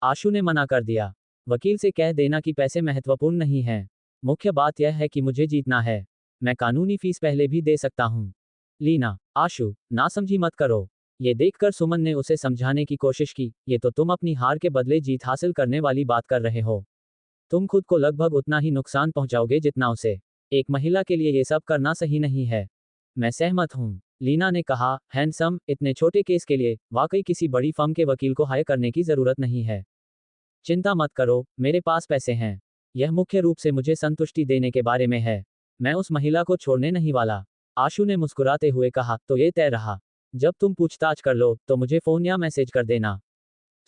[SPEAKER 1] आशु ने मना कर दिया। वकील से कह देना कि पैसे महत्वपूर्ण नहीं हैं। मुख्य बात यह है कि मुझे जीतना है। मैं कानूनी फीस पहले भी दे सकता हूँ। लीना, आशु, नासमझी मत करो। ये देखकर सुमन ने उसे समझाने की कोशिश की, ये तो तुम अपनी हार के बदले जीत हासिल करने वाली बात कर रहे हो। तुम खुद को लगभग उतना ही नुकसान पहुंचाओगे जितना उसे। एक महिला के लिए ये सब करना सही नहीं है। मैं सहमत हूँ, लीना ने कहा। हैंडसम, इतने छोटे केस के लिए वाकई किसी बड़ी फर्म के वकील को हायर करने की जरूरत नहीं है। चिंता मत करो, मेरे पास पैसे हैं। यह मुख्य रूप से मुझे संतुष्टि देने के बारे में है। मैं उस महिला को छोड़ने नहीं वाला। आशु ने मुस्कुराते हुए कहा, तो ये तय रहा। जब तुम पूछताछ कर लो तो मुझे फोन या मैसेज कर देना।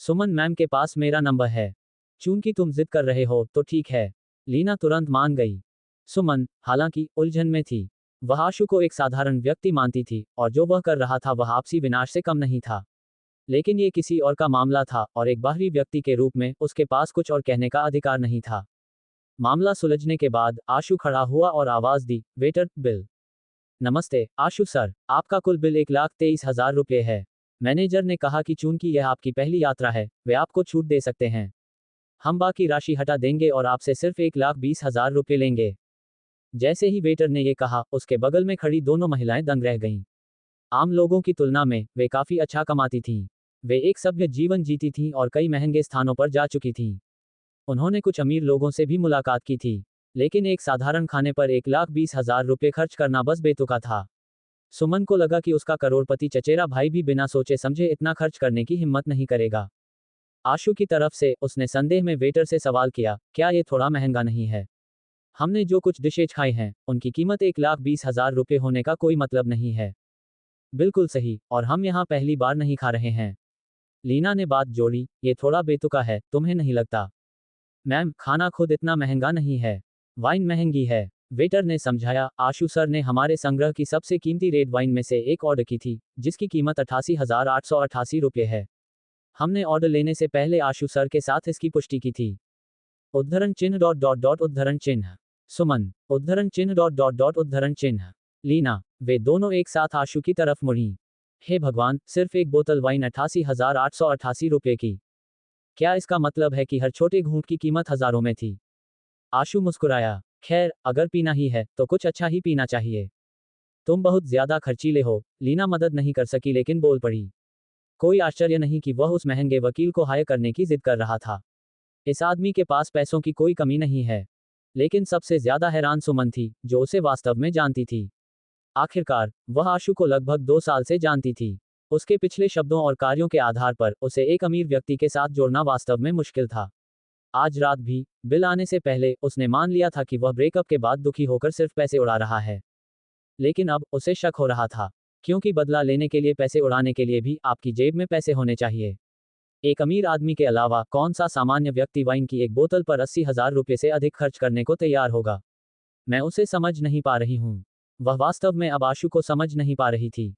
[SPEAKER 1] सुमन मैम के पास मेरा नंबर है। चूंकि तुम जिद कर रहे हो तो ठीक है। लीना तुरंत मान गई। सुमन, हालांकि, उलझन में थी। वह आशु को एक साधारण व्यक्ति मानती थी, और जो वह कर रहा था वह आपसी विनाश से कम नहीं था। लेकिन ये किसी और का मामला था, और एक बाहरी व्यक्ति के रूप में उसके पास कुछ और कहने का अधिकार नहीं था। मामला सुलझने के बाद आशु खड़ा हुआ और आवाज दी, वेटर, बिल। नमस्ते, आशु सर, आपका कुल बिल 1,23,000 रुपये है। मैनेजर ने कहा कि चूंकि यह आपकी पहली यात्रा है, वे आपको छूट दे सकते हैं। हम बाकी राशि हटा देंगे और आपसे सिर्फ 1,20,000 रुपये लेंगे। जैसे ही वेटर ने ये कहा, उसके बगल में खड़ी दोनों महिलाएं दंग रह गईं। आम लोगों की तुलना में वे काफी अच्छा कमाती थीं। वे एक सभ्य जीवन जीती थीं और कई महंगे स्थानों पर जा चुकी थीं। उन्होंने कुछ अमीर लोगों से भी मुलाकात की थी, लेकिन एक साधारण खाने पर 1,20,000 रुपये खर्च करना बस बेतुका था। सुमन को लगा कि उसका करोड़पति चचेरा भाई भी बिना सोचे समझे इतना खर्च करने की हिम्मत नहीं करेगा। आशु की तरफ से उसने संदेह में वेटर से सवाल किया, क्या ये थोड़ा महंगा नहीं है? हमने जो कुछ डिशेज खाई हैं, उनकी कीमत 1,20,000 रुपये होने का कोई मतलब नहीं है। बिल्कुल सही, और हम यहाँ पहली बार नहीं खा रहे हैं। लीना ने बात जोड़ी, ये थोड़ा बेतुका है, तुम्हें नहीं लगता? मैम, खाना खुद इतना महंगा नहीं है। वाइन महंगी है, वेटर ने समझाया। आशु सर ने हमारे संग्रह की सबसे कीमती रेड वाइन में से एक ऑर्डर की थी, जिसकी कीमत 88,888 रुपये है। हमने ऑर्डर लेने से पहले आशु सर के साथ इसकी पुष्टि की थी। उद्धरण चिन्ह डॉट डॉट डॉट उद्धरण चिन्ह। सुमन, उद्धरण चिन्ह डॉट डॉट डॉट उद्धरण चिन्ह। लीना, वे दोनों एक साथ आशु की तरफ मुड़ी। हे भगवान, सिर्फ एक बोतल वाइन 88,888 रुपये की। क्या इसका मतलब है कि हर छोटे घूंट की कीमत हजारों में थी? आशु मुस्कुराया। खैर, अगर पीना ही है तो कुछ अच्छा ही पीना चाहिए। तुम बहुत ज्यादा खर्चीले हो। लीना मदद नहीं कर सकी लेकिन बोल पड़ी। कोई आश्चर्य नहीं कि वह उस महंगे वकील को हायर करने की जिद कर रहा था। इस आदमी के पास पैसों की कोई कमी नहीं है। लेकिन सबसे ज्यादा हैरान सुमन थी, जो उसे वास्तव में जानती थी। आखिरकार, वह आशु को लगभग 2 साल से जानती थी। उसके पिछले शब्दों और कार्यों के आधार पर उसे एक अमीर व्यक्ति के साथ जोड़ना वास्तव में मुश्किल था। आज रात भी, बिल आने से पहले, उसने मान लिया था कि वह ब्रेकअप के बाद दुखी होकर सिर्फ पैसे उड़ा रहा है। लेकिन अब उसे शक हो रहा था, क्योंकि बदला लेने के लिए पैसे उड़ाने के लिए भी आपकी जेब में पैसे होने चाहिए। एक अमीर आदमी के अलावा कौन सा सामान्य व्यक्ति वाइन की एक बोतल पर 80,000 रुपये से अधिक खर्च करने को तैयार होगा? मैं उसे समझ नहीं पा रही हूँ। वह वास्तव में अब आशु को समझ नहीं पा रही थी।